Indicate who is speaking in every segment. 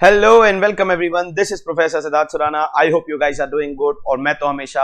Speaker 1: Hello and welcome everyone. This is Professor Siddharth Surana. I hope you guys are doing good और मैं तो हमेशा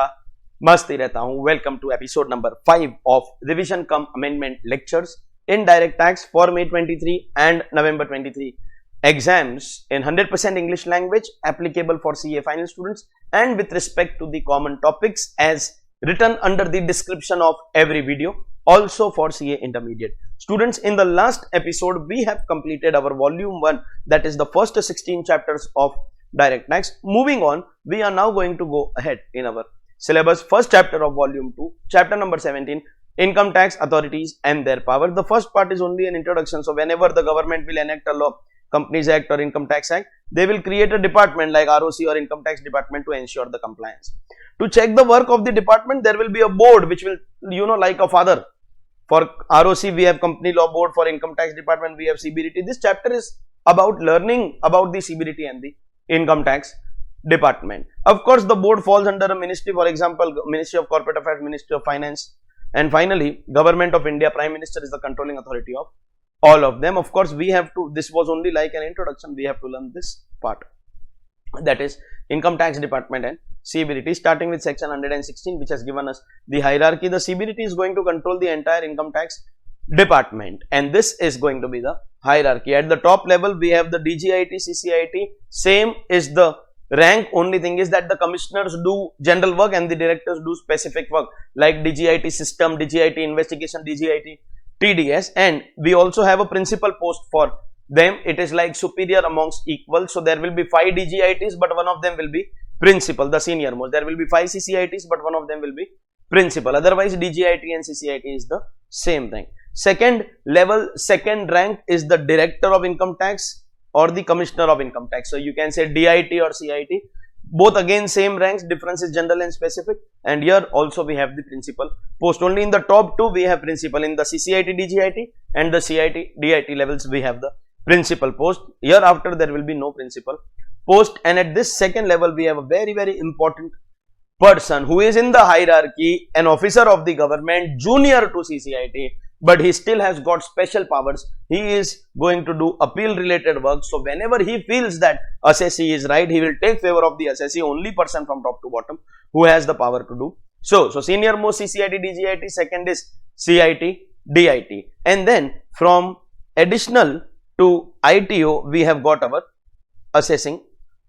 Speaker 1: मस्त ही रहता हूँ. Welcome to episode number 5 of Revision cum Amendment Lectures in Direct Tax for May 23 and November 23 exams in 100% English language applicable for CA final students and with respect to the common topics as written under the description of every video, also for CA intermediate students. In the last episode we have completed our volume 1, that is the first 16 chapters of direct tax. Moving on, we are now going to go ahead in our syllabus. First chapter of volume 2, chapter number 17, income tax authorities and their power. The first part is only an introduction. So whenever the government will enact a law, Companies Act or Income Tax Act, they will create a department like ROC or Income Tax Department to ensure the compliance. To check the work of the department, there will be a board which will, like a father. For ROC, we have Company Law Board. For Income Tax Department, we have CBDT. This chapter is about learning about the CBDT and the Income Tax Department. Of course, the board falls under a ministry, for example, Ministry of Corporate Affairs, Ministry of Finance, and finally, Government of India, Prime Minister is the controlling authority of all of them. Of course, we have to, this was only like an introduction, we have to learn this part, that is Income Tax Department and CBDT, starting with section 116, which has given us the hierarchy. The CBDT is going to control the entire income tax department, and this is going to be the hierarchy. At the top level, we have the DGIT, CCIT. Same is the rank. Only thing is that the commissioners do general work and the directors do specific work, like DGIT system, DGIT investigation, DGIT TDS, and we also have a principal post for them. It is like superior amongst equals. So there will be 5 DGITs, but one of them will be principal, the senior most. There will be 5 CCITs, but one of them will be principal. Otherwise, DGIT and CCIT is the same thing. Second level, second rank is the director of income tax or the commissioner of income tax. So you can say DIT or CIT. Both again same ranks, difference is general and specific, and here also we have the principal post. Only in the top 2 we have principal. In the CCIT, DGIT and the CIT, DIT levels we have the principal post. Hereafter there will be no principal post, and at this second level we have a very important person who is in the hierarchy, an officer of the government, junior to CCIT, but he still has got special powers. He is going to do appeal related work. So whenever he feels that assessee is right, he will take favor of the assessee. Only person from top to bottom who has the power to do so. So senior most CCIT, DGIT, second is CIT, DIT, and then from additional to ITO we have got our assessing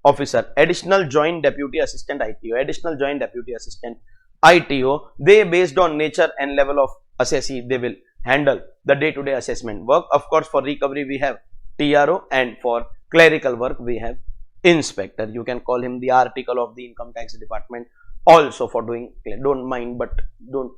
Speaker 1: officer, additional joint deputy assistant ITO, additional joint deputy assistant ITO. They, based on nature and level of assessee, they will handle the day-to-day assessment work. Of course, for recovery we have TRO, and for clerical work we have inspector. You can call him the article of the income tax department also for doing, don't mind, but don't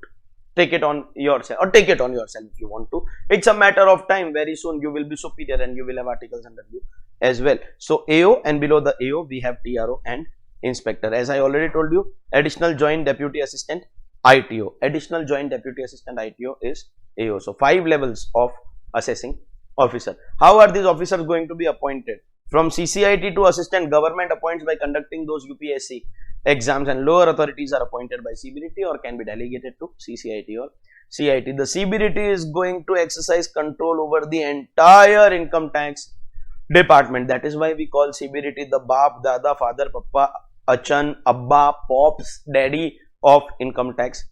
Speaker 1: take it on yourself, or take it on yourself if you want to. It's a matter of time. Very soon you will be superior and you will have articles under you as well. So AO, and below the AO we have TRO and inspector. As I already told you, additional joint deputy assistant ITO, additional joint deputy assistant ITO is AO. So 5 levels of assessing officer. How are these officers going to be appointed? From CCIT to assistant, government appoints by conducting those UPSC exams, and lower authorities are appointed by CBDT or can be delegated to CCIT or CIT. The CBDT is going to exercise control over the entire income tax department. That is why we call CBDT the Baap, Dada, Father, Papa, Achan, Abba, Pops, Daddy of income tax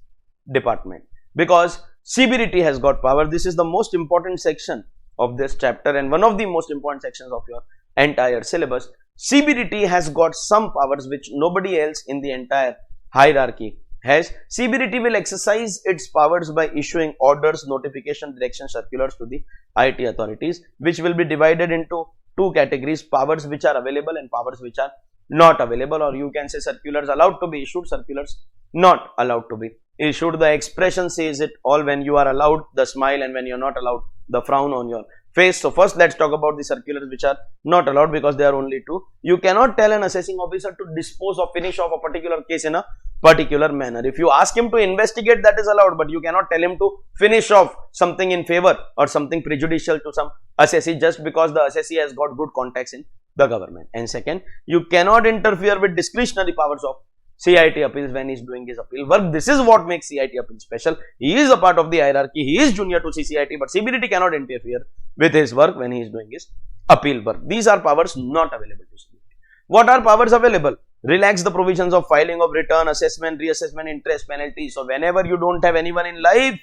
Speaker 1: department, because CBDT has got power. This is the most important section of this chapter and one of the most important sections of your entire syllabus. CBDT has got some powers which nobody else in the entire hierarchy has. CBDT will exercise its powers by issuing orders, notification, direction, circulars to the IIT authorities, which will be divided into 2 categories: powers which are available and powers which are not available, or you can say circulars allowed to be issued, circulars not allowed to be issued. The expression says it all: when you are allowed, the smile, and when you are not allowed, the frown on your face. So first let's talk about the circulars which are not allowed, because there are only 2. You cannot tell an assessing officer to dispose or finish off a particular case in a particular manner. If you ask him to investigate, that is allowed, but you cannot tell him to finish off something in favor or something prejudicial to some assessee just because the assessee has got good contacts in the government. And second, you cannot interfere with discretionary powers of CIT appeals when he is doing his appeal work. This is what makes CIT appeal special. He is a part of the hierarchy. He is junior to CCIT, but CBDT cannot interfere with his work when he is doing his appeal work. These are powers not available to CBDT. What are powers available? Relax the provisions of filing of return, assessment, reassessment, interest, penalty. So whenever you don't have anyone in life,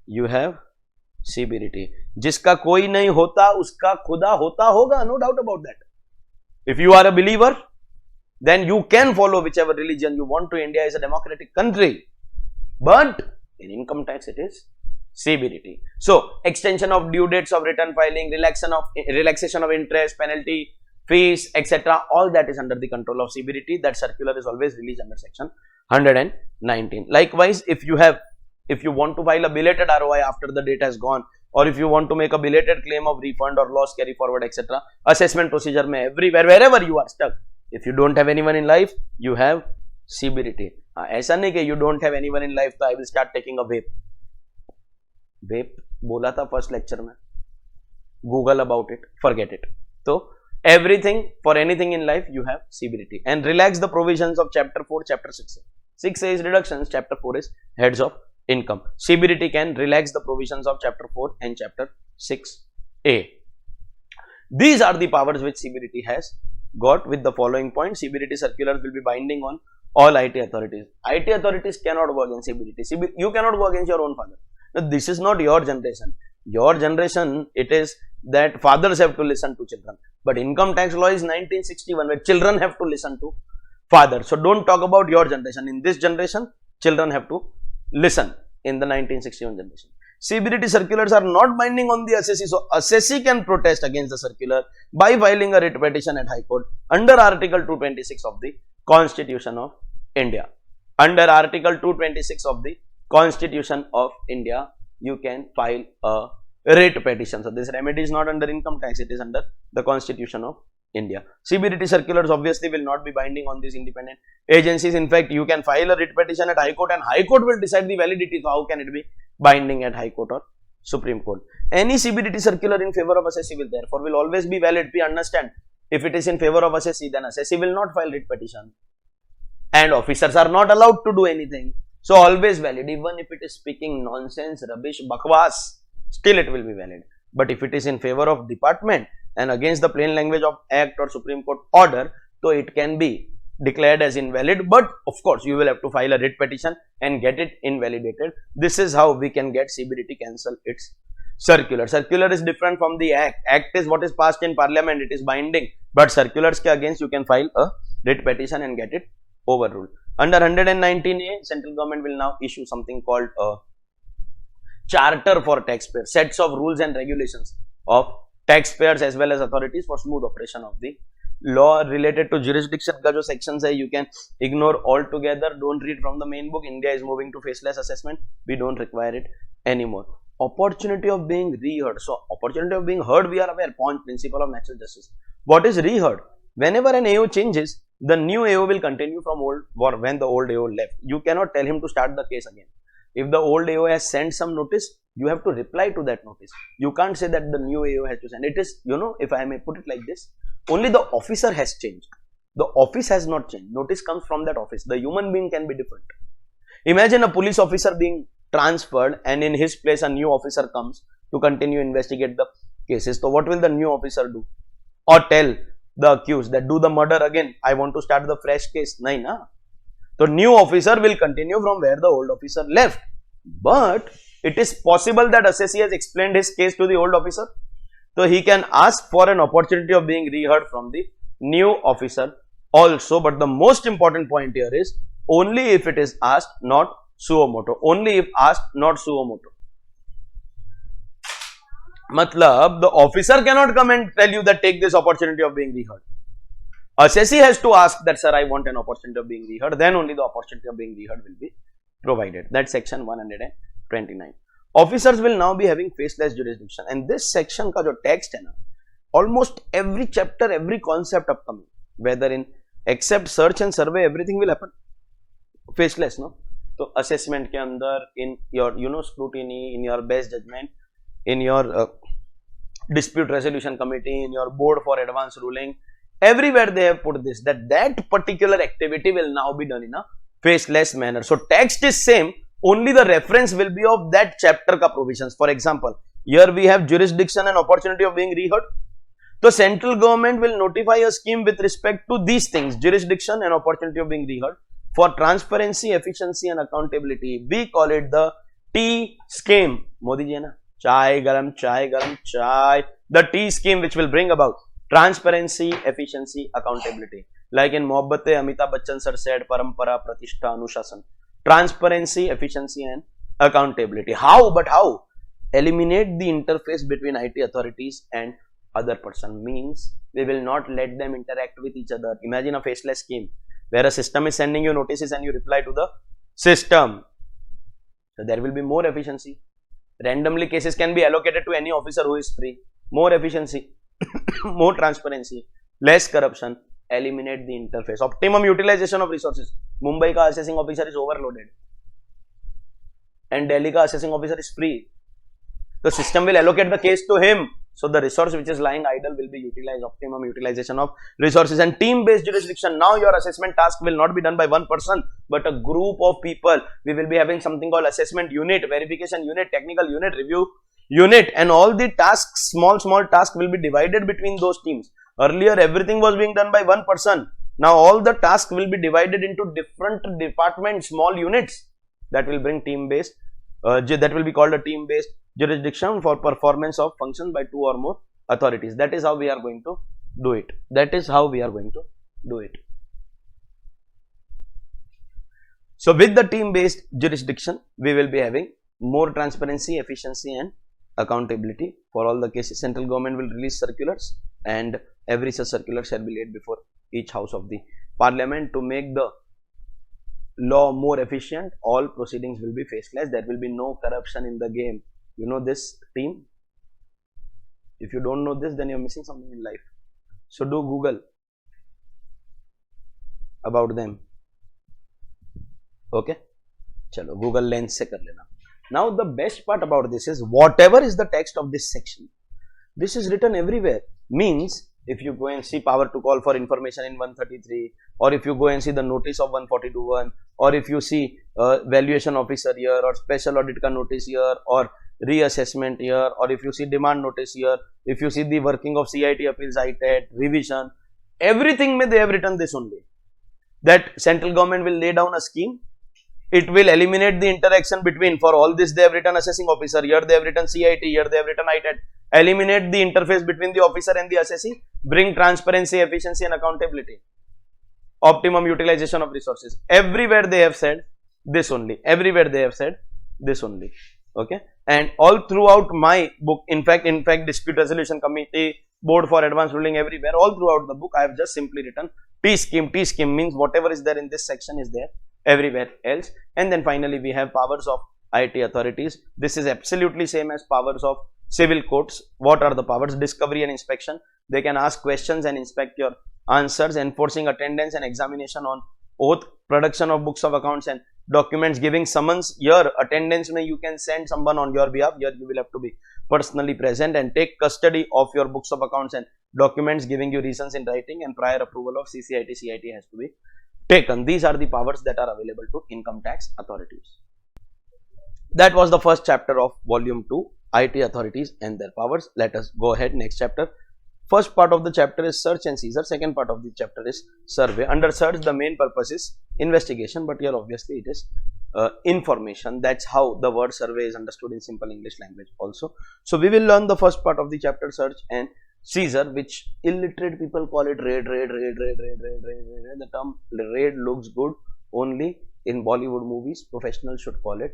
Speaker 1: you have CBDT. जिसका कोई नहीं होता उसका खुदा होता होगा, no doubt about that. If you are a believer, then you can follow whichever religion you want to. India is a democratic country, but in income tax it is CBDT. So extension of due dates of return filing, relaxation of interest, penalty, fees, etc. all that is under the control of CBDT. That circular is always released under section 119. Likewise, if you want to file a belated ROI after the date has gone, or if you want to make a belated claim of refund or loss carry forward, etc., assessment procedure may everywhere, wherever you are stuck, if you don't have anyone in life, you have CBDT. ऐसा नहीं कि you don't have anyone in life, तो I will start taking a vape. Vape बोला था first lecture में. Google about it, forget it. So everything, for anything in life, you have CBDT. And relax the provisions of chapter 4, chapter 6. 6A is reductions, chapter 4 is heads of income. CBDT can relax the provisions of chapter 4 and chapter 6A. These are the powers which CBDT has got. With the following point, CBDT circulars will be binding on all IT authorities. IT authorities cannot go against CBDT. You cannot go against your own father. Now, this is not your generation. Your generation, it is that fathers have to listen to children. But income tax law is 1961, where children have to listen to fathers. So don't talk about your generation. In this generation, children have to listen in the 1961 generation. CBDT circulars are not binding on the assessee. So assessee can protest against the circular by filing a writ petition at High Court under Article 226 of the Constitution of India. Under Article 226 of the Constitution of India, you can file a writ petition. So this remedy is not under income tax, it is under the Constitution of India. CBDT circulars obviously will not be binding on these independent agencies. In fact, you can file a writ petition at High Court and High Court will decide the validity. So how can it be binding at High Court or Supreme Court? Any CBDT circular in favor of assessee will therefore will always be valid. We understand, if it is in favor of assessee, then assessee will not file writ petition and officers are not allowed to do anything. So always valid. Even if it is speaking nonsense, rubbish, bakwas, still it will be valid. But if it is in favor of department and against the plain language of Act or Supreme Court order, so it can be declared as invalid. But of course, you will have to file a writ petition and get it invalidated. This is how we can get CBDT cancel its circular. Circular is different from the Act. Act is what is passed in Parliament, it is binding. But circulars ke against you can file a writ petition and get it overruled. Under 119A, central government will now issue something called a charter for taxpayers, sets of rules and regulations of taxpayers as well as authorities for smooth operation of the law. Related to jurisdiction का जो sections है, you can ignore altogether. Don't read from the main book. India is moving to faceless assessment. We don't require it anymore. Opportunity of being reheard. So opportunity of being heard, we are aware. Point, principle of natural justice. What is reheard? Whenever an AO changes, the new AO will continue from old or when the old AO left. You cannot tell him to start the case again. If the old AO has sent some notice, you have to reply to that notice. You can't say that the new AO has to send. It is, if I may put it like this, only the officer has changed. The office has not changed. Notice comes from that office. The human being can be different. Imagine a police officer being transferred and in his place a new officer comes to continue investigate the cases. So what will the new officer do? Or tell the accused that do the murder again, I want to start the fresh case. Nahin, na? So new officer will continue from where the old officer left. But it is possible that assessee has explained his case to the old officer. So he can ask for an opportunity of being reheard from the new officer also. But the most important point here is only if it is asked, not suo moto. Only if asked, not suo moto. Matlab, the officer cannot come and tell you that take this opportunity of being reheard. Assessee has to ask that, sir, I want an opportunity of being reheard. Then only the opportunity of being reheard will be provided. That's section 129. Officers will now be having faceless jurisdiction. And this section ka jo text hai na, almost every chapter, every concept upcoming, whether in except search and survey, everything will happen faceless, no? So assessment ke andar, in your scrutiny, in your best judgment, in your dispute resolution committee, in your board for advance ruling, Everywhere they have put this, that particular activity will now be done in a faceless manner. So text is same, only the reference will be of that chapter ka provisions. For example, here we have jurisdiction and opportunity of being reheard. The central government will notify a scheme with respect to these things, jurisdiction and opportunity of being reheard. For transparency, efficiency and accountability, we call it the T scheme. Modi ji na, chai garam, chai garam, chai. The T scheme which will bring about transparency, efficiency, accountability. Like in Mohabbat Amitabh Bachchan sir said, Parampara, Pratishtha, Anushasan. Transparency, efficiency and accountability. How? But how? Eliminate the interface between IT authorities and other person, means we will not let them interact with each other. Imagine a faceless scheme where a system is sending you notices and you reply to the system. So there will be more efficiency. Randomly cases can be allocated to any officer who is free. More efficiency, more transparency, less corruption, eliminate the interface. Optimum utilization of resources. Mumbai ka assessing officer is overloaded and Delhi ka assessing officer is free. The system will allocate the case to him. So the resource which is lying idle will be utilized. Optimum utilization of resources. And team-based jurisdiction. Now your assessment task will not be done by one person, but a group of people. We will be having something called assessment unit, verification unit, technical unit, review unit, and all the tasks, small tasks will be divided between those teams. Earlier everything was being done by one person. Now all the tasks will be divided into different departments, small units. That will bring team-based, that will be called a team-based jurisdiction for performance of functions by two or more authorities. That is how we are going to do it. That is how we are going to do it. So with the team-based jurisdiction, we will be having more transparency, efficiency and accountability for all the cases. Central government will release circulars and every such circular shall be laid before each house of the parliament to make the law more efficient. All proceedings will be faceless. There will be no corruption in the game. You know this team? If you don't know this, then you are missing something in life. So do Google about them. Okay? Chalo, Google Lens se kar lena. Now the best part about this is whatever is the text of this section, this is written everywhere. Means if you go and see power to call for information in 133, or if you go and see the notice of 142.1, or if you see valuation officer here, or special audit ka notice here, or reassessment here, or if you see demand notice here, if you see the working of CIT appeals, ITET, revision, everything may they have written this only. That central government will lay down a scheme. It will eliminate the interaction between, for all this they have written assessing officer, here they have written CIT, here they have written ITET. Eliminate the interface between the officer and the assessee, bring transparency, efficiency and accountability. Optimum utilization of resources. Everywhere they have said this only. Everywhere they have said this only. Okay. And all throughout my book, in fact, dispute resolution committee, board for advanced ruling, everywhere, all throughout the book, I have just simply written T scheme. T scheme means whatever is there in this section is there everywhere else. And then finally, we have powers of IT authorities. This is absolutely same as powers of civil courts. What are the powers? Discovery and inspection. They can ask questions and inspect your answers. Enforcing attendance and examination on oath. Production of books of accounts and documents. Giving summons. Here, attendance may you can send someone on your behalf. Here, you will have to be personally present and take custody of your books of accounts and documents, giving you reasons in writing, and prior approval of CCIT, CIT has to be taken. These are the powers that are available to income tax authorities. That was the first chapter of volume 2, IT authorities and their powers. Let us go ahead. Next chapter. First part of the chapter is search and seizure. Second part of the chapter is survey. Under search, the main purpose is investigation, but here obviously it is information. That's how the word survey is understood in simple English language also. So we will learn the first part of the chapter, search and seizure, which illiterate people call it raid. The term raid looks good only in Bollywood movies. Professionals should call it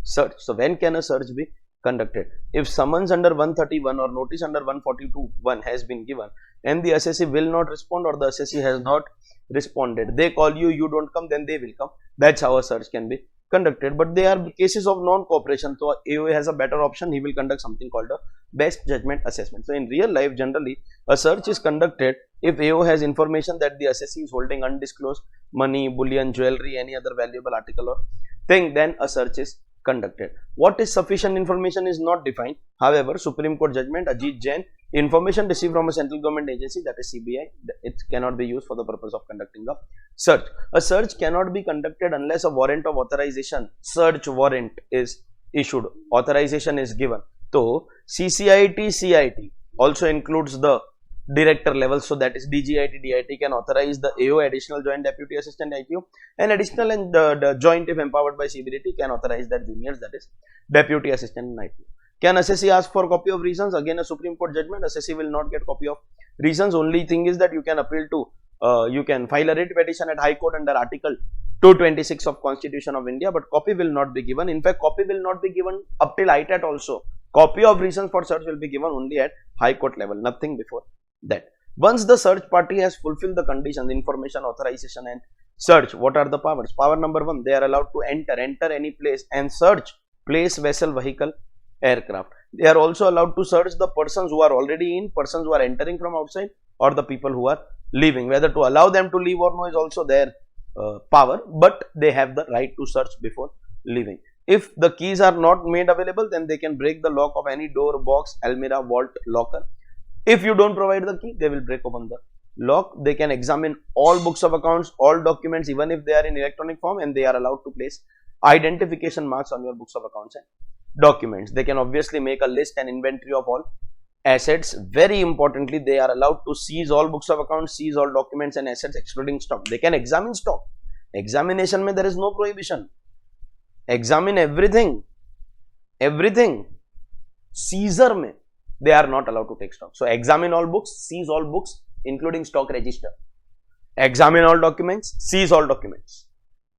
Speaker 1: search. So when can a search be conducted? If summons under 131 or notice under 142.1 has been given and the assessee will not respond, or the assessee has not responded, they call you, you don't come, then they will come. That's how a search can be conducted. But they are cases of non-cooperation, so AOA has a better option. He will conduct something called a best judgment assessment. So in real life, generally a search is conducted if AO has information that the assessee is holding undisclosed money, bullion, jewelry, any other valuable article or thing, then a search is conducted. What is sufficient information is not defined. However, Supreme Court judgment Ajit Jain Information received from a central government agency, that is CBI, it cannot be used for the purpose of conducting a search. A search cannot be conducted unless a warrant of authorization, search warrant is issued, authorization is given. So CCIT, CIT also includes the director level, so that is DGIT, DIT can authorize the AO, additional joint deputy assistant ITO, and additional and the joint if empowered by CBDT can authorize that juniors, that is deputy assistant and ITO. Can assessee ask for copy of reasons? Again a Supreme Court judgment, assessee will not get copy of reasons. Only thing is that you can appeal to, you can file a writ petition at High Court under Article 226 of Constitution of India, but copy will not be given. In fact, copy will not be given up till ITAT also. Copy of reasons for search will be given only at High Court level, nothing before that. Once the search party has fulfilled the conditions, information, authorization and search, what are the powers? Power number 1, they are allowed to enter any place and search place, vessel, vehicle, aircraft. They are also allowed to search the persons who are already in, persons who are entering from outside, or the people who are leaving. Whether to allow them to leave or no is also their power, but they have the right to search before leaving. If the keys are not made available, then they can break the lock of any door, box, almirah, vault, locker. If you don't provide the key, they will break open the lock. They can examine all books of accounts, all documents, even if they are in electronic form, and they are allowed to place identification marks on your books of accounts and documents. They can obviously make a list and inventory of all assets. Very importantly, they are allowed to seize all books of accounts, seize all documents and assets excluding stock. They can examine stock. Examination mein there is no prohibition. Examine everything. Seizure mein they are not allowed to take stock. So examine all books, seize all books including stock register. Examine all documents, seize all documents.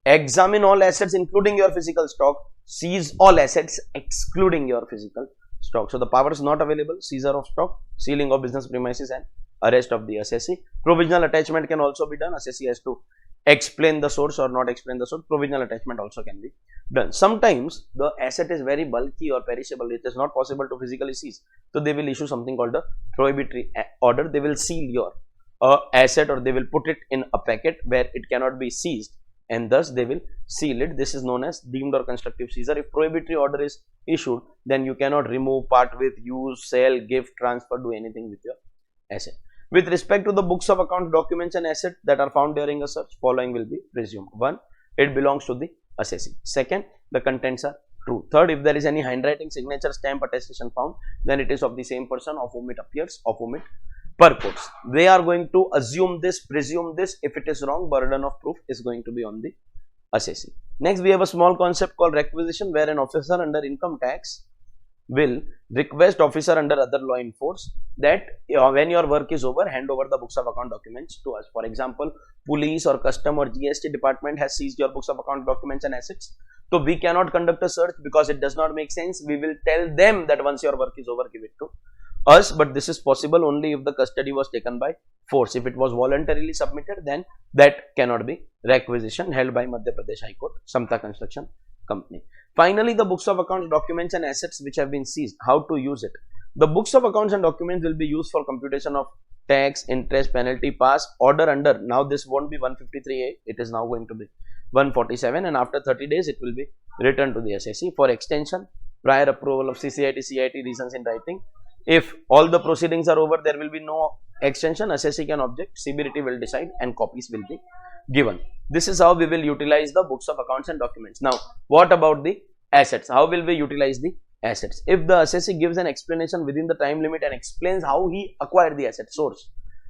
Speaker 1: Examine all assets including your physical stock, seize all assets excluding your physical stock. So the power is not available: seizure of stock, sealing of business premises and arrest of the assessee. Provisional attachment can also be done. Assessee has to explain the source or not explain the source. Provisional attachment also can be done. Sometimes the asset is very bulky or perishable, it is not possible to physically seize, so they will issue something called a prohibitory order. They will seal your asset, or they will put it in a packet where it cannot be seized, and thus they will seal it. This is known as deemed or constructive seizure. If prohibitory order is issued, then you cannot remove, part with, use, sell, gift, transfer, do anything with your asset. With respect to the books of accounts, documents and assets that are found during a search, following will be presumed. 1. It belongs to the assessee. 2nd, the contents are true. 3rd, if there is any handwriting, signature, stamp, attestation found, then it is of the same person of whom it appears, of whom it purports. They are going to assume this, presume this. If it is wrong, burden of proof is going to be on the assessee. Next, we have a small concept called requisition, where an officer under income tax will request officer under other law enforce that when your work is over, hand over the books of account documents to us. For example, police or custom or GST department has seized your books of account documents and assets. So we cannot conduct a search because it does not make sense. We will tell them that once your work is over, give it to us, but this is possible only if the custody was taken by force. If it was voluntarily submitted, then that cannot be requisition, held by Madhya Pradesh High Court, Samta Construction Company. Finally, the books of accounts, documents and assets which have been seized, how to use it. The books of accounts and documents will be used for computation of tax, interest, penalty, pass, order under. Now this won't be 153A, it is now going to be 147, and after 30 days it will be returned to the assessee. For extension, prior approval of CCIT, CIT, reasons in writing. If all the proceedings are over, there will be no extension, assessee can object, CBDT will decide and copies will be given. This is how we will utilize the books of accounts and documents. Now, what about the assets? How will we utilize the assets? If the assessee gives an explanation within the time limit and explains how he acquired the asset source,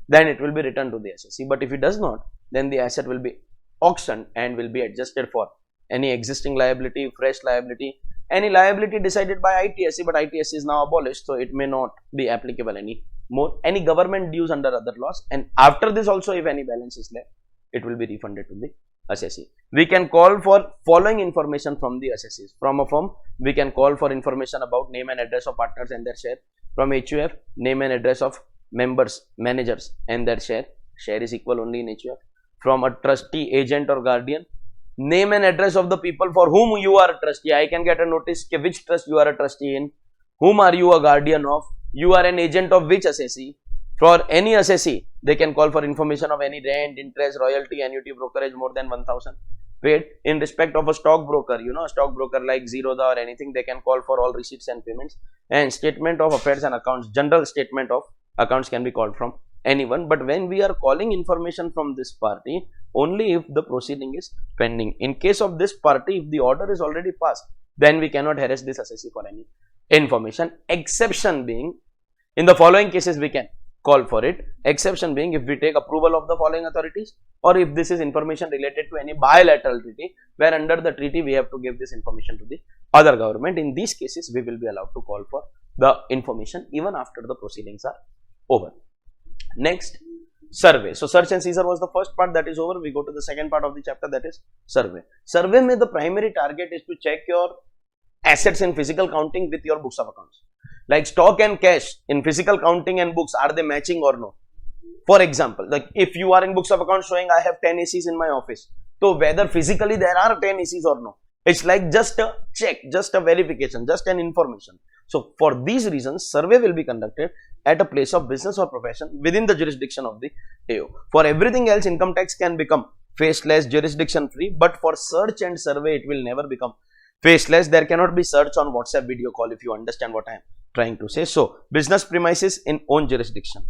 Speaker 1: then it will be returned to the assessee. But if he does not, then the asset will be auctioned and will be adjusted for any existing liability, fresh liability, any liability decided by ITSC, but ITSC is now abolished, so it may not be applicable anymore. Any government dues under other laws, and after this also, if any balance is left, it will be refunded to the assessee. We can call for following information from the assessees. From a firm, we can call for information about name and address of partners and their share. From HUF, name and address of members, managers and their share. Share is equal only in HUF. From a trustee, agent or guardian, name and address of the people for whom you are a trustee. I can get a notice which trust you are a trustee in, whom are you a guardian of, you are an agent of which assessee. For any assessee, they can call for information of any rent, interest, royalty, annuity, brokerage more than 1000 paid in respect of a stockbroker, a stockbroker like Zerodha or anything, they can call for all receipts and payments. And statement of affairs and accounts, general statement of accounts can be called from anyone. But when we are calling information from this party, only if the proceeding is pending. In case of this party, if the order is already passed, then we cannot harass this assessee for any information. Exception being, in the following cases we can call for it. Exception being, if we take approval of the following authorities, or if this is information related to any bilateral treaty, where under the treaty we have to give this information to the other government. In these cases, we will be allowed to call for the information even after the proceedings are over. Next, survey. So, search and seizure was the first part, that is over. We go to the second part of the chapter, that is survey. Survey mein the primary target is to check your assets in physical counting with your books of accounts. Like stock and cash in physical counting and books, are they matching or no? For example, like if you are in books of accounts showing I have 10 ACs in my office, so whether physically there are 10 ACs or no, it's like just a check, just a verification, just an information. So for these reasons, survey will be conducted at a place of business or profession within the jurisdiction of the AO. For everything else, income tax can become faceless, jurisdiction free, but for search and survey, it will never become faceless. There cannot be search on WhatsApp video call, if you understand what I am trying to say. So, business premises in own jurisdiction.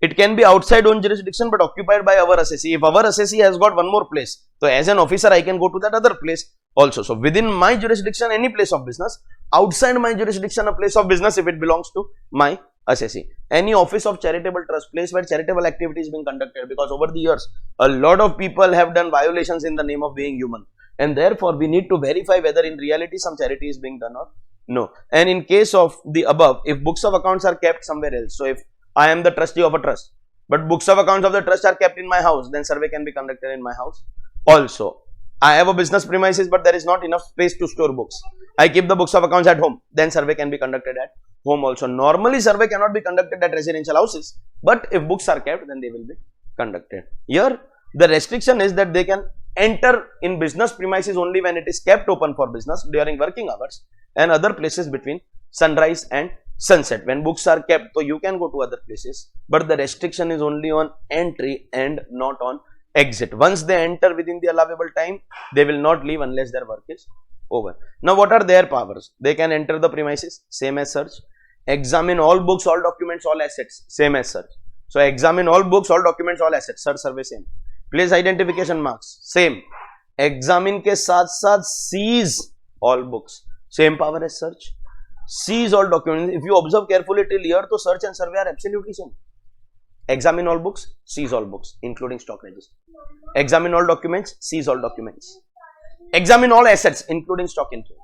Speaker 1: It can be outside own jurisdiction but occupied by our assessee. If our assessee has got one more place, so as an officer I can go to that other place also. So, within my jurisdiction any place of business, outside my jurisdiction a place of business if it belongs to my assessee. Any office of charitable trust, place where charitable activity is being conducted, because over the years a lot of people have done violations in the name of being human, and therefore we need to verify whether in reality some charity is being done or no. And in case of the above, if books of accounts are kept somewhere else, so if I am the trustee of a trust, but books of accounts of the trust are kept in my house, then survey can be conducted in my house also. I have a business premises, but there is not enough space to store books. I keep the books of accounts at home, then survey can be conducted at home also. Normally, survey cannot be conducted at residential houses, but if books are kept, then they will be conducted. Here, the restriction is that they can enter in business premises only when it is kept open for business during working hours, and other places between sunrise and sunset. When books are kept, so you can go to other places, but the restriction is only on entry and not on exit. Once they enter within the allowable time, they will not leave unless their work is over. Now, what are their powers? They can enter the premises, same as search. Examine all books, all documents, all assets, same as search. So, examine all books, all documents, all assets, search, survey, same. Place identification marks, same. Examine के साथ साथ seize all books, same power as search. Seize all documents. If you observe carefully till here, तो search and survey are absolutely same. Examine all books, seize all books, including stock register. Examine all documents, seize all documents. Examine all assets, including stock entry.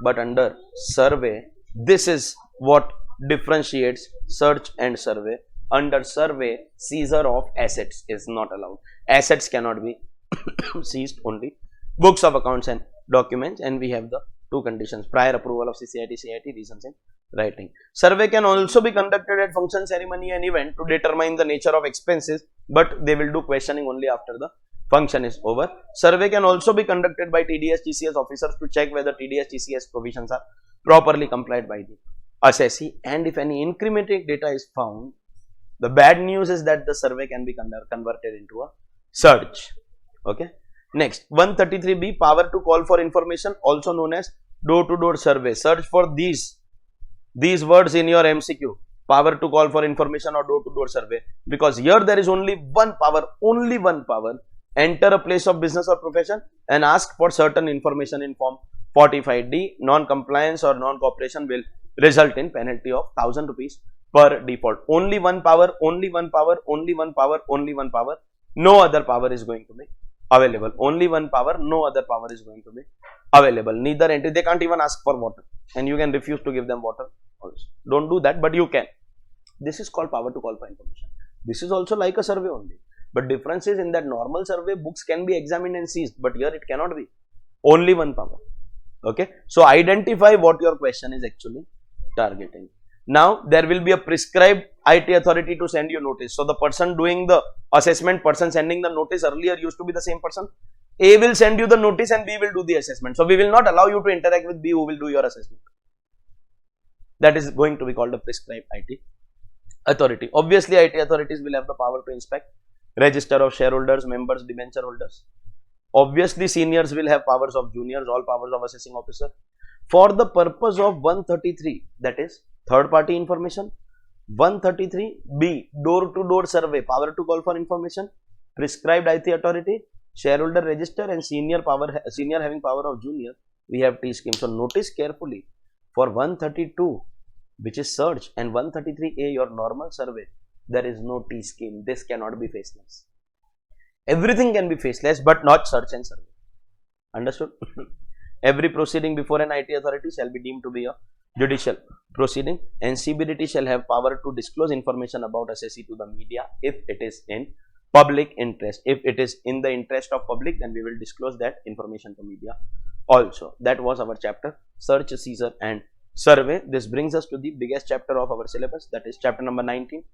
Speaker 1: But under survey, this is what differentiates search and survey. Under survey, seizure of assets is not allowed. Assets cannot be seized, only books of accounts and documents, and we have the two conditions: prior approval of CCIT, CIT, reasons in writing. Survey can also be conducted at function, ceremony and event to determine the nature of expenses, but they will do questioning only after the function is over. Survey can also be conducted by TDS, TCS officers to check whether TDS, TCS provisions are properly complied by the assessee, and if any incriminating data is found, the bad news is that the survey can be converted into a search. Okay. Next, 133B, power to call for information, also known as door-to-door survey. Search for these words in your MCQ. Power to call for information or door-to-door survey, because here there is only one power, enter a place of business or profession and ask for certain information in form 45D. Non-compliance or non-cooperation will result in penalty of 1000 rupees per default. Only one power, no other power is going to be available. Only one power, no other power is going to be available. Neither entry, they can't even ask for water, and you can refuse to give them water also. Don't do that, but you can. This is called power to call for information. This is also like a survey only, but difference is in that normal survey books can be examined and seized, but here it cannot be. Only one power. Okay. So identify what your question is actually targeting. Now, there will be a prescribed IT authority to send you notice. So, the person doing the assessment, person sending the notice earlier used to be the same person. A will send you the notice and B will do the assessment. So, we will not allow you to interact with B who will do your assessment. That is going to be called a prescribed IT authority. Obviously, IT authorities will have the power to inspect register of shareholders, members, debenture holders, Obviously, seniors will have powers of juniors, all powers of assessing officer. For the purpose of 133, that is third party information. 133B, door-to-door survey, power to call for information, prescribed IIT Authority, shareholder register, and senior having power of junior. We have T scheme. So notice carefully, for 132, which is search, and 133A, your normal survey, there is no T scheme. This cannot be faceless. Everything can be faceless, but not search and survey. Understood? Every proceeding before an IIT authority shall be deemed to be a judicial proceeding, and CBDT shall have power to disclose information about assessee to the media if it is in public interest. If it is in the interest of public, then we will disclose that information to media also. That was our chapter, search, seizure and survey. This brings us to the biggest chapter of our syllabus, that is chapter number 19,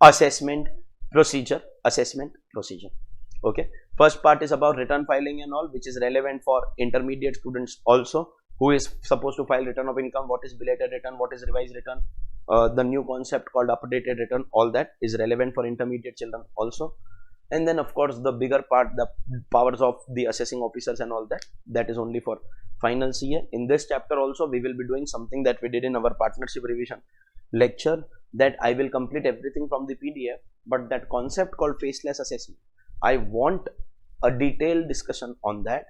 Speaker 1: assessment procedure. Assessment procedure. Okay, first part is about return filing and all, which is relevant for intermediate students also, who is supposed to file return of income, what is belated return, what is revised return, the new concept called updated return, all that is relevant for intermediate children also. And then of course the bigger part, the powers of the assessing officers and all that, that is only for final CA. In this chapter also we will be doing something that we did in our partnership revision lecture, that I will complete everything from the PDF, but that concept called faceless assessment, I want a detailed discussion on that.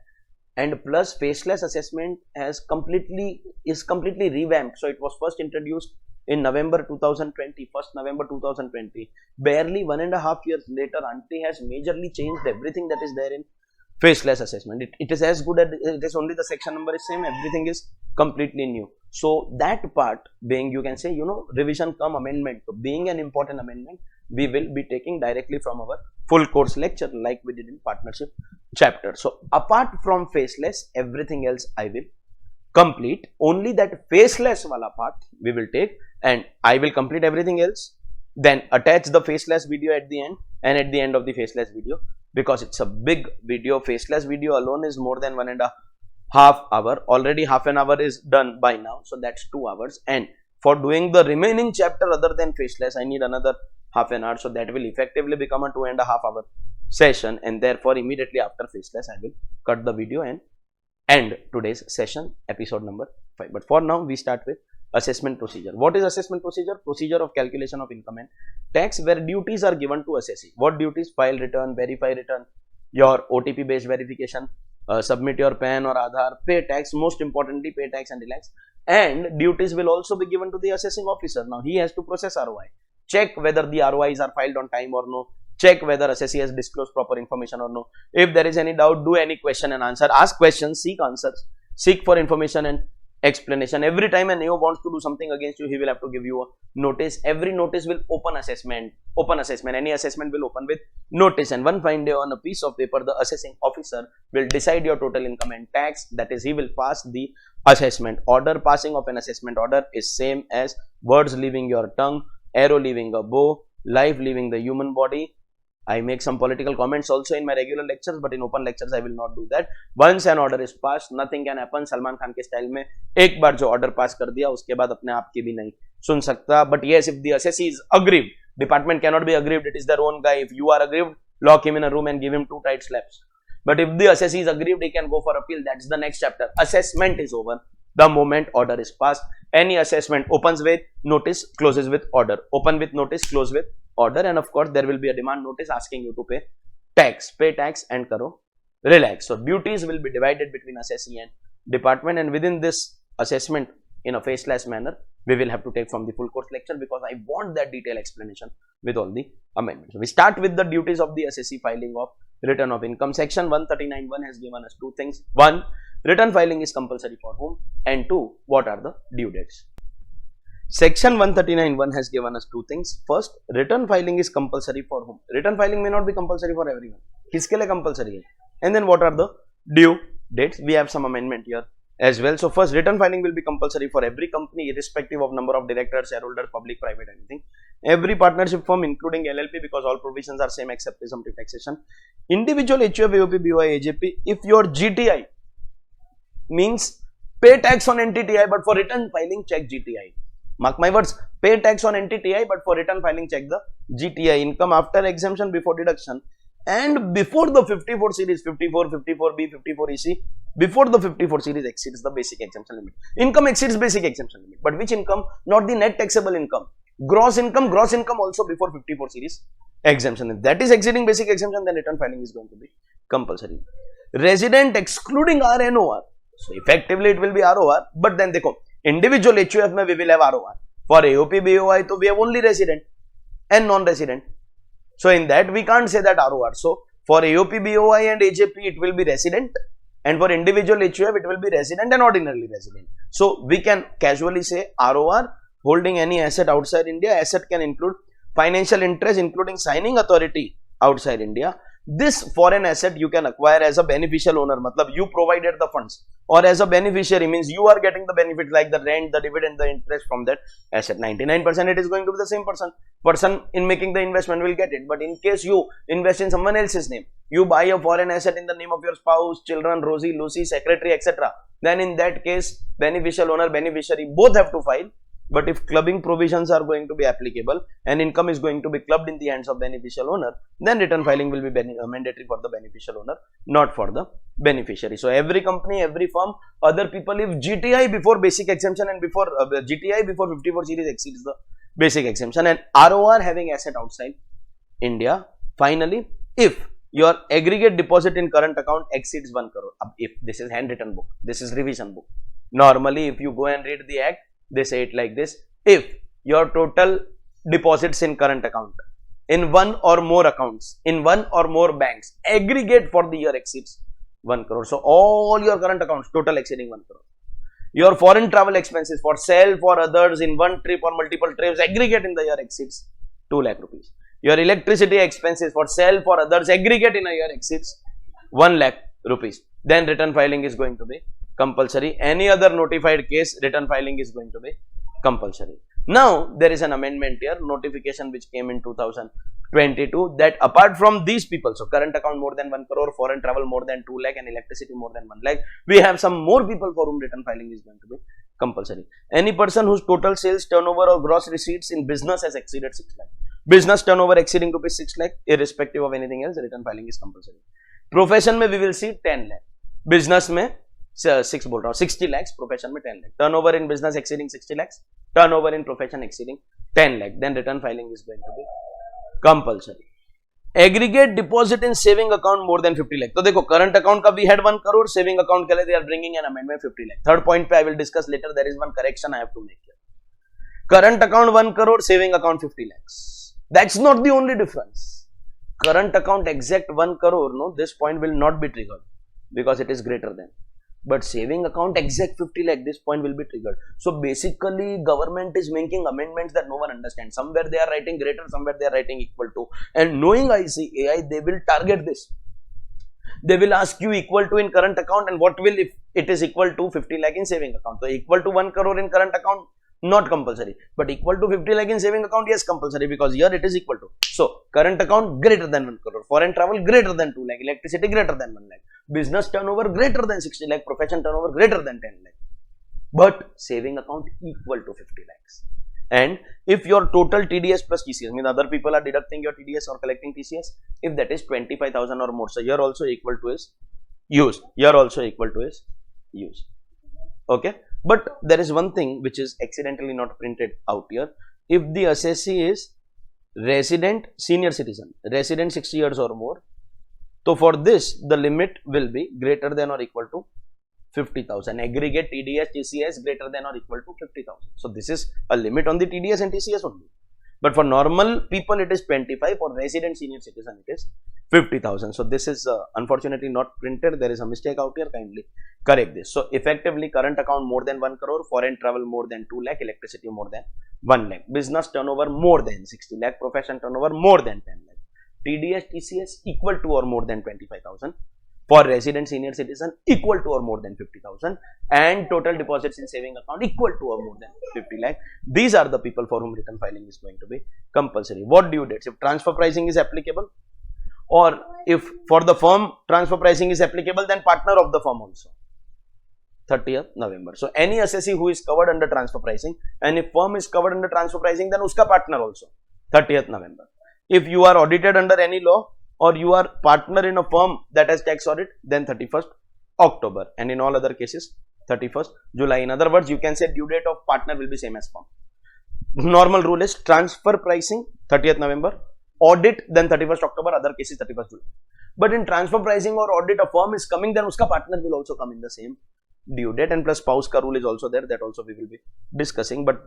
Speaker 1: And plus faceless assessment is completely revamped. So it was first introduced in November 2020, 1st November 2020. Barely 1.5 years later, Auntie has majorly changed everything that is there in faceless assessment. It is as good as it is, only the section number is same, everything is completely new. So that part being, you can say, revision cum amendment, so being an important amendment, we will be taking directly from our full course lecture like we did in partnership chapter. So apart from faceless, everything else I will complete. Only that faceless wala part we will take, and I will complete everything else, then attach the faceless video at the end, and at the end of the faceless video, because it's a big video, faceless video alone is more than 1.5 hours. Already half an hour is done by now, so that's 2 hours, and for doing the remaining chapter other than faceless, I need another half an hour, so that will effectively become a 2.5 hour session, and therefore immediately after faceless I will cut the video and end today's session, episode number 5. But for now we start with assessment procedure. What is assessment procedure? Procedure of calculation of income and tax, where duties are given to assessee. What duties? File return, verify return, your OTP based verification, submit your PAN or Aadhaar, pay tax, most importantly pay tax and relax. And duties will also be given to the assessing officer. Now he has to process ROI, check whether the ROIs are filed on time or no, check whether assessee has disclosed proper information or no. If there is any doubt, do any question and answer, ask questions, seek answers, seek for information and explanation. Every time a neo wants to do something against you, he will have to give you a notice. Every notice will open assessment, any assessment will open with notice, and one fine day on a piece of paper, the assessing officer will decide your total income and tax, that is he will pass the assessment order. Passing of an assessment order is same as words leaving your tongue, arrow leaving a bow, life leaving the human body. I make some political comments also in my regular lectures, but in open lectures I will not do that. Once an order is passed, nothing can happen. Salman Khan के style में एक बार जो order pass कर दिया, उसके बाद अपने आप की भी नहीं सुन सकता. But yes, if the assessee is aggrieved, department cannot be aggrieved. It is their own guy. If you are aggrieved, lock him in a room and give him 2 tight slaps. But if the assessee is aggrieved, he can go for appeal. That's the next chapter. Assessment is over the moment order is passed. Any assessment opens with notice, closes with order. Open with notice, close with order, and of course there will be a demand notice asking you to pay tax and karo relax. So duties will be divided between assessee and department, and within this assessment in a faceless manner we will have to take from the full course lecture, because I want that detailed explanation with all the amendments. So we start with the duties of the assessee filing of return of income. Section 139(1) has given us 2 things. 1, return filing is compulsory for whom, and 2, what are the due dates. Section 139(1) has given us 2 things. First, return filing is compulsory for whom. Return filing may not be compulsory for everyone. किसके लिए compulsory है? And then what are the due dates? We have some amendment here as well. So first, return filing will be compulsory for every company, irrespective of number of directors, shareholders, public, private, anything. Every partnership firm, including LLP, because all provisions are same except presumptive taxation. Individual HUF, AOP, BOI, AJP. If your GTI means pay tax on NTTI, but for return filing, check GTI. Mark my words, pay tax on NTTI, but for return filing, check the GTI, income after exemption before deduction. and before the 54 series, 54, 54B, 54EC, before the 54 series exceeds the basic exemption limit. Income exceeds basic exemption limit, but which income? Not the net taxable income. Gross income also before 54 series exemption. If that is exceeding basic exemption, then return filing is going to be compulsory. Resident excluding RNOR. So effectively it will be ROR, but then देखो individual HUF में we will have ROR. For AOP, BOI, तो we have only resident and non-resident. So in that we can't say that ROR. So for AOP, BOI and AJP it will be resident, and for individual HUF it will be resident and ordinarily resident. So we can casually say ROR holding any asset outside India. Asset can include financial interest including signing authority outside India. This foreign asset you can acquire as a beneficial owner, matlab you provided the funds, or as a beneficiary means you are getting the benefit like the rent, the dividend, the interest from that asset. 99% it is going to be the same person in making the investment will get it. But in case you invest in someone else's name, you buy a foreign asset in the name of your spouse, children, Rosie, Lucy, secretary, etc., then in that case beneficial owner, beneficiary both have to file. But if clubbing provisions are going to be applicable and income is going to be clubbed in the hands of beneficial owner, then return filing will be mandatory for the beneficial owner, not for the beneficiary. So every company, every firm, other people, if GTI before basic exemption and before GTI before 54 series exceeds the basic exemption, and ROR having asset outside India, finally, if your aggregate deposit in current account exceeds 1 crore, if this is handwritten book, this is revision book. Normally, if you go and read the act, they say it like this: if your total deposits in current account in one or more accounts, in one or more banks, aggregate for the year exceeds 1 crore. So all your current accounts total exceeding 1 crore. Your foreign travel expenses for self or others in one trip or multiple trips aggregate in the year exceeds 2 lakh rupees. Your electricity expenses for self or others aggregate in a year exceeds 1 lakh rupees. Then return filing is going to be compulsory. Any other notified case, return filing is going to be compulsory. Now there is an amendment here, notification which came in 2022, that apart from these people, so current account more than 1 crore, foreign travel more than 2 lakh, and electricity more than 1 lakh, we have some more people for whom return filing is going to be compulsory. Any person whose total sales, turnover or gross receipts in business has exceeded 6 lakh. Business turnover exceeding rupees 6 lakh, irrespective of anything else, return filing is compulsory. Profession में we will see 10 lakh. Business में 6 बोल रहा हूँ, 60 lakhs, profession में 10 lakh. Turnover in business exceeding 60 lakhs, turnover in profession exceeding 10 lakh. Then return filing is going to be compulsory. Aggregate deposit in saving account more than 50 lakh. तो देखो current account का we had 1 crore, saving account के लिए they are bringing an amendment 50 lakh. Third point पे I will discuss later. There is one correction I have to make here. Current account 1 crore, saving account 50 lakhs. That's not the only difference. Current account exact 1 crore, no, this point will not be triggered because it is greater than. But saving account exact 50 lakh, this point will be triggered. So basically government is making amendments that no one understands. Somewhere they are writing greater, somewhere they are writing equal to. And knowing ICAI, they will target this. They will ask you equal to in current account, and what will if it is equal to 50 lakh in saving account. So equal to 1 crore in current account, not compulsory. But equal to 50 lakh in saving account, yes, compulsory, because here it is equal to. So current account greater than 1 crore, foreign travel greater than 2 lakh, electricity greater than 1 lakh, business turnover greater than 60 lakh, profession turnover greater than 10 lakh. But saving account equal to 50 lakhs. And if your total TDS plus TCS, means other people are deducting your TDS or collecting TCS, if that is 25,000 or more, so here also equal to is used. Here also equal to is used. Okay. But there is one thing which is accidentally not printed out here. If the assessee is resident senior citizen, resident 60 years or more, so for this the limit will be greater than or equal to 50,000. Aggregate TDS, TCS greater than or equal to 50,000. So this is a limit on the TDS and TCS only. But for normal people it is 25, for resident senior citizen it is 50,000. So this is unfortunately not printed. There is a mistake out here. Kindly correct this. So effectively current account more than 1 crore, foreign travel more than 2 lakh, electricity more than 1 lakh, business turnover more than 60 lakh, profession turnover more than 10 lakh, TDS, TCS equal to or more than 25,000, for resident senior citizen equal to or more than 50,000, and total deposits in saving account equal to or more than 50 lakh. These are the people for whom return filing is going to be compulsory. What due dates? If transfer pricing is applicable, or if for the firm transfer pricing is applicable, then partner of the firm also, 30th November. So any assessee who is covered under transfer pricing, and if firm is covered under transfer pricing, then uska partner also, 30th November. If you are audited under any law, or you are partner in a firm that has tax audit, then 31st October, and in all other cases 31st July. In other words, you can say due date of partner will be same as firm. Normal rule is transfer pricing 30th November, audit then 31st October, other cases 31st July. But in transfer pricing or audit, a firm is coming, then uska partner will also come in the same due date, and plus spouse ka rule is also there, that also we will be discussing. But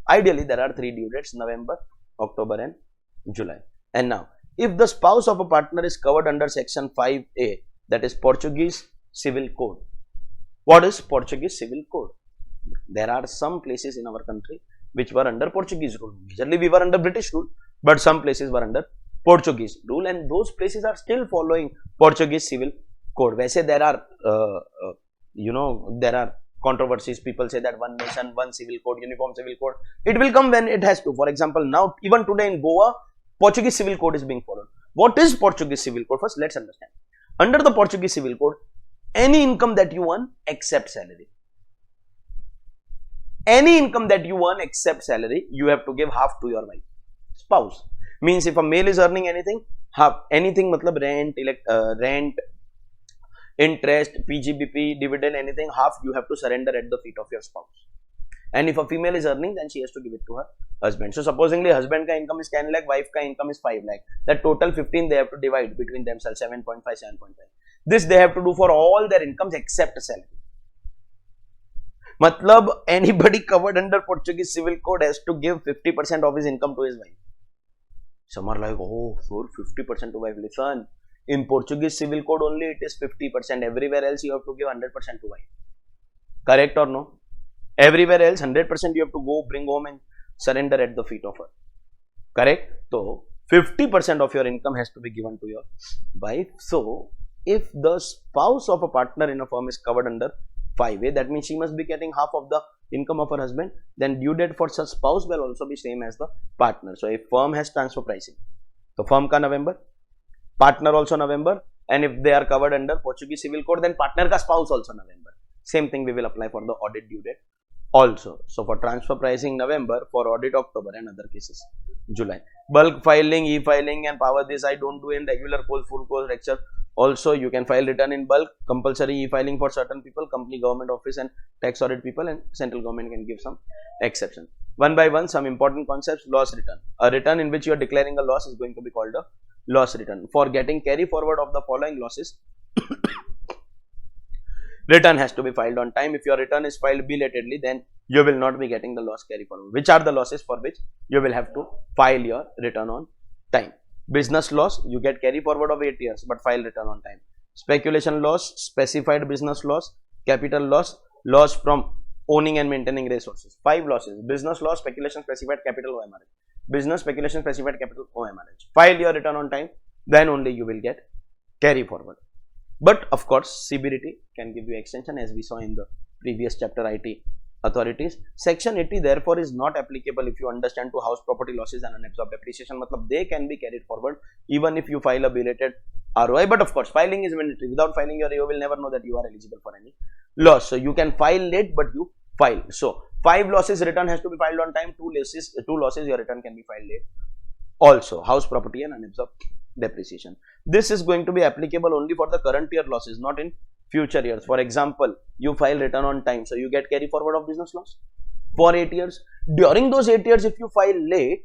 Speaker 1: ideally there are 3 due dates: November, October and July. And now, if the spouse of a partner is covered under section 5A, that is Portuguese Civil Code. What is Portuguese Civil Code? There are some places in our country which were under Portuguese rule. Majorly we were under British rule, but some places were under Portuguese rule, and those places are still following Portuguese Civil Code. Where there are there are controversies. People say that one nation, one civil code, uniform civil code. It will come when it has to. For example, now even today in Goa, Portuguese Civil Code is being followed. What is Portuguese Civil Code? First, let's understand. Under the Portuguese Civil Code, any income that you earn except salary. Any income that you earn except salary, you have to give half to your wife, spouse. Means if a male is earning anything, half. Anything matlab rent, interest, PGBP, dividend, anything, half you have to surrender at the feet of your spouse. And if a female is earning, then she has to give it to her husband. So supposingly husband ka income is 10 lakh, wife ka income is 5 lakh. That total 15 they have to divide between themselves, 7.5, 7.5. This they have to do for all their incomes except salary. Matlab anybody covered under Portuguese Civil Code has to give 50% of his income to his wife. Some are like, oh, for 50% to wife. Listen, in Portuguese Civil Code only it is 50%. Everywhere else you have to give 100% to wife. Correct or no? Everywhere else 100% you have to go bring home and surrender at the feet of her. Correct? So 50% of your income has to be given to your wife. So if the spouse of a partner in a firm is covered under 5A, that means she must be getting half of the income of her husband. Then due date for such spouse will also be same as the partner. So if firm has transfer pricing, so firm ka November, partner also November, and if they are covered under Portuguese Civil Code, then partner ka spouse also November. Same thing we will apply for the audit due date also. So for transfer pricing November, for audit October, and other cases July. Bulk filing, e-filing and power, this I don't do in regular course, full course lecture. Also you can file return in bulk, compulsory e-filing for certain people, company, government office and tax audit people, and central government can give some exception. One by one, some important concepts. Loss return. A return in which you are declaring a loss is going to be called a loss return. For getting carry forward of the following losses, return has to be filed on time. If your return is filed belatedly, then you will not be getting the loss carry forward. Which are the losses for which you will have to file your return on time? Business loss, you get carry forward of 8 years but file return on time. Speculation loss, specified business loss, capital loss, loss from owning and maintaining resources. 5 losses: business loss, speculation, specified, capital, OMRH. Business, speculation, specified, capital, OMRH. File your return on time, then only you will get carry forward. But of course, CBDT can give you extension, as we saw in the previous chapter, IT authorities. Section 80 therefore is not applicable if you understand to house property losses and unabsorbed depreciation. Matlab they can be carried forward even if you file a belated ROI. But of course, filing is mandatory. Without filing your ROI, you will never know that you are eligible for any loss. So you can file late, but you file. So 5 losses return has to be filed on time. 2 losses your return can be filed late. Also, house property and unabsorbed depreciation. This is going to be applicable only for the current year losses, not in future years. For example, you file return on time, so you get carry forward of business loss for 8 years. During those 8 years, if you file late,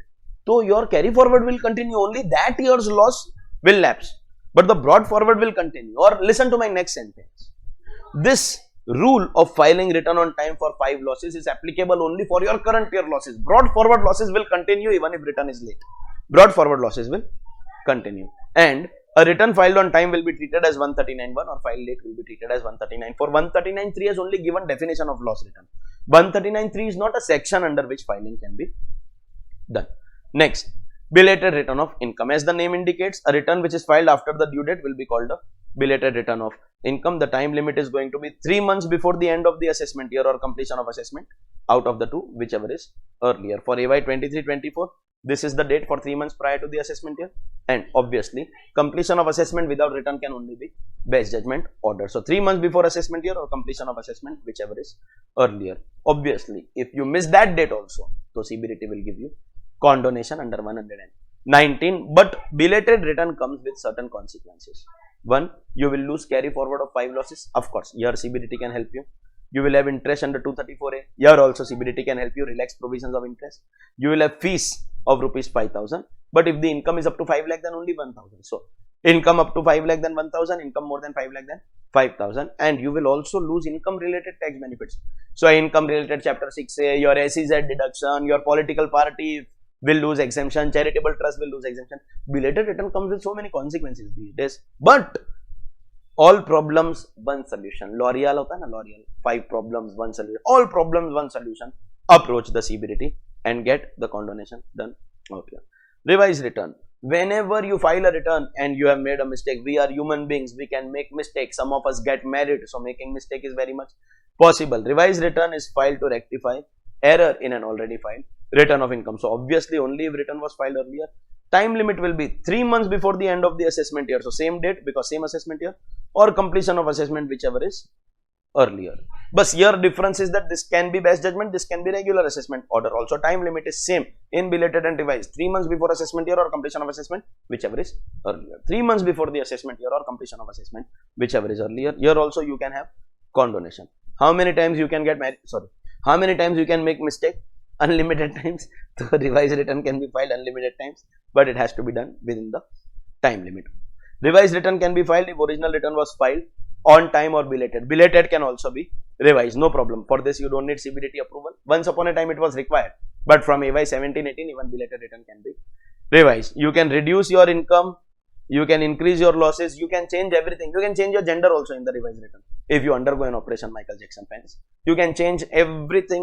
Speaker 1: so your carry forward will continue. Only that year's loss will lapse, but the brought forward will continue. Or listen to my next sentence. This rule of filing return on time for 5 losses is applicable only for your current year losses. Brought forward losses will continue even if return is late. Brought forward losses will continue. And a return filed on time will be treated as 139(1) or filed late will be treated as 139(4). 139(3) has only given definition of loss return. 139(3) is not a section under which filing can be done. Next, belated return of income. As the name indicates, a return which is filed after the due date will be called a belated return of income. The time limit is going to be 3 months before the end of the assessment year or completion of assessment, out of the two, whichever is earlier. For AY 23-24, this is the date for 3 months prior to the assessment year, and obviously completion of assessment without return can only be best judgment order. So 3 months before assessment year or completion of assessment, whichever is earlier. Obviously, if you miss that date also, so CBDT will give you condonation under 110. 19. But belated return comes with certain consequences. One, you will lose carry forward of 5 losses. Of course, your CBDT can help you. You will have interest under 234A. Here also CBDT can help you relax provisions of interest. You will have fees of rupees 5,000. But if the income is up to 5 lakh, then only 1,000. So, income up to 5 lakh, then 1,000. Income more than 5 lakh, then 5,000. And you will also lose income related tax benefits. So, income related chapter 6A, your SEZ deduction, your political party will lose exemption, charitable trust will lose exemption. Belated return comes with so many consequences these days. But all problems, one solution. L'Oreal hota na, L'Oreal. 5 problems, one solution. All problems, one solution. Approach the CBDT and get the condonation done. Okay. Revise return. Whenever you file a return and you have made a mistake, we are human beings. We can make mistakes. Some of us get married. So, making mistake is very much possible. Revise return is filed to rectify error in an already filed return of income. So, obviously, only if return was filed earlier. Time limit will be 3 months before the end of the assessment year. So, same date because same assessment year, or completion of assessment, whichever is earlier. But here difference is that this can be best judgment, this can be regular assessment order. Also, time limit is same in belated and revised. 3 months before assessment year or completion of assessment, whichever is earlier. 3 months before the assessment year or completion of assessment, whichever is earlier. Here also you can have condonation. How many times you can get married? Sorry. How many times you can make mistake? Unlimited times. So, revised return can be filed unlimited times, but it has to be done within the time limit. Revised return can be filed if original return was filed on time or belated. Belated can also be revised, no problem. For this, you don't need CBDT approval. Once upon a time, it was required, but from AY 17, 18, even belated return can be revised. You can reduce your income, you can increase your losses, you can change everything. You can change your gender also in the revised return. If you undergo an operation, Michael Jackson fans, you can change everything,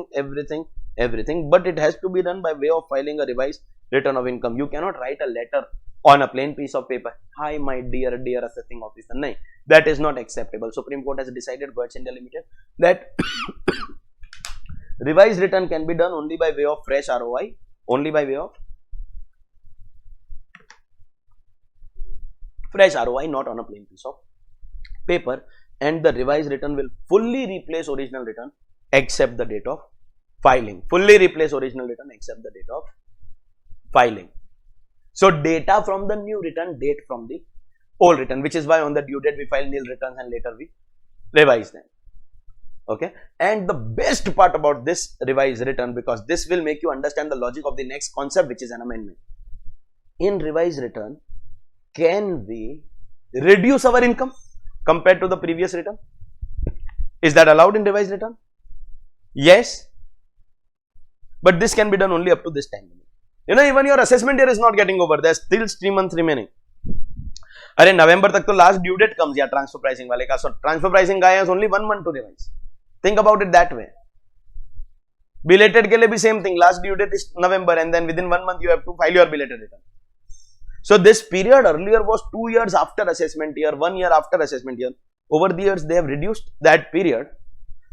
Speaker 1: but it has to be done by way of filing a revised return of income. You cannot write a letter on a plain piece of paper. Hi, my dear assessing officer. No, that is not acceptable. Supreme Court has decided, Birds India Limited, that revised return can be done only by way of fresh ROI, only by way of fresh ROI, not on a plain piece of paper. And the revised return will fully replace original return except the date of filing. Fully replace original return except the date of filing. So, data from the new return, date from the old return, which is why on the due date we file nil returns and later we revise them. Okay. And the best part about this revised return, because this will make you understand the logic of the next concept, which is an amendment. In revised return, can we reduce our income compared to the previous return? Is that allowed in revised return? Yes. But this can be done only up to this time limit. You know, even your assessment year is not getting over. There's still 3 months remaining. अरे November तक तो last due date comes या transfer pricing वाले का. So transfer pricing का है only 1 month to revise. Think about it that way. Belated के लिए भी same thing. Last due date is November and then within 1 month you have to file your belated return. So this period earlier was 2 years after assessment year, 1 year after assessment year. Over the years they have reduced that period.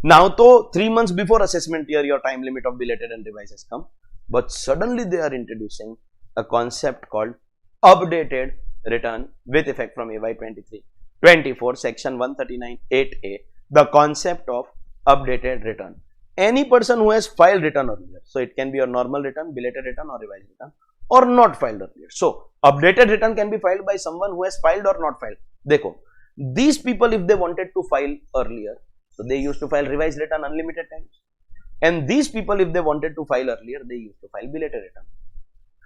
Speaker 1: Now to 3 months before assessment year your time limit of belated and revise has come. But suddenly they are introducing a concept called updated return with effect from AY 23-24 section 139(8)(a), the concept of updated return. Any person who has filed return earlier, so it can be your normal return, belated return or revised return, or not filed earlier. So updated return can be filed by someone who has filed or not filed. Dekho, these people, if they wanted to file earlier, so they used to file revised return unlimited times. And these people, if they wanted to file earlier, they used to file belated return.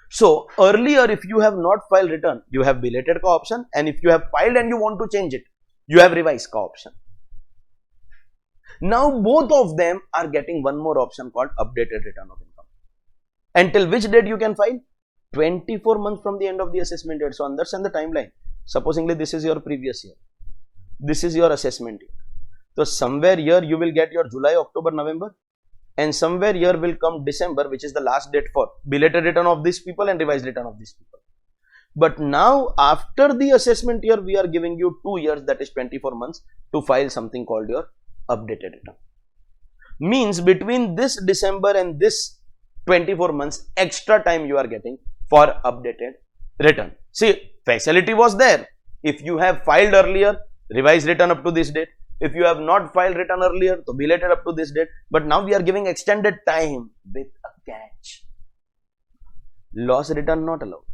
Speaker 1: So earlier, if you have not filed return, you have belated ka option, and if you have filed and you want to change it, you have revised ka option. Now both of them are getting one more option called updated return of income. Until which date you can file? 24 months from the end of the assessment year. So understand the timeline. Supposingly this is your previous year. This is your assessment year. So somewhere here you will get your July, October, November. And somewhere here will come December, which is the last date for belated return of these people and revised return of these people. But now after the assessment year, we are giving you 2 years, that is 24 months to file something called your updated return. Means between this December and this 24 months, extra time you are getting for updated return. See, facility was there. If you have filed earlier, revised return up to this date. If you have not filed return earlier, so belated up to this date. But now we are giving extended time with a catch. Loss return not allowed.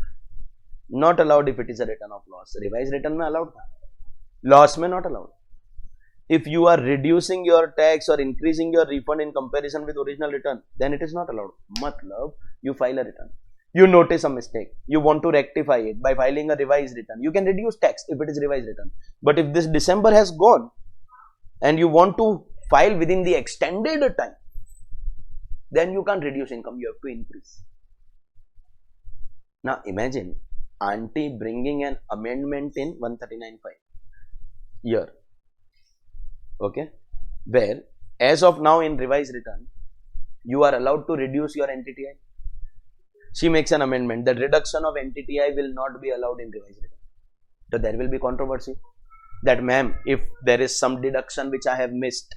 Speaker 1: Not allowed if it is a return of loss. Revised return में allowed था, loss में not allowed. If you are reducing your tax or increasing your refund in comparison with original return, then it is not allowed. मतलब you file a return, you notice a mistake, you want to rectify it by filing a revised return. You can reduce tax if it is revised return. But if this December has gone and you want to file within the extended time, then you can't reduce income, you have to increase. Now imagine auntie bringing an amendment in 139.5 year, okay, where as of now in revised return you are allowed to reduce your NTTI. She makes an amendment that reduction of NTTI will not be allowed in revised return. So there will be controversy that, ma'am, if there is some deduction which I have missed,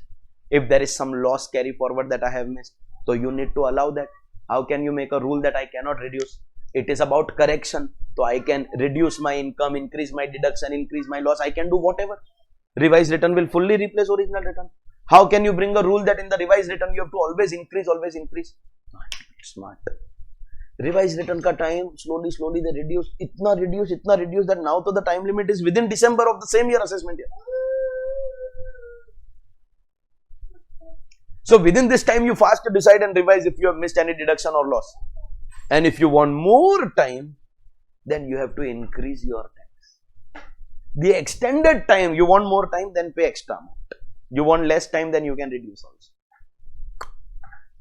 Speaker 1: if there is some loss carry forward that I have missed, so you need to allow that. How can you make a rule that I cannot reduce? It is about correction. So I can reduce my income, increase my deduction, increase my loss. I can do whatever. Revised return will fully replace original return. How can you bring a rule that in the revised return you have to always increase, always increase? Not smart. Revised return ka time slowly they reduce, itna reduce that now to the time limit is within December of the same year assessment year. So within this time you fast to decide and revise if you have missed any deduction or loss. And if you want more time, then you have to increase your tax. The extended time, you want more time, then pay extra amount. You want less time, then you can reduce also.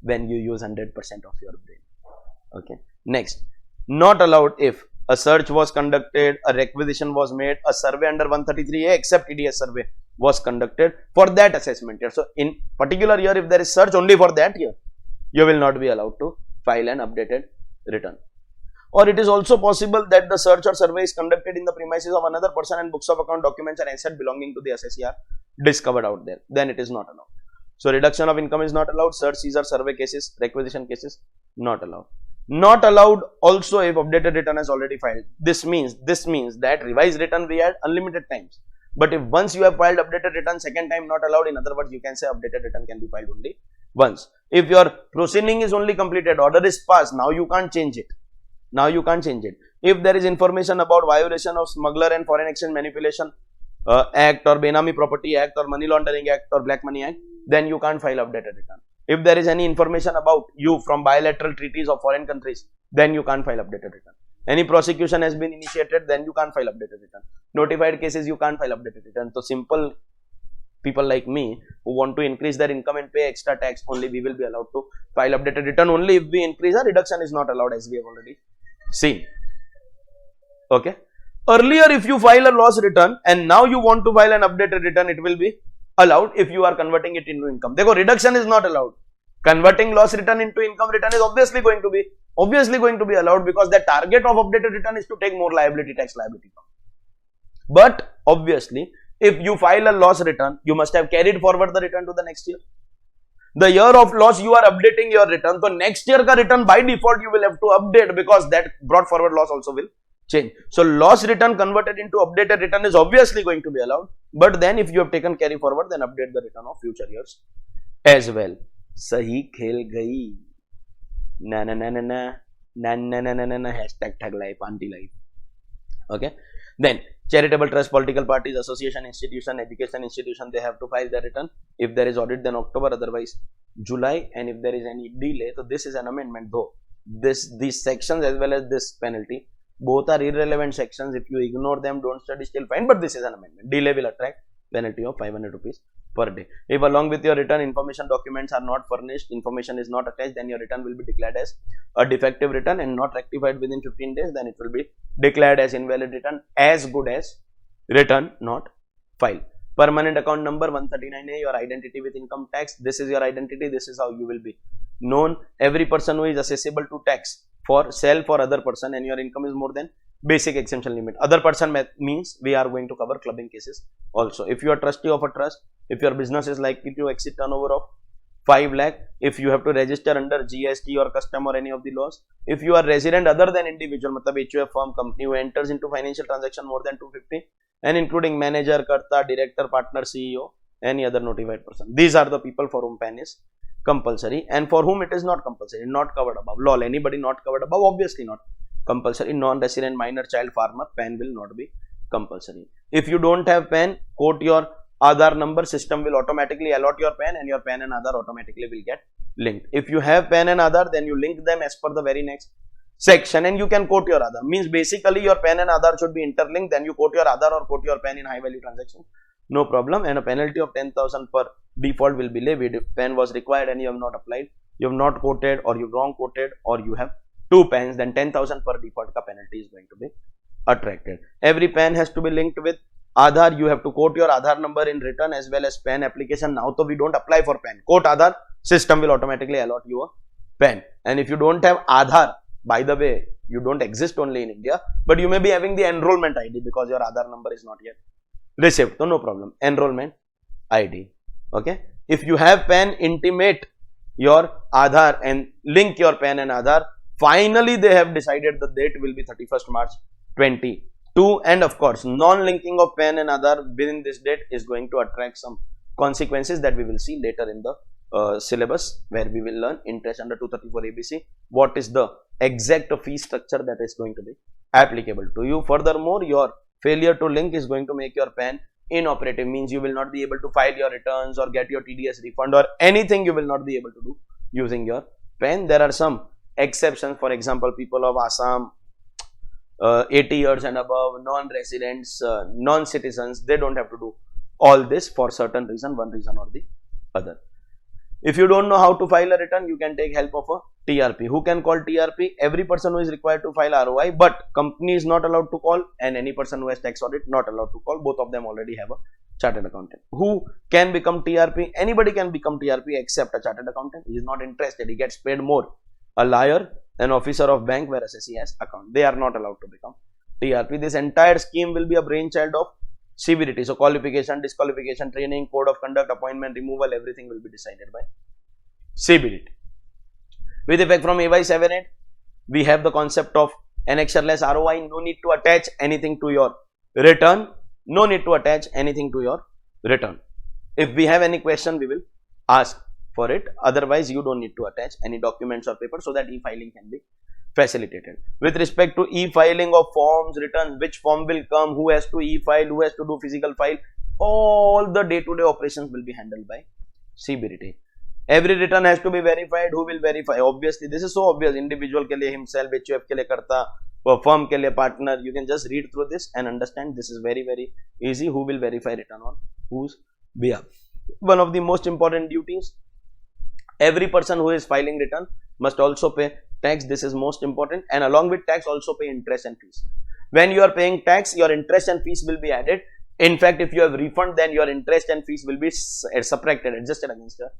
Speaker 1: When you use 100% of your brain. Okay. Next, not allowed if a search was conducted, a requisition was made, a survey under 133A except TDS survey was conducted for that assessment year. So in particular year, if there is search only for that year, you will not be allowed to file an updated return. Or it is also possible that the search or survey is conducted in the premises of another person and books of account, documents and assets belonging to the assessee are discovered out there. Then it is not allowed. So reduction of income is not allowed. Search, seizure, survey cases, requisition cases not allowed. Not allowed also if updated return is already filed. This means that revised return we had unlimited times. But if once you have filed updated return, second time not allowed. In other words, you can say updated return can be filed only once. If your proceeding is only completed, order is passed, now you can't change it. Now you can't change it. If there is information about violation of Smuggler and Foreign Exchange Manipulation Act or Benami Property Act or Money Laundering Act or Black Money Act, then you can't file updated return. If there is any information about you from bilateral treaties of foreign countries, then you can't file updated return. Any prosecution has been initiated, then you can't file updated return. Notified cases, you can't file updated return. So simple people like me who want to increase their income and pay extra tax, only we will be allowed to file updated return. Only if we increase, a reduction is not allowed, as we have already seen. Okay. Earlier, if you file a loss return and now you want to file an updated return, it will be allowed if you are converting it into income. Therefore, reduction is not allowed. Converting loss return into income return is obviously going to be allowed, because the target of updated return is to take more liability, tax liability. But obviously, if you file a loss return, you must have carried forward the return to the next year. The year of loss, you are updating your return. So next year ka return by default you will have to update, because that brought forward loss also will change. So loss return converted into updated return is obviously going to be allowed. But then if you have taken carry forward, then update the return of future years as well. Sahi khel gayi. Na na na na na na na na na na na hashtag tag life, anti life. Okay. Then charitable trust, political parties, association, institution, education institution, they have to file their return. If there is audit, then October, otherwise July. And if there is any delay, so this is an amendment though. These sections as well as this penalty, both are irrelevant sections. If you ignore them, don't study, still fine. But this is an amendment. Delay will attract penalty of 500 rupees per day. If along with your return information documents are not furnished, information is not attached, then your return will be declared as a defective return and not rectified within 15 days. Then it will be declared as invalid return, as good as return not filed. Permanent account number 139A, your identity with income tax. This is your identity. This is how you will be known. Every person who is accessible to tax for sell for other person and your income is more than basic exemption limit. Other person means we are going to cover clubbing cases also. If you are trustee of a trust, if your business is likely to exceed turnover of 5 lakh, if you have to register under GST or custom or any of the laws, if you are resident other than individual, matlab HUF firm company who enters into financial transaction more than 250 and including manager, karta, director, partner, CEO, any other notified person. These are the people for whom PAN is compulsory and for whom it is not compulsory, not covered above. Lol, anybody not covered above? Obviously not. compulsory. Non-resident minor child farmer, PAN will not be compulsory. If you don't have PAN, quote your Aadhaar number, system will automatically allot your PAN and your PAN and Aadhaar automatically will get linked. If you have PAN and Aadhaar, then you link them as per the very next section and you can quote your Aadhaar. Means basically your PAN and Aadhaar should be interlinked, then you quote your Aadhaar or quote your PAN in high value transaction. No problem, and a penalty of 10,000 per default will be levied if PAN was required and you have not applied, you have not quoted or you wrong quoted or you have two PANs, then 10,000 per default ka penalty is going to be attracted. Every PAN has to be linked with Aadhaar. You have to quote your Aadhaar number in return as well as PAN application. Now so we don't apply for PAN, quote Aadhaar, system will automatically allot you a PAN. And if you don't have Aadhaar, by the way, you don't exist only in India, but you may be having the enrollment ID because your Aadhaar number is not yet received, so no problem, enrollment ID. Okay, if you have PAN, intimate your Aadhaar and link your PAN and Aadhaar. Finally they have decided the date will be 31st March 22, and of course non-linking of PAN and Aadhaar within this date is going to attract some consequences that we will see later in the syllabus, where we will learn interest under 234 ABC, what is the exact fee structure that is going to be applicable to you. Furthermore, your failure to link is going to make your PAN inoperative, means you will not be able to file your returns or get your TDS refund or anything you will not be able to do using your PAN. There are some exceptions, for example, people of Assam, 80 years and above, non-residents, non-citizens, they don't have to do all this for certain reason, one reason or the other. If you don't know how to file a return, you can take help of a TRP. Who can call TRP? Every person who is required to file ROI, but company is not allowed to call, and any person who has tax audit not allowed to call. Both of them already have a chartered accountant. Who can become TRP? Anybody can become TRP except a chartered accountant. He is not interested, he gets paid more. A lawyer, an officer of bank where assessee has account, they are not allowed to become TRP. This entire scheme will be a brainchild of CBDT. So qualification, disqualification, training, code of conduct, appointment, removal, everything will be decided by CBDT. With effect from AY 78, we have the concept of annexureless ROI. No need to attach anything to your return. No need to attach anything to your return. If we have any question, we will ask for it. Otherwise, you don't need to attach any documents or paper so that e-filing can be facilitated. With respect to e-filing of forms, returns, which form will come, who has to e-file, who has to do physical file, all the day-to-day operations will be handled by CBDT. Every return has to be verified. Who will verify? Obviously, this is so obvious. Individual ke liye himself, HUF ke liye karta, firm ke liye partner. You can just read through this and understand this is very, very easy. Who will verify return on whose behalf? One of the most important duties, every person who is filing return must also pay tax. This is most important, and along with tax also pay interest and fees. When you are paying tax, your interest and fees will be added. In fact, if you have refund, then your interest and fees will be subtracted, adjusted against your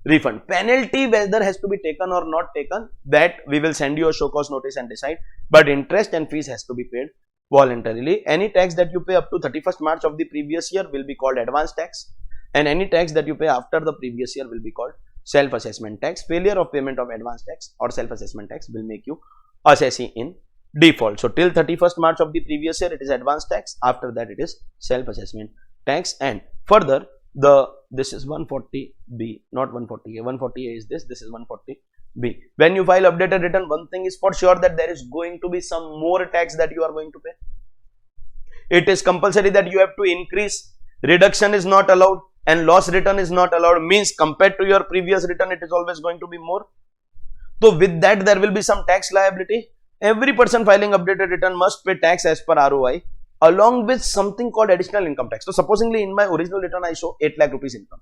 Speaker 1: refund. Penalty, whether has to be taken or not taken, that we will send you a show cause notice and decide, but interest and fees has to be paid voluntarily. Any tax that you pay up to 31st March of the previous year will be called advance tax, and any tax that you pay after the previous year will be called self-assessment tax. Failure of payment of advance tax or self-assessment tax will make you assessee in default. So till 31st March of the previous year, it is advance tax. After that, it is self-assessment tax. And further, this is 140B, not 140A. 140A is this is 140B. When you file updated return, one thing is for sure, that there is going to be some more tax that you are going to pay. It is compulsory that you have to increase. Reduction is not allowed, and loss return is not allowed, means compared to your previous return, it is always going to be more. So with that, there will be some tax liability. Every person filing updated return must pay tax as per ROI, along with something called additional income tax. So supposingly in my original return, I show 8 lakh rupees income.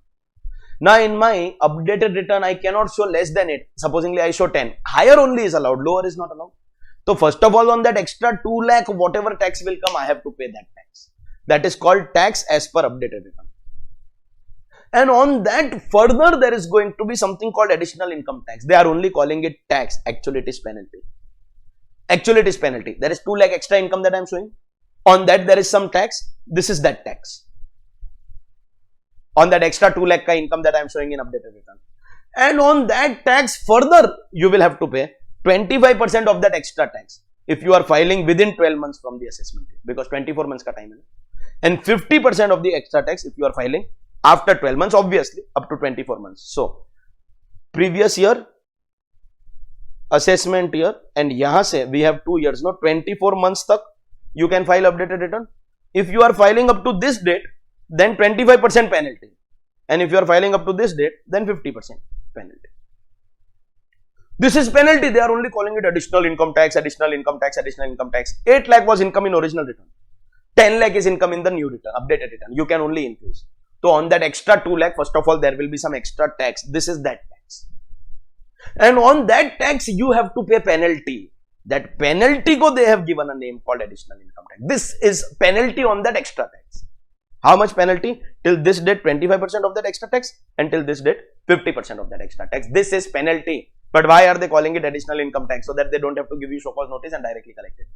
Speaker 1: Now in my updated return, I cannot show less than 8. Supposingly I show 10. Higher only is allowed, lower is not allowed. So first of all, on that extra 2 lakh, whatever tax will come, I have to pay that tax. That is called tax as per updated return. And on that, further, there is going to be something called additional income tax. They are only calling it tax. Actually, it is penalty. Actually, it is penalty. There is 2 lakh extra income that I am showing. On that, there is some tax. This is that tax. On that extra 2 lakh ka income that I am showing in updated return. And on that tax, further, you will have to pay 25% of that extra tax if you are filing within 12 months from the assessment date, because 24 months ka time hai. And 50% of the extra tax if you are filing after 12 months, obviously up to 24 months. So previous year assessment year, and यहाँ से we have 2 years, no, 24 months तक you can file updated return. If you are filing up to this date, then 25% penalty, and if you are filing up to this date, then 50% penalty. This is penalty. They are only calling it additional income tax, additional income tax, additional income tax. 8 lakh was income in original return. 10 lakh is income in the new return, updated return. You can only increase. So on that extra 2 lakh, first of all, there will be some extra tax. This is that tax. And on that tax, you have to pay penalty. That penalty ko they have given a name called additional income tax. This is penalty on that extra tax. How much penalty? Till this date, 25% of that extra tax, and till this date, 50% of that extra tax. This is penalty. But why are they calling it additional income tax? So that they don't have to give you show cause notice and directly collect it.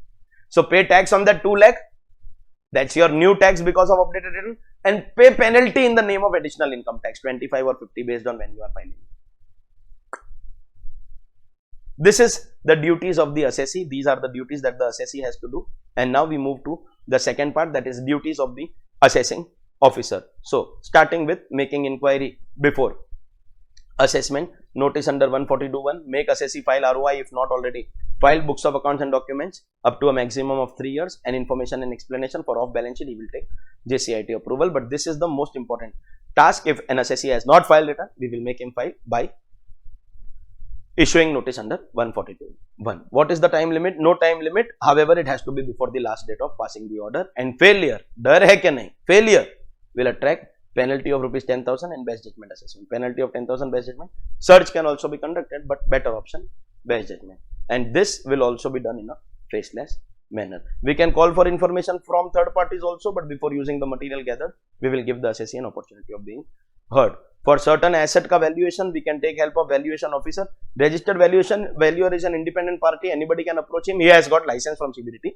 Speaker 1: So pay tax on that 2 lakh. That's your new tax because of updated return, and pay penalty in the name of additional income tax, 25 or 50 based on when you are filing. This is the duties of the assessee. These are the duties that the assessee has to do. And now we move to the second part, that is duties of the assessing officer. So starting with making inquiry before assessment, notice under 142(1), make assessee file ROI if not already filed books of accounts and documents up to a maximum of 3 years, and information and explanation for off balance sheet he will take JCIT approval. But this is the most important task. If an assessee has not filed return, we will make him file by issuing notice under 142(1). What is the time limit? No time limit. However, it has to be before the last date of passing the order. And failure, डर है क्या नहीं? Failure will attract penalty of rupees 10,000 and best judgment assessment. Penalty of 10,000 best judgment. Search can also be conducted, but better option best judgment. And this will also be done in a faceless manner. We can call for information from third parties also, but before using the material gathered, we will give the assessee an opportunity of being heard. For certain asset ka valuation, we can take help of valuation officer. Registered valuation valuer is an independent party. Anybody can approach him. He has got license from CBDT.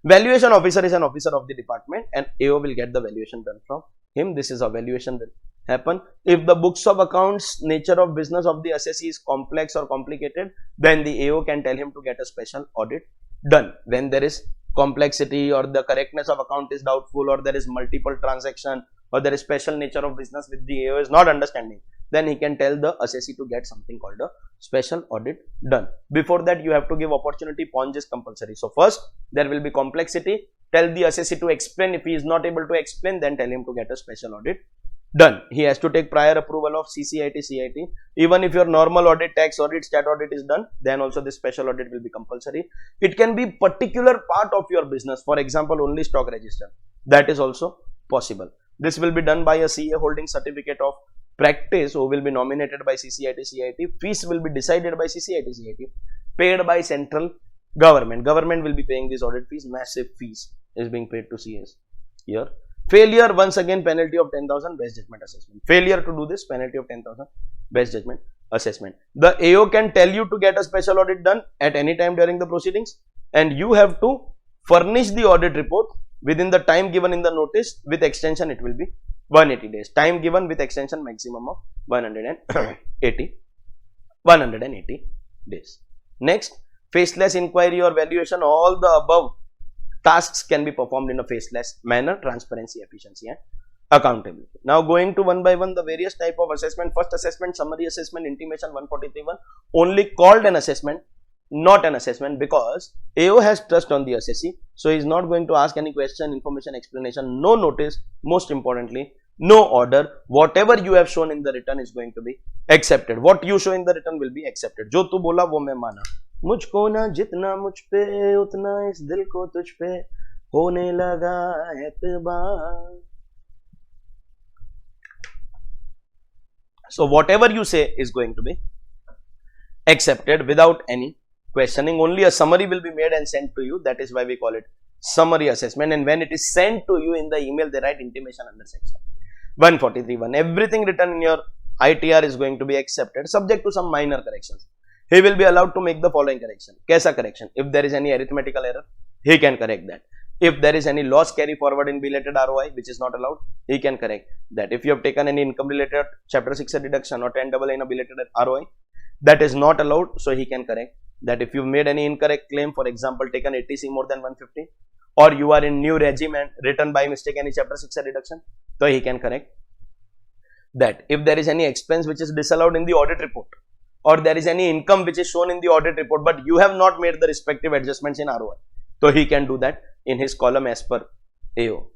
Speaker 1: Valuation officer is an officer of the department, and AO will get the valuation done from him. This is how valuation will happen. If the books of accounts nature of business of the assessee is complex or complicated, then the AO can tell him to get a special audit done. When there is complexity or the correctness of account is doubtful, or there is multiple transaction, or there is special nature of business with the AO is not understanding, then he can tell the assessee to get something called a special audit done. Before that, you have to give opportunity. Pons is compulsory. So first, there will be complexity. Tell the assessee to explain. If he is not able to explain, then tell him to get a special audit done. He has to take prior approval of CCIT, CIT. Even if your normal audit, tax audit, stat audit is done, then also this special audit will be compulsory. It can be particular part of your business. For example, only stock register. That is also possible. This will be done by a CA holding certificate of practice who will be nominated by CCIT, CIT. Fees will be decided by CCIT, CIT. Paid by central government. Government will be paying these audit fees. Massive fees is being paid to CS here. Failure, once again, penalty of 10,000 best judgment assessment. Failure to do this, penalty of 10,000 best judgment assessment. The AO can tell you to get a special audit done at any time during the proceedings, and you have to furnish the audit report within the time given in the notice. With extension, it will be 180 days. Time given with extension maximum of 180 days. Next, faceless inquiry or valuation. All the above tasks can be performed in a faceless manner. Transparency, efficiency and accountability. Now going to one by one the various type of assessment. First assessment, summary assessment, intimation 143(1), only called an assessment, not an assessment, because AO has trust on the assessee. So he is not going to ask any question, information, explanation, no notice, most importantly, no order. Whatever you have shown in the return is going to be accepted. What you show in the return will be accepted. जो तू बोला वो मैं माना. मुझको ना जितना मुझ पे उतना इस दिल को तुझ पे होने लगा एतबार. So whatever you say is going to be accepted without any questioning. Only a summary will be made and sent to you. That is why we call it summary assessment. And when it is sent to you in the email, they write intimation under section 143(1). Everything written in your ITR is going to be accepted, subject to some minor corrections. He will be allowed to make the following correction. Kaisa correction? If there is any arithmetical error, he can correct that. If there is any loss carry forward in belated ROI, which is not allowed, he can correct that. If you have taken any income related chapter 6 deduction or 10AA in a belated ROI, that is not allowed, so he can correct that. If you made any incorrect claim, for example, taken 80C more than 150, or you are in new regime and written by mistake any chapter 6 deduction, so he can correct that. If there is any expense which is disallowed in the audit report, or there is any income which is shown in the audit report, but you have not made the respective adjustments in ROI. So he can do that in his column as per AO.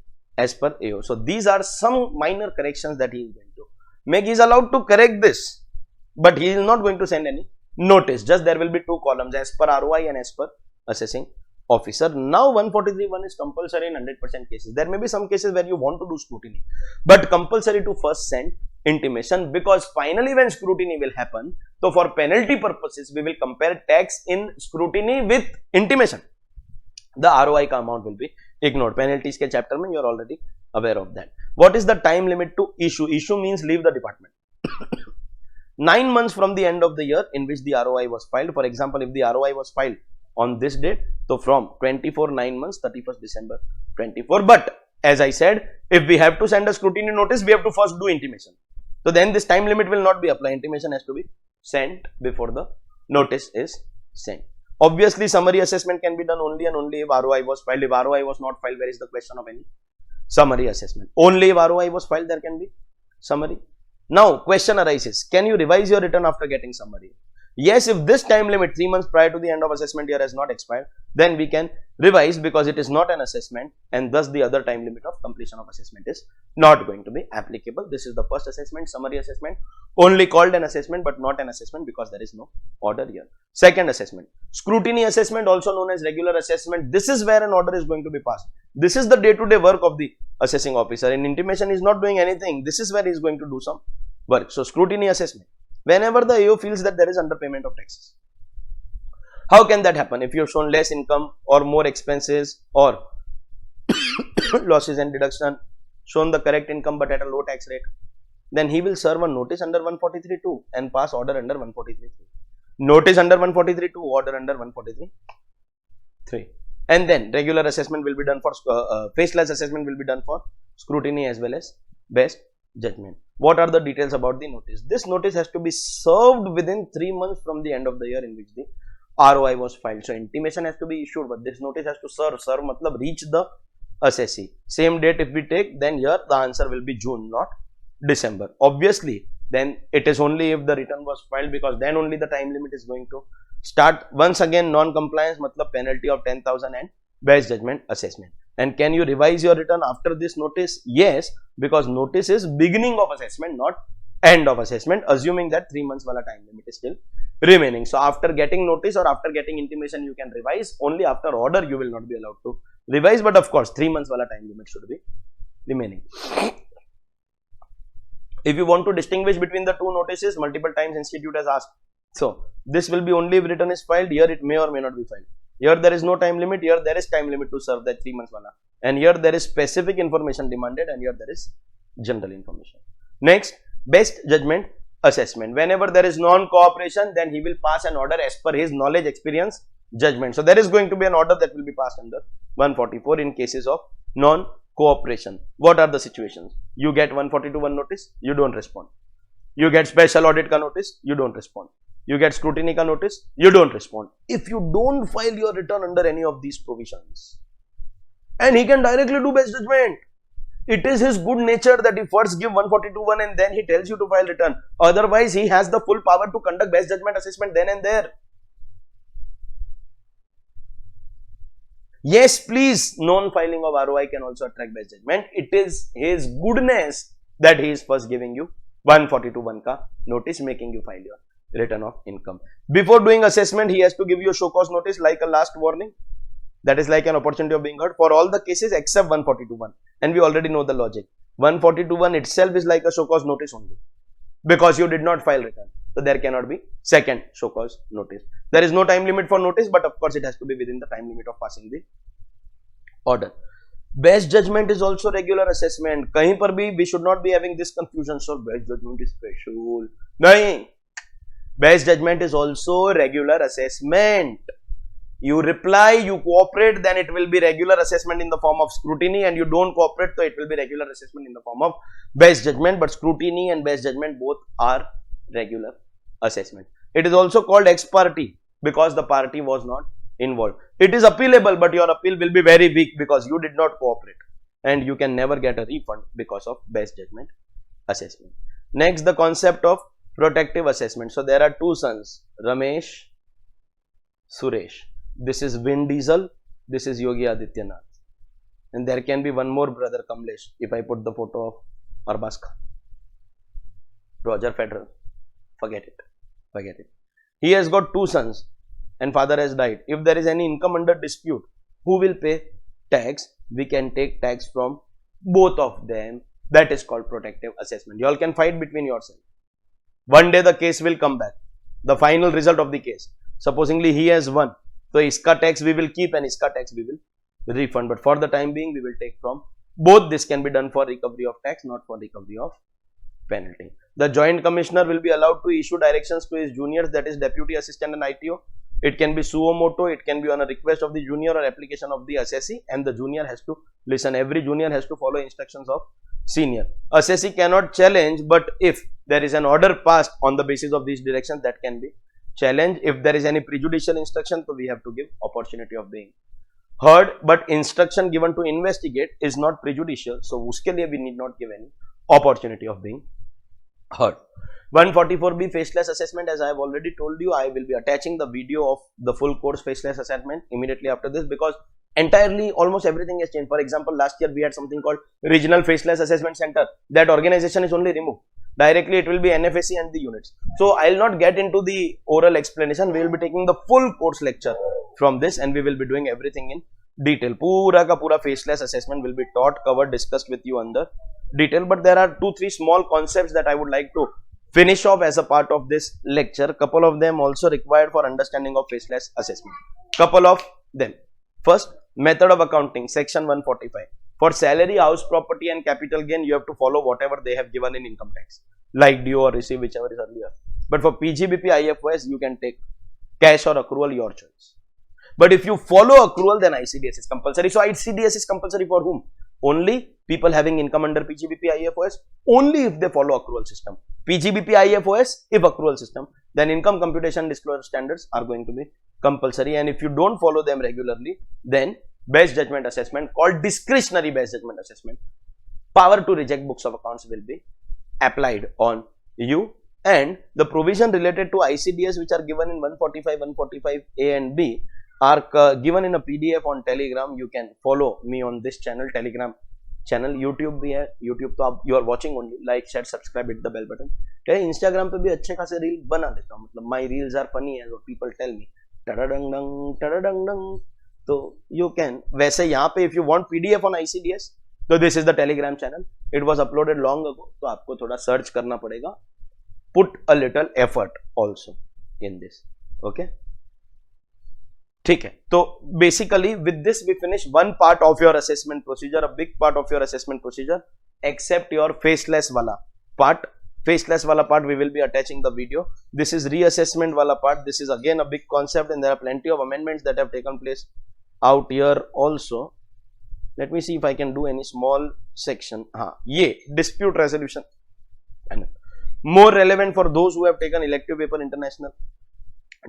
Speaker 1: So these are some minor corrections that he is going to make. He is allowed to correct this, but he is not going to send any notice. Just there will be two columns, as per ROI and as per assessing officer. Now 143(1) is compulsory in 100% cases. There may be some cases where you want to do scrutiny, but compulsory to first send intimation, because finally when scrutiny will happen, so for penalty purposes we will compare tax in scrutiny with intimation. The ROI ka amount will be ignored. Penalties ke chapter mein you are already aware of that. What is the time limit to issue? Issue means leave the department. 9 months from the end of the year in which the ROI was filed. For example, if the ROI was filed on this date, so from 24 9 months, 31st December 24. But as I said, if we have to send a scrutiny notice, we have to first do intimation. So then this time limit will not be applied. Intimation has to be sent before the notice is sent. Obviously, summary assessment can be done only and only if ROI was filed. If ROI was not filed, where is the question of any summary assessment? Only if ROI was filed, there can be summary. Now, question arises, can you revise your return after getting summary? Yes, if this time limit 3 months prior to the end of assessment year has not expired, then we can revise, because it is not an assessment, and thus the other time limit of completion of assessment is not going to be applicable. This is the first assessment, summary assessment, only called an assessment but not an assessment because there is no order here. Second assessment, scrutiny assessment, also known as regular assessment. This is where an order is going to be passed. This is the day-to-day work of the assessing officer. In intimation, he is not doing anything. This is where he is going to do some work. So, scrutiny assessment. Whenever the AO feels that there is underpayment of taxes. How can that happen? If you have shown less income or more expenses or losses and deduction, shown the correct income but at a low tax rate, then he will serve a notice under 143(2) and pass order under 143(3). Notice under 143(2), order under 143(3). And then regular assessment will be done for, faceless assessment will be done for scrutiny as well as best judgment. What are the details about the notice? This notice has to be served within 3 months from the end of the year in which the ROI was filed. So, intimation has to be issued, but this notice has to serve. Serve matlab reach the assessee. Same date if we take, then here the answer will be June, not December. Obviously, then it is only if the return was filed, because then only the time limit is going to start. Once again, non-compliance matlab penalty of 10,000 and best judgment assessment. And can you revise your return after this notice? Yes, because notice is beginning of assessment, not end of assessment, assuming that 3 months wala time limit is still remaining. So, after getting notice or after getting intimation, you can revise. Only after order you will not be allowed to revise, but of course 3 months wala time limit should be remaining. If you want to distinguish between the two notices, multiple times institute has asked. So, this will be only if return is filed. Here it may or may not be filed. Here there is no time limit, here there is time limit to serve that 3 months wala, and here there is specific information demanded, and here there is general information. Next, best judgment assessment. Whenever there is non-cooperation, then he will pass an order as per his knowledge, experience, judgment. So, there is going to be an order that will be passed under 144 in cases of non-cooperation. What are the situations? You get 142(1) notice, you don't respond. You get special audit ka notice, you don't respond. You get scrutiny ka notice, you don't respond. If you don't file your return under any of these provisions, and he can directly do best judgment, it is his good nature that he first give 142(1) and then he tells you to file return. Otherwise, he has the full power to conduct best judgment assessment then and there. Yes, please, non-filing of ROI can also attract best judgment. It is his goodness that he is first giving you 142(1) ka notice, making you file your return of income. Before doing assessment, he has to give you a show cause notice like a last warning. That is like an opportunity of being heard for all the cases except 142(1). And we already know the logic. 142(1) itself is like a show cause notice only, because you did not file return. So, there cannot be second show cause notice. There is no time limit for notice, but of course, it has to be within the time limit of passing the order. Best judgment is also regular assessment. Kahin par bhi we should not be having this confusion. So, best judgment is special. Nahin. Best judgment is also regular assessment. You reply, you cooperate, then it will be regular assessment in the form of scrutiny, and you don't cooperate, so it will be regular assessment in the form of best judgment. But scrutiny and best judgment both are regular assessment. It is also called ex parte because the party was not involved. It is appealable, but your appeal will be very weak because you did not cooperate, and you can never get a refund because of best judgment assessment. Next, the concept of protective assessment. So there are two sons, Ramesh, Suresh. This is Vin Diesel, this is Yogi Adityanath. And there can be one more brother, Kamlesh, if I put the photo of Arbaz Khan. Roger Federer. Forget it. He has got two sons and father has died. If there is any income under dispute, who will pay tax? We can take tax from both of them. That is called protective assessment. You all can fight between yourselves. One day the case will come back. The final result of the case. Supposingly he has won. So iska tax we will keep and iska tax we will refund. But for the time being we will take from both. This can be done for recovery of tax, not for recovery of penalty. The joint commissioner will be allowed to issue directions to his juniors, that is deputy assistant and ITO. It can be suo moto, it can be on a request of the junior or application of the assessee, and the junior has to listen. Every junior has to follow instructions of senior. Assessee cannot challenge, but if there is an order passed on the basis of these directions, that can be challenged. If there is any prejudicial instruction, so we have to give opportunity of being heard, but instruction given to investigate is not prejudicial, so uske liye we need not give any opportunity of being heard. 144B faceless assessment, as I have already told you, I will be attaching the video of the full course faceless assessment immediately after this, because entirely almost everything has changed. For example, last year we had something called Regional Faceless Assessment Center. That organization is only removed. Directly it will be NFAC and the units. So I will not get into the oral explanation. We will be taking the full course lecture from this and we will be doing everything in detail. Pura ka pura faceless assessment will be taught, covered, discussed with you under detail. But there are 2-3 small concepts that I would like to finish off as a part of this lecture. Couple of them also required for understanding of faceless assessment. Couple of them. First, method of accounting, section 145. For salary, house property and capital gain, you have to follow whatever they have given in income tax, like due or receive, whichever is earlier. But for PGBP, IFOS, you can take cash or accrual, your choice. But if you follow accrual, then ICDS is compulsory. So ICDS is compulsory for whom? Only people having income under PGBP, IFOS, only if they follow accrual system. PGBP, IFOS, if accrual system, then income computation disclosure standards are going to be compulsory. And if you don't follow them regularly, then best judgment assessment, called discretionary best judgment assessment, power to reject books of accounts will be applied on you. And the provision related to ICDS which are given in 145, 145A and B are given in a PDF on Telegram. You can follow me on this channel, Telegram channel. YouTube भी है, YouTube तो आप you are watching only, like, share, subscribe, hit the bell button. Okay, Instagram पे भी अच्छे खासे reel बना देता हूँ, मतलब my reels are funny as what people tell me, tadadang, तो you can. वैसे यहाँ पे if you want PDF on ICDS, तो this is the Telegram channel. It was uploaded long ago, तो आपको थोड़ा search करना पड़ेगा. Put a little effort also in this. Okay. ठीक है, तो basically with this we finish one part of your assessment procedure, a big part of your assessment procedure, except your faceless wala part. Faceless wala part we will be attaching the video. This is reassessment wala part. This is again a big concept and there are plenty of amendments that have taken place out here also. Let me see if I can do any small section. Ye dispute resolution, and more relevant for those who have taken elective paper international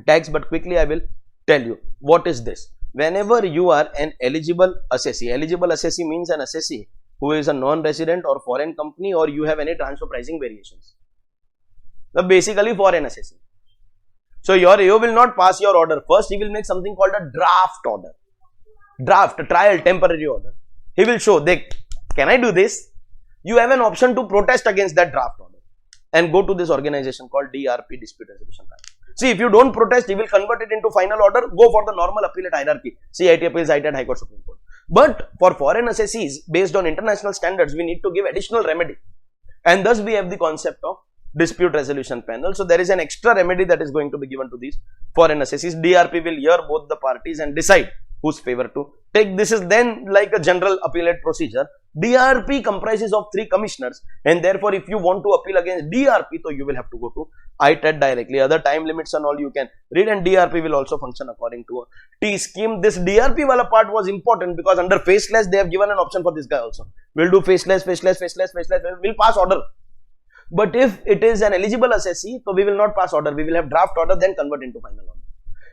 Speaker 1: tax, but quickly I will tell you what is this. Whenever you are an eligible assessee means an assessee who is a non-resident or foreign company, or you have any transfer pricing variations. So basically foreign assessee. So your AO will not pass your order. First he will make something called a draft order. Draft, trial, temporary order. He will show, can I do this? You have an option to protest against that draft order and go to this organization called DRP, Dispute Resolution Panel. See, if you don't protest, he will convert it into final order, go for the normal appellate hierarchy, CIT appeals, IIT, High Court, Supreme Court. But for foreign assessees, based on international standards, we need to give additional remedy. And thus we have the concept of dispute resolution panel. So there is an extra remedy that is going to be given to these foreign assessees. DRP will hear both the parties and decide whose favor to take. This is then like a general appellate procedure. DRP comprises of 3 commissioners, and therefore if you want to appeal against DRP, so you will have to go to ITAT directly. Other time limits and all you can read, and DRP will also function according to a T scheme. This DRP wala part was important because under faceless they have given an option for this guy also. We'll do faceless, we'll pass order. But if it is an eligible assessee, so we will not pass order, we will have draft order, then convert into final order.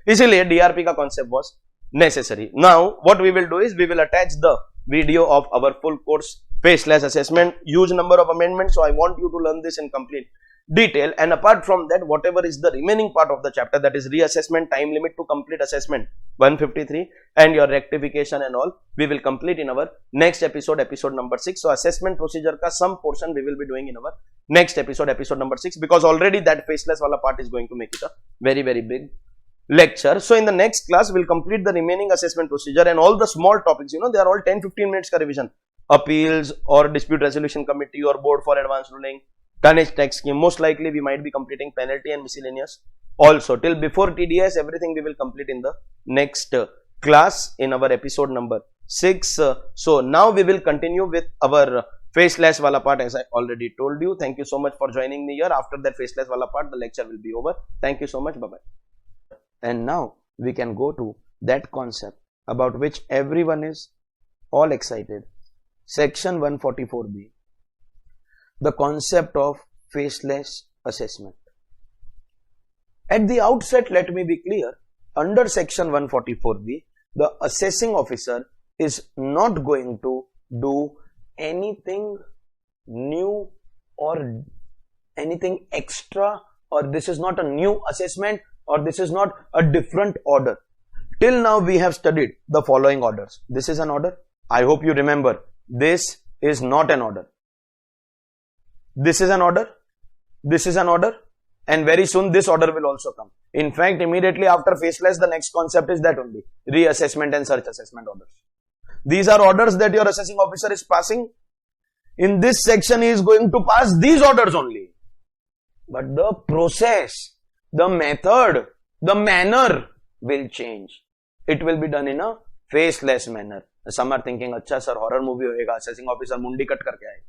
Speaker 1: Isliye DRP ka concept was necessary. Now what we will do is we will attach the video of our full course faceless assessment. Huge number of amendments, so I want you to learn this in complete detail, and apart from that, whatever is the remaining part of the chapter, that is reassessment, time limit to complete assessment 153, and your rectification and all, we will complete in our next episode, episode number 6. So assessment procedure ka some portion we will be doing in our next episode, episode number 6, because already that faceless wala part is going to make it a very, very big lecture. So in the next class, we'll complete the remaining assessment procedure and all the small topics, you know, they are all 10-15 minutes ka revision. Appeals or dispute resolution committee or board for advance ruling, tonnage tax scheme. Most likely we might be completing penalty and miscellaneous also. Till before TDS, everything we will complete in the next class in our episode number 6. So now we will continue with our faceless wala part, as I already told you. Thank you so much for joining me here. After that faceless wala part, the lecture will be over. Thank you so much. Bye bye. And now we can go to that concept about which everyone is all excited. Section 144B. The concept of faceless assessment. At the outset, let me be clear. Under section 144B, the assessing officer is not going to do anything new or anything extra, or this is not a new assessment, or this is not a different order. Till now we have studied the following orders. This is an order. I hope you remember. This is not an order. This is an order. This is an order. And very soon this order will also come. In fact, immediately after faceless, the next concept is that only. Reassessment and search assessment orders. These are orders that your assessing officer is passing. In this section, he is going to pass these orders only. But the process, the method, the manner will change. It will be done in a faceless manner. Some are thinking, अच्छा sir, horror movie होएगा, assessing officer मुंडी cut करके आए.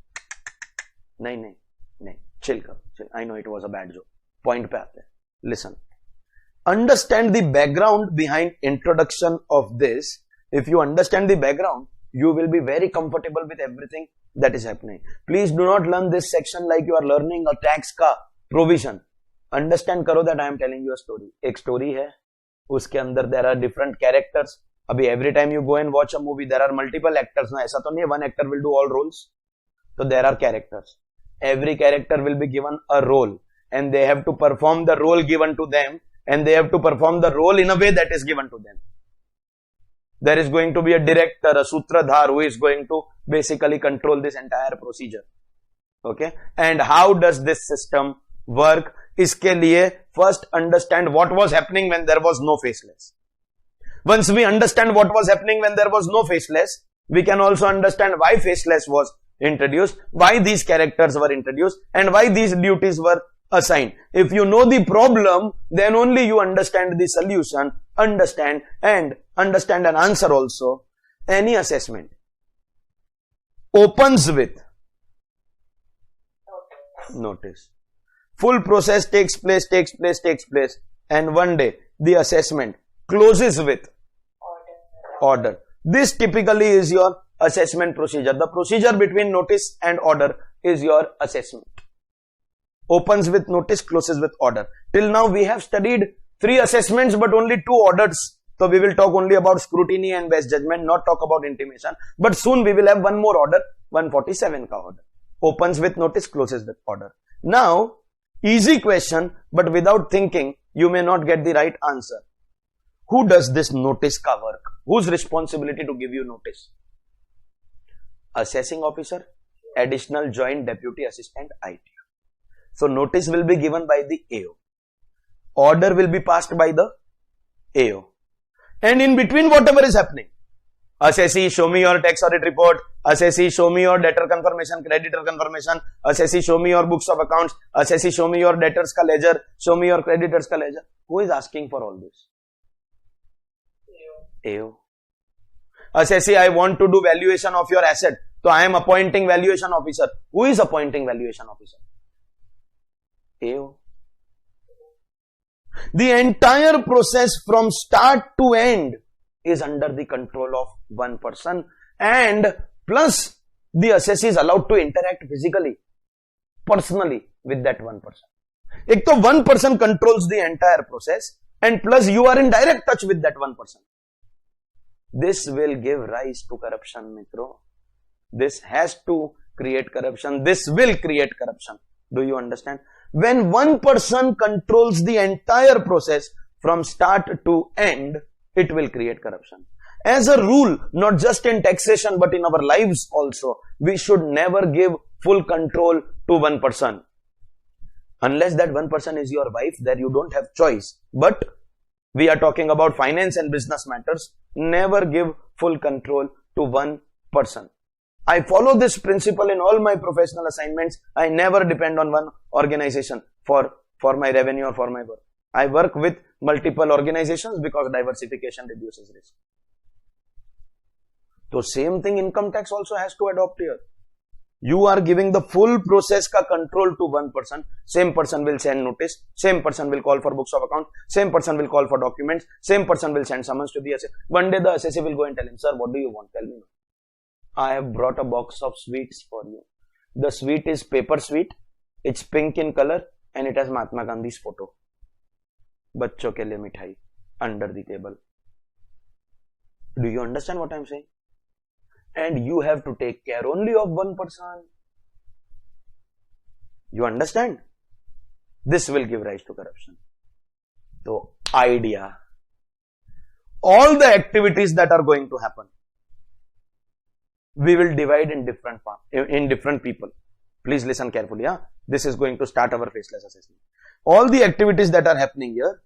Speaker 1: नहीं, chill कर, chill. I know it was a bad joke. Point पे आते हैं. Listen. Understand the background behind introduction of this. If you understand the background, you will be very comfortable with everything that is happening. Please do not learn this section like you are learning a tax का provision. Understand करो that I am telling you a story. एक story है, उसके अंदर there are different characters. अभी every time you go and watch a movie, there are multiple actors. ना ऐसा तो नहीं है one actor will do all roles. So there are characters. Every character will be given a role, and they have to perform the role given to them, and they have to perform the role in a way that is given to them. There is going to be a director, a sutradhar, who is going to basically control this entire procedure. Okay? And how does this system work? इसके लिए first understand what was happening when there was no faceless. Once we understand what was happening when there was no faceless, we can also understand why faceless was introduced, why these characters were introduced, and why these duties were assigned. If you know the problem, then only you understand the solution, understand an answer also. Any assessment opens with notice. Full process takes place, and one day the assessment closes with order. This typically is your assessment procedure. The procedure between notice and order is your assessment. Opens with notice, closes with order. Till now we have studied 3 assessments but only 2 orders. So we will talk only about scrutiny and best judgment, not talk about intimation. But soon we will have one more order, 147 ka order. Opens with notice, closes with order. Now, easy question, but without thinking, you may not get the right answer. Who does this notice ka work? Whose responsibility to give you notice? Assessing officer, additional joint deputy assistant IT. So notice will be given by the AO. Order will be passed by the AO. And in between whatever is happening, assessee, show me your tax audit report. Assessee, show me your debtor confirmation, creditor confirmation. Assessee, show me your books of accounts. Assessee, show me your debtors ka ledger. Show me your creditors ka ledger. Who is asking for all this? AO. Assessee, I want to do valuation of your asset. So I am appointing valuation officer. Who is appointing valuation officer? AO. The entire process from start to end is under the control of one person, and plus the assessee is allowed to interact physically, personally with that one person. एक तो one person controls the entire process, and plus you are in direct touch with that one person. This will give rise to corruption, mitro. This has to create corruption. This will create corruption. Do you understand? When one person controls the entire process from start to end, it will create corruption. As a rule, not just in taxation but in our lives also, we should never give full control to one person. Unless that one person is your wife, there you don't have choice. But we are talking about finance and business matters. Never give full control to one person. I follow this principle in all my professional assignments. I never depend on one organization for my revenue or for my work. I work with multiple organizations because diversification reduces risk. So same thing income tax also has to adopt here. You are giving the full process ka control to one person. Same person will send notice. Same person will call for books of account. Same person will call for documents. Same person will send summons to the assessor. One day the assessor will go and tell him, sir, what do you want? Tell me. I have brought a box of sweets for you. The sweet is paper sweet. It's pink in color and it has Mahatma Gandhi's photo. बच्चों के लिए मिठाई under the table. Do you understand what I am saying? And you have to take care only of one person. You understand? This will give rise to corruption. So, idea. All the activities that are going to happen, we will divide in different people. Please listen carefully. This is going to start our faceless assessment. All the activities that are happening here,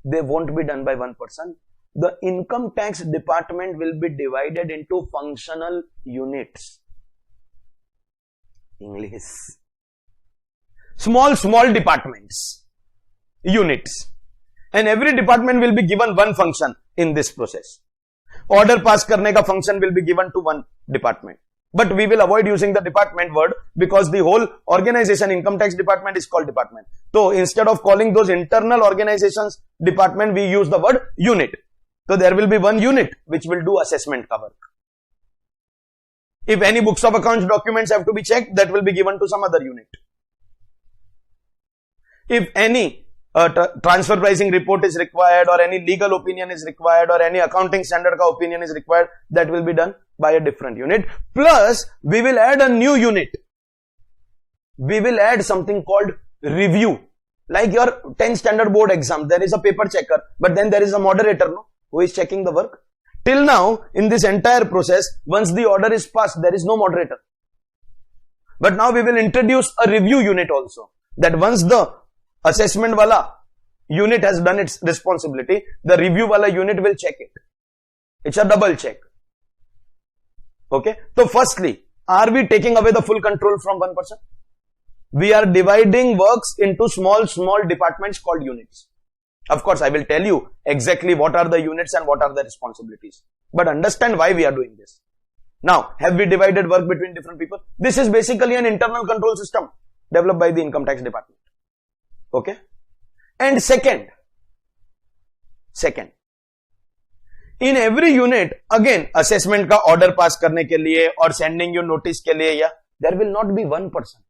Speaker 1: they won't be done by one person. The income tax department will be divided into functional units. English. Small departments. Units. And every department will be given one function in this process. Order pass karne ka function will be given to one department. But we will avoid using the department word because the whole organization, income tax department, is called department. So instead of calling those internal organizations department, we use the word unit. So there will be one unit which will do assessment ka work. If any books of accounts documents have to be checked, that will be given to some other unit. If any transfer pricing report is required or any legal opinion is required or any accounting standard ka opinion is required, that will be done by a different unit. Plus, we will add a new unit. We will add something called review. Like your 10th standard board exam, there is a paper checker, but then there is a moderator, no, who is checking the work. Till now, in this entire process, once the order is passed, there is no moderator. But now we will introduce a review unit also. That once the assessment wala unit has done its responsibility, the review wala unit will check it. It's a double check. Okay. So firstly, are we taking away the full control from one person? We are dividing works into small departments called units. Of course, I will tell you exactly what are the units and what are the responsibilities. But understand why we are doing this. Now, have we divided work between different people? This is basically an internal control system developed by the income tax department. Okay. And second, in every unit, again, assessment ka order pass karne ke liye or sending you notice ke liye, there will not be one person.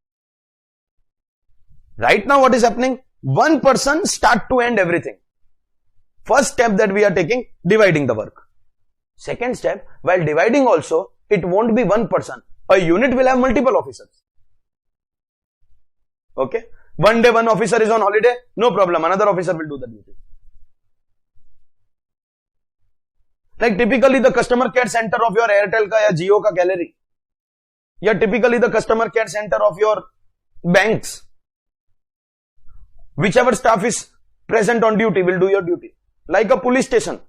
Speaker 1: Right now, what is happening? One person start to end everything. First step that we are taking, dividing the work. Second step, while dividing also, it won't be one person. A unit will have multiple officers. Okay. One day one officer is on holiday, no problem. Another officer will do the duty. Like typically the customer care center of your Airtel ka ya Jio ka gallery. Ya typically the customer care center of your banks. Whichever staff is present on duty will do your duty. Like a police station.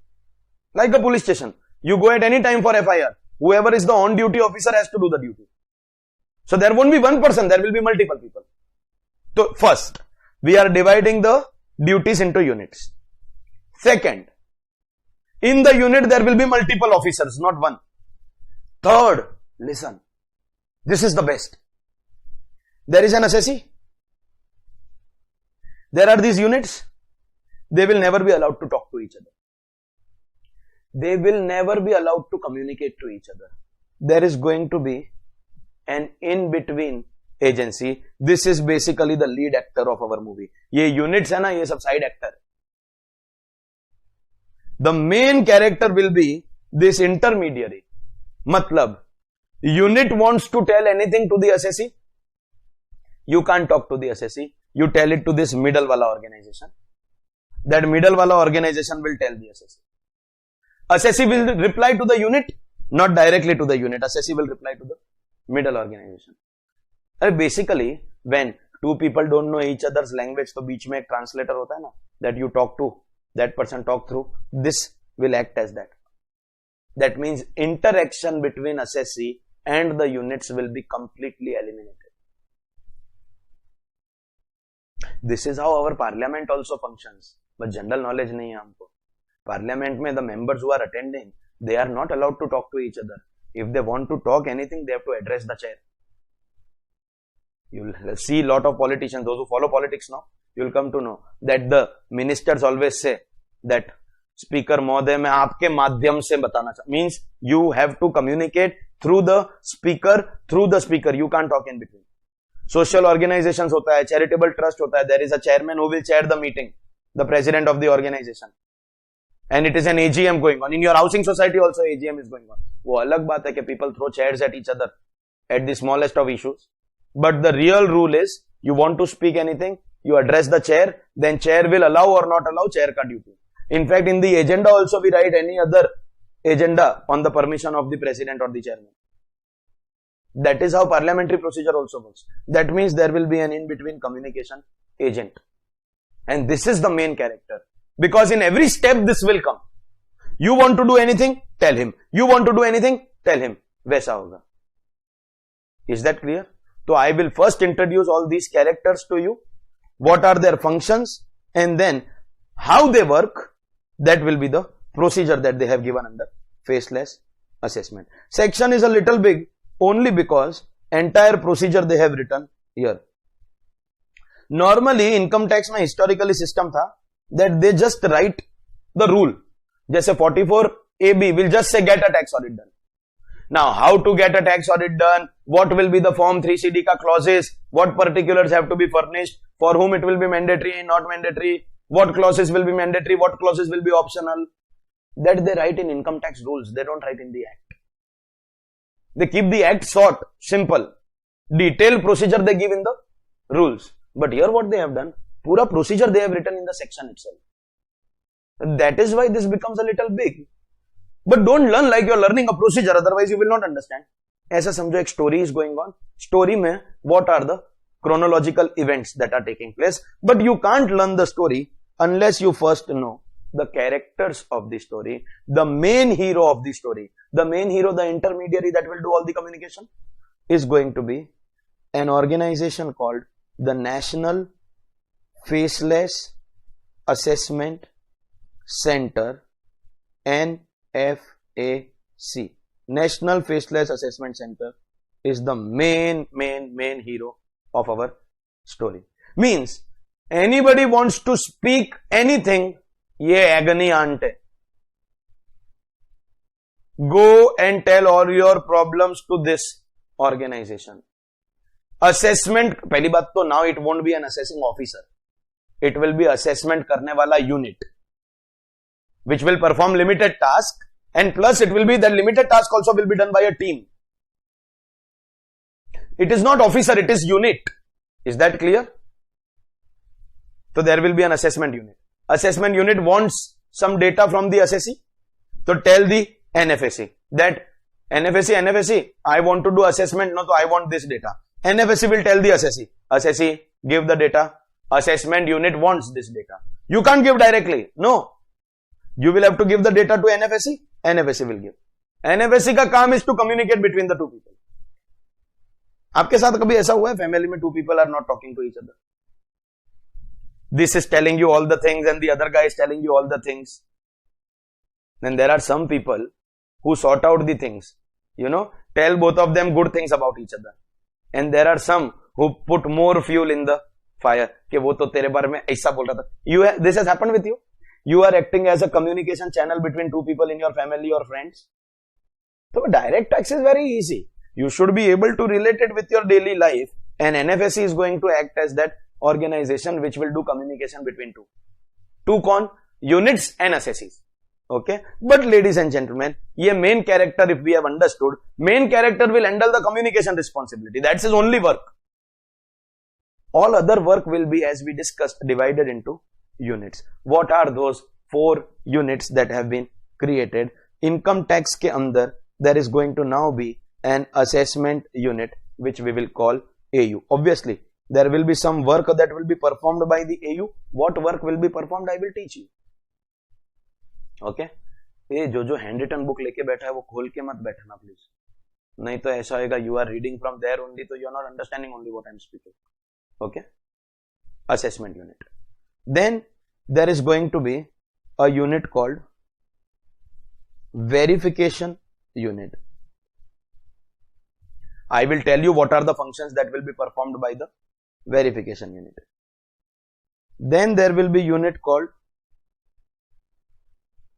Speaker 1: You go at any time for FIR. Whoever is the on-duty officer has to do the duty. So there won't be one person, there will be multiple people. So first, we are dividing the duties into units. Second, in the unit there will be multiple officers, not one. Third, listen. This is the best. There is an assessee. There are these units. They will never be allowed to talk to each other. They will never be allowed to communicate to each other. There is going to be an in-between agency. This is basically the lead actor of our movie. Ye units hai na, ye sab side actor. The main character will be this intermediary. Matlab, unit wants to tell anything to the assessee. You can't talk to the assessee. you tell it to this middle wala organization. That middle wala organization will tell the assessee. Assessee will reply to the unit, not directly to the unit. Assessee will reply to the middle organization. Basically, when two people don't know each other's language, तो बीच में एक translator होता है ना, that you talk to, that person talk through, this will act as that. That means interaction between assessee and the units will be completely eliminated. This is how our parliament also functions. But general knowledge नहीं है हमको. Parliament में the members who are attending, they are not allowed to talk to each other. If they want to talk anything, they have to address the chair. You will see a lot of politicians, those who follow politics now, you will come to know that the ministers always say that speaker महोदय मैं आपके माध्यम से बताना चाहता, means you have to communicate through the speaker, you can't talk in between. Social organizations होता है, charitable trust होता है, there is a chairman who will chair the meeting, the president of the organization, and it is an AGM going on. In your housing society also AGM is going on. वो अलग बात है कि people throw chairs at each other at the smallest of issues. But the real rule is, you want to speak anything, you address the chair, then chair will allow or not allow, chair ka duty. In fact, in the agenda also we write any other agenda on the permission of the president or the chairman. That is how parliamentary procedure also works. That means there will be an in-between communication agent. And this is the main character. Because in every step this will come. You want to do anything, tell him. You want to do anything, tell him. वैसा होगा. Is that clear? So I will first introduce all these characters to you. What are their functions? And then how they work. That will be the procedure that they have given under faceless assessment. Section is a little big only because entire procedure they have written here. Normally income tax में historically system था that they just write the rule. जैसे 44AB will just say get a tax audit done. Now how to get a tax audit done, what will be the form 3CD ka clauses, what particulars have to be furnished, for whom it will be mandatory, not mandatory, what clauses will be mandatory, what clauses will be optional. That they write in income tax rules, they don't write in the act. They keep the act short, simple. Detailed procedure they give in the rules. But here what they have done, pura procedure they have written in the section itself. That is why this becomes a little big. But don't learn like you're learning a procedure, otherwise you will not understand. ऐसा समझो एक story is going on. Story में what are the chronological events that are taking place? But you can't learn the story unless you first know the characters of the story, the main hero of the story. The main hero, the intermediary that will do all the communication, is going to be an organization called the National Faceless Assessment Center, NFAC. National Faceless Assessment Center is the main hero of our story. Means anybody wants to speak anything, ye agony aunt hai. Go and tell all your problems to this organization. Assessment, पहली बात तो now it won't be an assessing officer. It will be assessment करने वाला unit, which will perform limited task, and plus it will be that limited task also will be done by a team. It is not officer, it is unit. Is that clear? So there will be an assessment unit. Assessment unit wants some data from the assessee. So tell the NFAC that NFAC, I want to do assessment, no, so I want this data. NFAC will tell the assessee, assessee, give the data. Assessment unit wants this data. You can't give directly. No. You will have to give the data to NFAC. NFAC will give. NFAC का काम is to communicate between the two people. आपके साथ कभी ऐसा हुआ है family में two people are not talking to each other? This is telling you all the things and the other guy is telling you all the things. Then there are some people who sort out the things. You know, tell both of them good things about each other. And there are some who put more fuel in the fire. कि वो तो तेरे बारे में ऐसा बोल रहा था. This has happened with you. You are acting as a communication channel between two people in your family or friends. So direct tax is very easy. You should be able to relate it with your daily life, and NFAC is going to act as that organization which will do communication between two. Two units and assessees. Okay. But ladies and gentlemen, ye main character, if we have understood, main character will handle the communication responsibility. That's his only work. All other work will be, as we discussed, divided into units. What are those 4 units that have been created? Income tax ke andar there is going to now be an assessment unit which we will call AU. Obviously there will be some work that will be performed by the AU. What work will be performed I will teach you. Okay, ये जो hand written book लेके बैठा है वो खोल के मत बैठना प्लीज, नहीं तो ऐसा होगा you are reading from there only, तो you are not understanding only what I am speaking. Okay, assessment unit. Then there is going to be a unit called verification unit. I will tell you what are the functions that will be performed by the verification unit. Then there will be unit called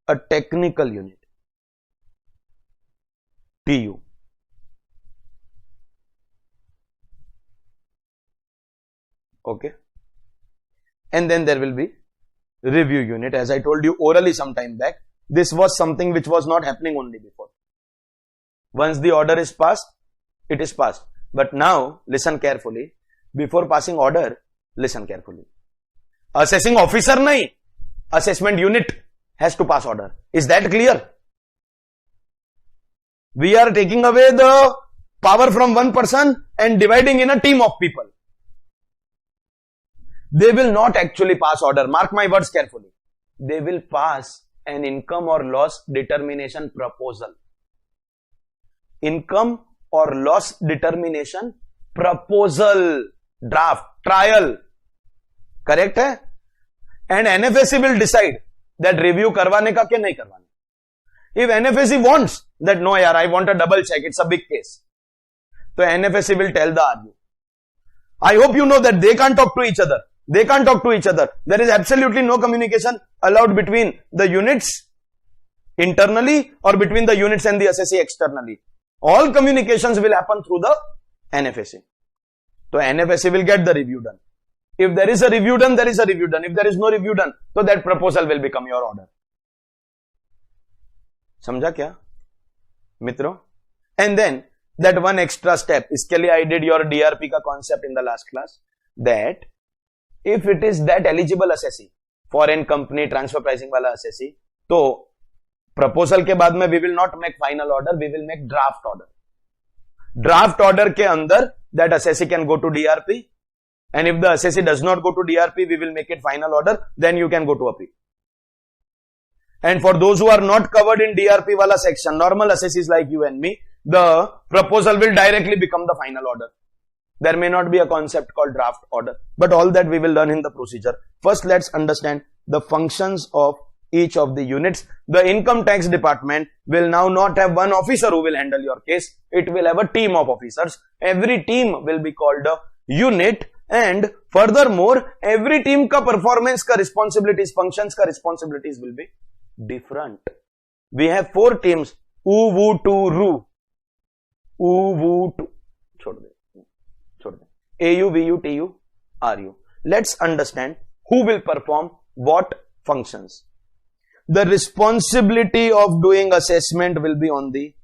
Speaker 1: a technical unit, TU. Okay, and then there will be review unit. As I told you orally some time back, this was something which was not happening only before. Once the order is passed, it is passed. But now listen carefully. Before passing order, listen carefully. Assessing officer nahi, assessment unit has to pass order. Is that clear? We are taking away the power from one person and dividing in a team of people. They will not actually pass order. Mark my words carefully. They will pass an income or loss determination proposal. Income or loss determination proposal, draft, trial. Correct hai? And NFSC will decide that review करवाने का क्या नहीं करवाने. If NFSC wants that no yaar, I want a double check, it's a big case, so NFSC will tell the RU. I hope you know that they can't talk to each other. They can't talk to each other. There is absolutely no communication allowed between the units internally or between the units and the assessee externally. All communications will happen through the NFSC. So NFSC will get the review done. If there is a review done, there is a review done. If there is no review done, so that proposal will become your order. समझा क्या मित्रों? And then that one extra step, इसके लिए I did your DRP का concept in the last class, that if it is that eligible assessee, foreign company transfer pricing वाला assessee, तो proposal के बाद में we will not make final order, we will make draft order. Draft order के अंदर that assessee can go to DRP, and if the assessee does not go to DRP, we will make it final order, then you can go to appeal. And for those who are not covered in DRP wala section, normal assessees like you and me, the proposal will directly become the final order. There may not be a concept called draft order, but all that we will learn in the procedure. First, let's understand the functions of each of the units. The income tax department will now not have one officer who will handle your case. It will have a team of officers. Every team will be called a unit, and furthermore, every team ka performance ka responsibilities, functions ka responsibilities will be different. We have 4 teams: U, Wu, Tu, Ru. U, Wu, Tu. Chhod de. AU, VU, TU, RU. Let's understand who will perform what functions. The responsibility of doing assessment will be on the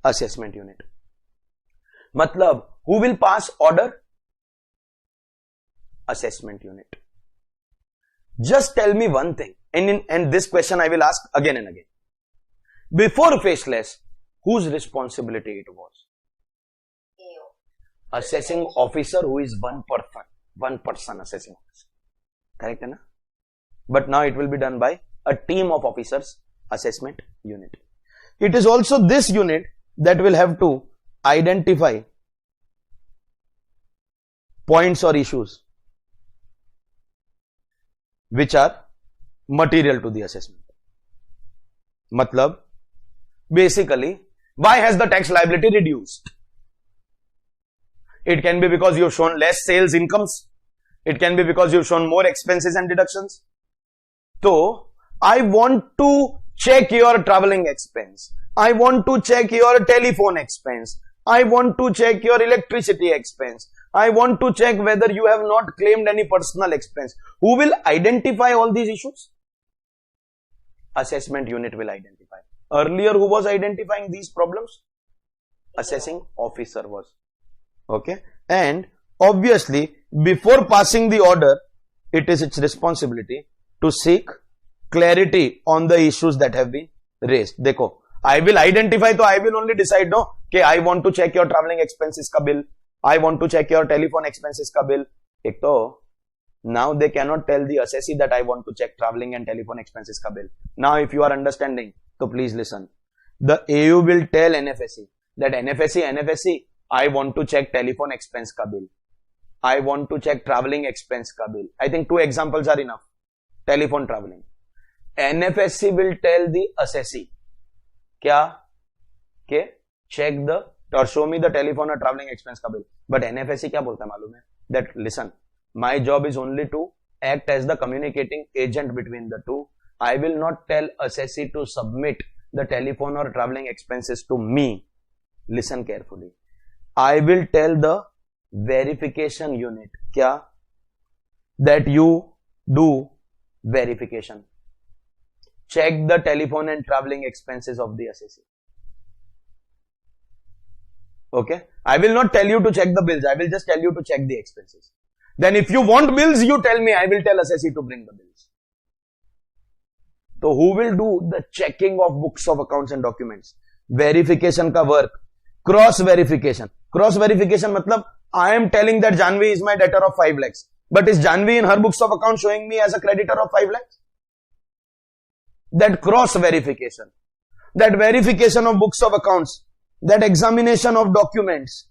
Speaker 1: assessment unit. Matlab, who will pass order? Assessment unit. Just tell me one thing, and this question I will ask again and again. Before faceless, whose responsibility it was? Assessing officer, who is one person assessing officer. Correct, na? But now it will be done by a team of officers, assessment unit. It is also this unit that will have to identify points or issues which are material to the assessment. Matlab, basically, why has the tax liability reduced? It can be because you've shown less sales incomes. It can be because you've shown more expenses and deductions. So, I want to check your traveling expense. I want to check your telephone expense. I want to check your electricity expense. I want to check whether you have not claimed any personal expense. Who will identify all these issues? Assessment unit will identify. Earlier, who was identifying these problems? Assessing officer was. Okay. And obviously, before passing the order, it is its responsibility to seek clarity on the issues that have been raised. देखो, I will identify, तो I will only decide, no, कि I want to check your traveling expenses का bill, I want to check your telephone expenses का bill. एक तो now they cannot tell the assessee that I want to check traveling and telephone expenses का bill. Now if you are understanding, so please listen. The AU will tell NFSE that NFSE, I want to check telephone expense का bill. I want to check traveling expense ka bill. I think 2 examples are enough. Telephone traveling. NFSC will tell the assessee, kya? Okay, check the or show me the telephone or traveling expense ka bill. But NFSC kya bolta hai malum hai? That listen, my job is only to act as the communicating agent between the two. I will not tell assessee to submit the telephone or traveling expenses to me. Listen carefully. I will tell the verification unit kya? That you do verification. Check the telephone and traveling expenses of the assessee. Okay, I will not tell you to check the bills, I will just tell you to check the expenses. Then if you want bills, you tell me, I will tell assessee to bring the bills. So who will do the checking of books of accounts and documents? Verification ka work. Cross verification. Cross verification matlab I am telling that Janvi is my debtor of 5 lakhs. But is Janvi in her books of accounts showing me as a creditor of 5 lakhs? That cross verification. That verification of books of accounts. That examination of documents.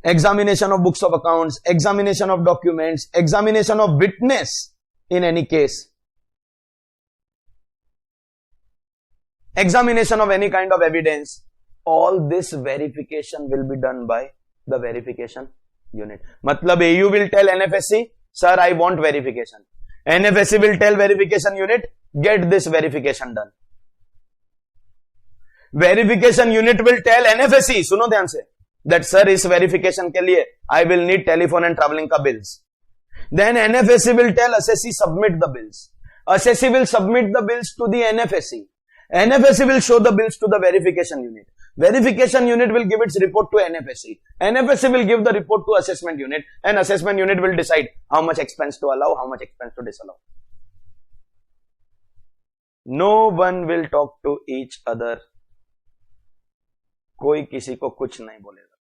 Speaker 1: Examination of books of accounts. Examination of documents. Examination of witness in any case. Examination of any kind of evidence. All this verification will be done by the verification unit. Matlab AU will tell NFSC, sir, I want verification. NFSC will tell verification unit, get this verification done. Verification unit will tell NFSC, सुनो ध्यान से, that sir, इस verification के लिए I will need telephone and traveling का bills. Then NFSC will tell assessee submit the bills. Assessee will submit the bills to the NFSC. NFSC will show the bills to the verification unit. Verification unit will give its report to NFSC. NFSC will give the report to assessment unit, and assessment unit will decide how much expense to allow, how much expense to disallow. No one will talk to each other. कोई किसी को कुछ नहीं बोलेगा.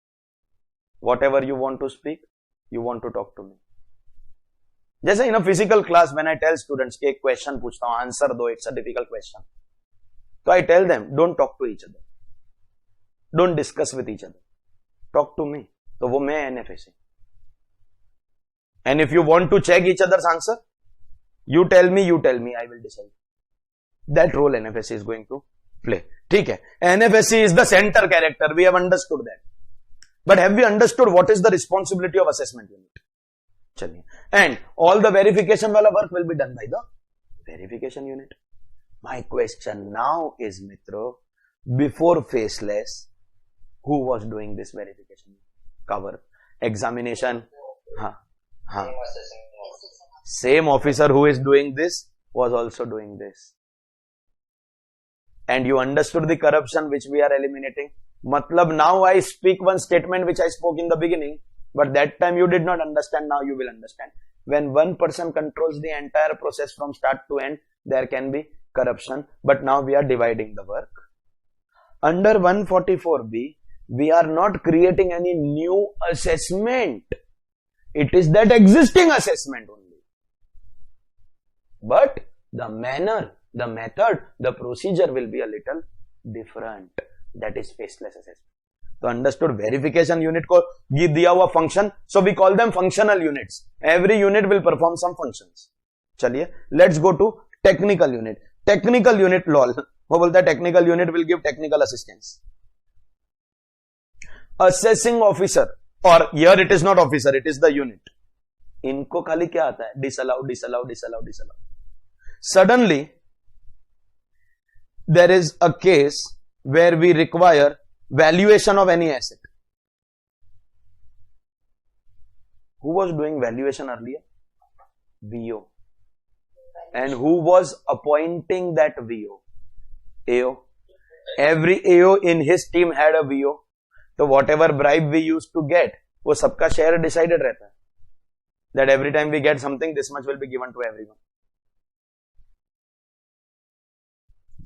Speaker 1: Whatever you want to speak, you want to talk to me. जैसे in a physical class, when I tell students कि एक question पूछता हूँ, answer दो, it's a difficult question. So I tell them, don't talk to each other. Don't discuss with each other. Talk to me. तो वो मैं NFSC. And if you want to check each other's answer, you tell me, I will decide. That role NFSC is going to play. ठीक है. NFSC is the center character. We have understood that. But have we understood what is the responsibility of assessment unit? चलिए. And all the verification वाला work will be done by the verification unit. My question now is, Mitro, before faceless, who was doing this verification cover? Examination. Same officer who is doing this was also doing this. And you understood the corruption which we are eliminating. Matlab, now I speak one statement which I spoke in the beginning, but that time you did not understand, now you will understand. When one person controls the entire process from start to end, there can be corruption, but now we are dividing the work. Under 144B, we are not creating any new assessment. It is that existing assessment only. But the manner, the method, the procedure will be a little different. That is faceless assessment. So understood, verification unit को दिया हुआ function, so we call them functional units. Every unit will perform some functions. चलिए, let's go to technical unit. Technical unit lol. वो बोलता है technical unit will give technical assistance. Assessing officer, or here it is not officer, it is the unit. इनको खाली क्या आता है? Disallow, disallow, disallow, disallow. Suddenly, there is a case where we require valuation of any asset. Who was doing valuation earlier? VO. And who was appointing that VO? AO. Every AO in his team had a VO. So whatever bribe we used to get, वो सबका share decided रहता है, that every time we get something this much will be given to everyone.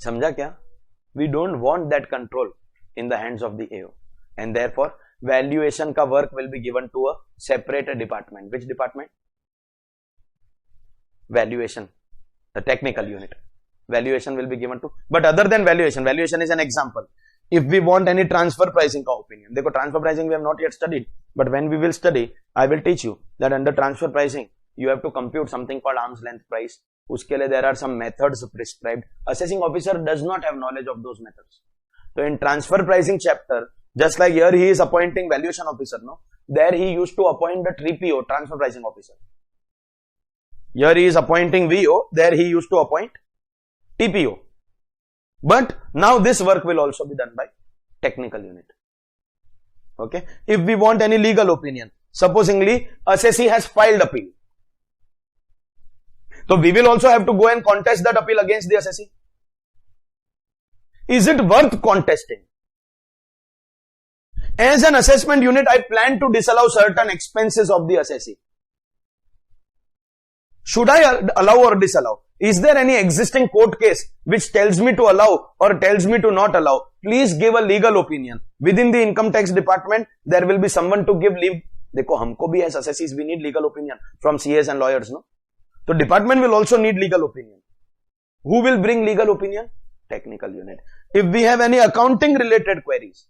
Speaker 1: समझा क्या? We don't want that control in the hands of the AO, and therefore valuation का work will be given to a separate department. Which department? Valuation, the technical unit. Valuation will be given to, but other than valuation, valuation is an example. If we want any transfer pricing का opinion, देखो transfer pricing we have not yet studied, but when we will study, I will teach you that under transfer pricing, you have to compute something called arm's length price. उसके लिए there are some methods prescribed. Assessing officer does not have knowledge of those methods. So in transfer pricing chapter, just like here he is appointing valuation officer, no? There he used to appoint the TPO, transfer pricing officer. Here he is appointing VO, there he used to appoint TPO. But now this work will also be done by technical unit. Okay. If we want any legal opinion, supposingly assessee has filed appeal. So we will also have to go and contest that appeal against the assessee. Is it worth contesting? As an assessment unit, I plan to disallow certain expenses of the assessee. Should I allow or disallow? Is there any existing court case which tells me to allow or tells me to not allow? Please give a legal opinion. Within the income tax department, there will be someone to give leave. देखो हमको भी as assessees we need legal opinion from CAs and lawyers, no? So department will also need legal opinion. Who will bring legal opinion? Technical unit. If we have any accounting related queries,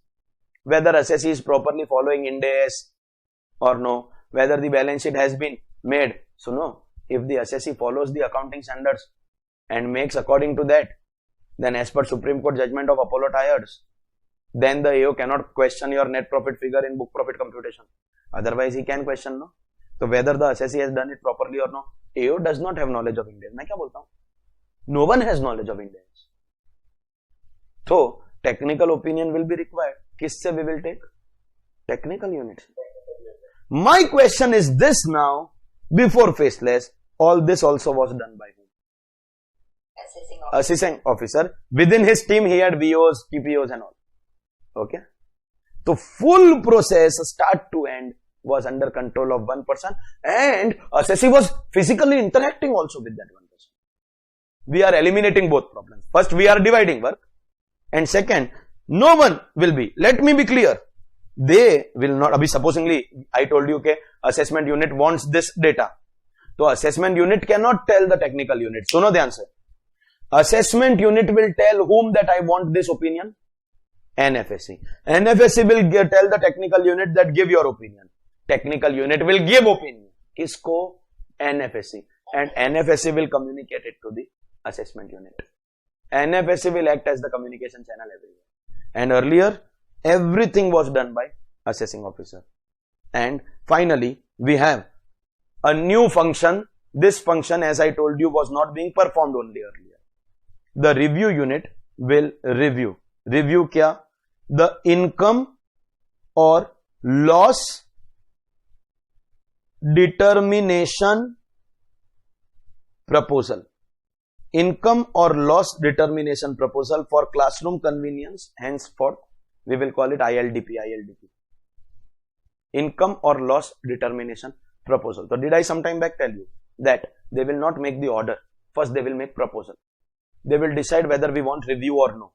Speaker 1: whether assessee is properly following Ind AS or no, whether the balance sheet has been made, so no. If the assessee follows the accounting standards and makes according to that, then as per Supreme Court judgment of Apollo Tyres, then the AO cannot question your net profit figure in book profit computation. Otherwise, he can question, no? So whether the assessee has done it properly or no, AO does not have knowledge of Ind AS. मैं क्या बोलता हूँ? No one has knowledge of Ind AS. So technical opinion will be required. किससे we will take? Technical units. My question is this now. Before faceless, all this also was done by whom? Assessing officer. Within his team, he had VOs, TPOs and all. Okay. So full process, start to end, was under control of one person, and assessee was physically interacting also with that one person. We are eliminating both problems. First, we are dividing work, and second, no one will be. Let me be clear. They will not. Abhi supposingly, I told you okay, assessment unit wants this data. So assessment unit cannot tell the technical unit. Suno dhyan se. Assessment unit will tell whom that I want this opinion. NFSC. NFSC will tell the technical unit that give your opinion. Technical unit will give opinion. Kisko? NFSC. And NFSC will communicate it to the assessment unit. NFSC will act as the communication channel everywhere. And earlier, everything was done by assessing officer. And finally, we have a new function. This function, as I told you, was not being performed only earlier. The review unit will review. Review kya? The income or loss determination proposal. Income or loss determination proposal for classroom convenience, henceforth we will call it ILDP. Income or loss determination proposal. So did I sometime back tell you that they will not make the order. First they will make proposal. They will decide whether we want review or no.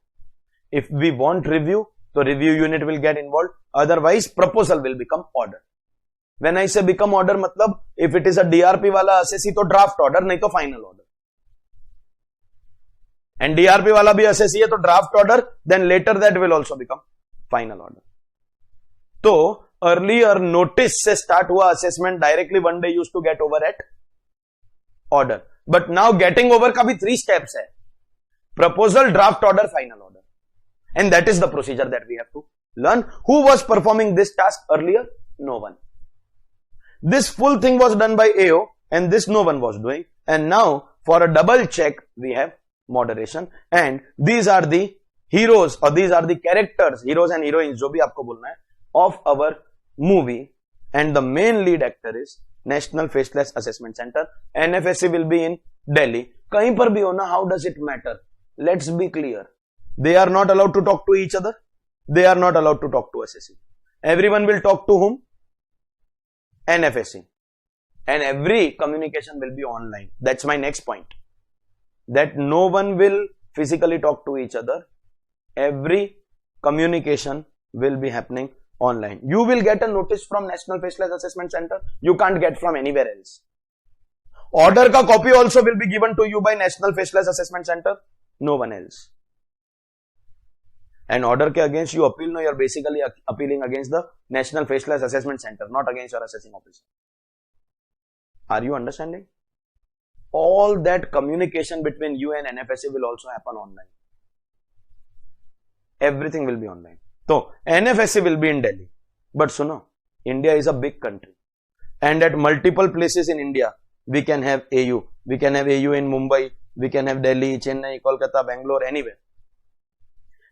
Speaker 1: If we want review, the review unit will get involved. Otherwise proposal will become order. When I say become order, matlab if it is a DRP wala assessee to draft order, nahi to final order. And DRP wala bhi assessee hai to draft order, then later that will also become final order. So earlier notice se start hua assessment, directly one day used to get over at order. But now getting over ka bhi 3 steps hai. Proposal, draft order, final order. And that is the procedure that we have to learn. Who was performing this task earlier? No one. This full thing was done by AO and this no one was doing. And now for a double check, we have moderation. And these are the heroes or these are the characters, heroes and heroines, jo bhi aapko bolna hai, of our movie. And the main lead actor is National Faceless Assessment Center. NFSC will be in Delhi. Kahin par bhi ho na, how does it matter? Let's be clear. They are not allowed to talk to each other. They are not allowed to talk to assessee. Everyone will talk to whom? NFSC, and every communication will be online. That's my next point, that no one will physically talk to each other. Every communication will be happening online. You will get a notice from National Faceless Assessment Center. You can't get from anywhere else. Order ka copy also will be given to you by National Faceless Assessment Center. No one else. And order ke against you appeal, no, you are basically appealing against the National Faceless Assessment Center, not against your assessing officer. Are you understanding? All that communication between you and NFSC will also happen online. Everything will be online. So, NFSC will be in Delhi. But suno, India is a big country. And at multiple places in India, we can have AU. We can have AU in Mumbai. We can have Delhi, Chennai, Kolkata, Bangalore, anywhere.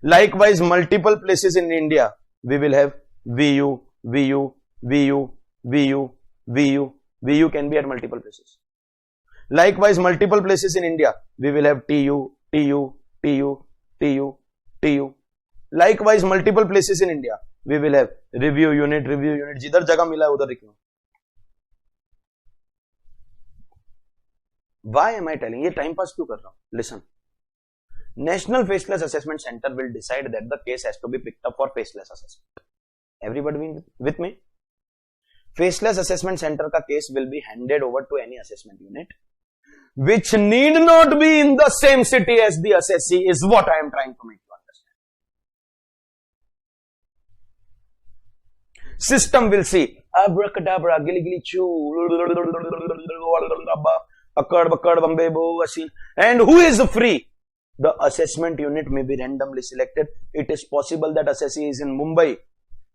Speaker 1: Likewise, multiple places in India, we will have VU, VU, VU, VU, VU. VU can be at multiple places. Likewise, multiple places in India, we will have TU, TU, TU, TU, TU. Likewise, multiple places in India, we will have review unit, review unit. Jidhar jagah mila hai, udhar likhna. Why am I telling? Ye time pass kyun kar raha hu? Listen. National Faceless Assessment Center will decide that the case has to be picked up for faceless assessment. Everybody with me? Faceless Assessment Center ka case will be handed over to any assessment unit, which need not be in the same city as the assessee, is what I am trying to make you understand. System will see abracadabra, gilly gilly choo, akkad bakkad bambe bo asi, and who is free? The assessment unit may be randomly selected. It is possible that assessee is in Mumbai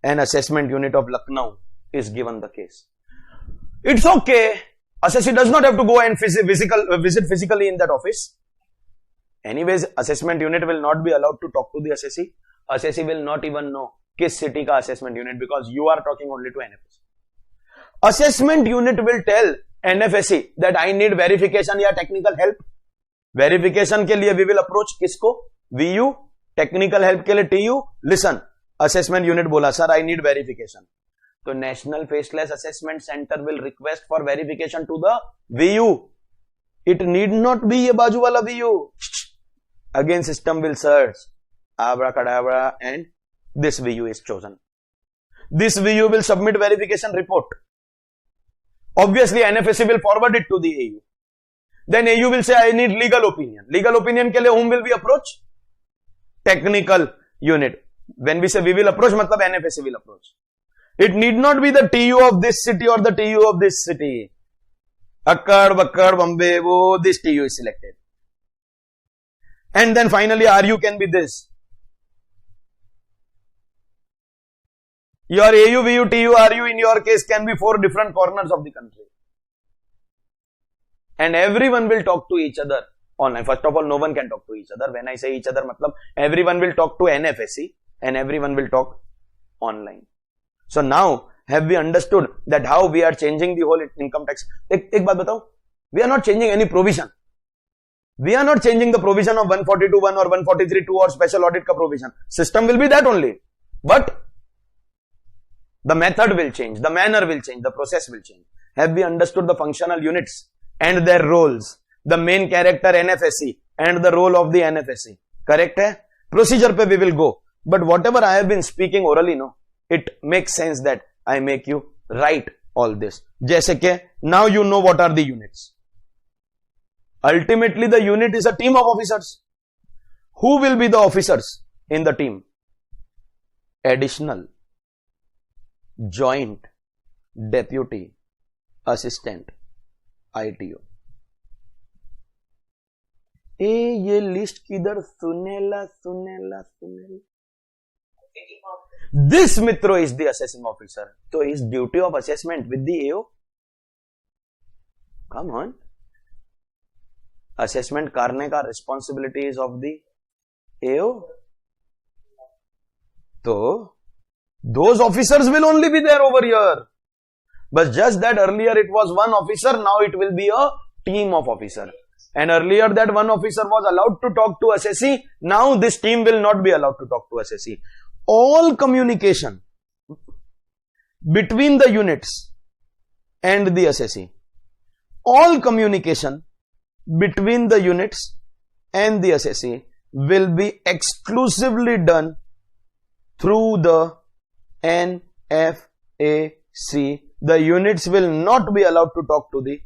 Speaker 1: and assessment unit of Lucknow is given the case. It's okay. Assessee does not have to go and visit physically in that office. Anyways, assessment unit will not be allowed to talk to the assessee. Assessee will not even know kis city ka assessment unit, because you are talking only to NFSC. Assessment unit will tell NFSC that I need verification या technical help. Verification के लिए we will approach किसको? VU. Technical help के लिए TU. Listen, assessment unit बोला sir I need verification. So National Faceless Assessment Center will request for verification to the VU. It need not be a बाजू वाला VU. Again system will search abracadabra and this VU is chosen. This VU will submit verification report. Obviously NFSC will forward it to the AU. Then AU will say I need legal opinion. Legal opinion के लिए whom will we approach? Technical unit. When we say we will approach, मतलब NFSC will approach. It need not be the TU of this city or the TU of this city. Akkad, Bakkad, Bombay, this TU is selected. And then finally RU can be this. Your AU, VU, TU, RU in your case can be 4 different corners of the country. And everyone will talk to each other online. First of all, no one can talk to each other. When I say each other, matlab, everyone will talk to NFSC and everyone will talk online. So now, have we understood that how we are changing the whole income tax? Ek baat batao. We are not changing any provision. We are not changing the provision of 142.1 or 143.2 or special audit ka provision. System will be that only. But the method will change, the manner will change, the process will change. Have we understood the functional units and their roles? The main character NFSC and the role of the NFSC. Correct hai? Procedure pe we will go. But whatever I have been speaking orally, no, it makes sense that I make you write all this. Jaise ke, now you know what are the units. Ultimately, the unit is a team of officers. Who will be the officers in the team? Additional, joint, deputy, assistant, ITO. ये list किधर सुनेला. This Mitro is the assessing officer. So his duty of assessment with the AO. Come on. Assessment करने का responsibility is of the AO. So those officers will only be there over here. But just that earlier it was one officer, now it will be a team of officers. And earlier that one officer was allowed to talk to assessee. Now this team will not be allowed to talk to assessee. All communication between the units and the assessee. All communication between the units and the assessee will be exclusively done through the NFAC. The units will not be allowed to talk to the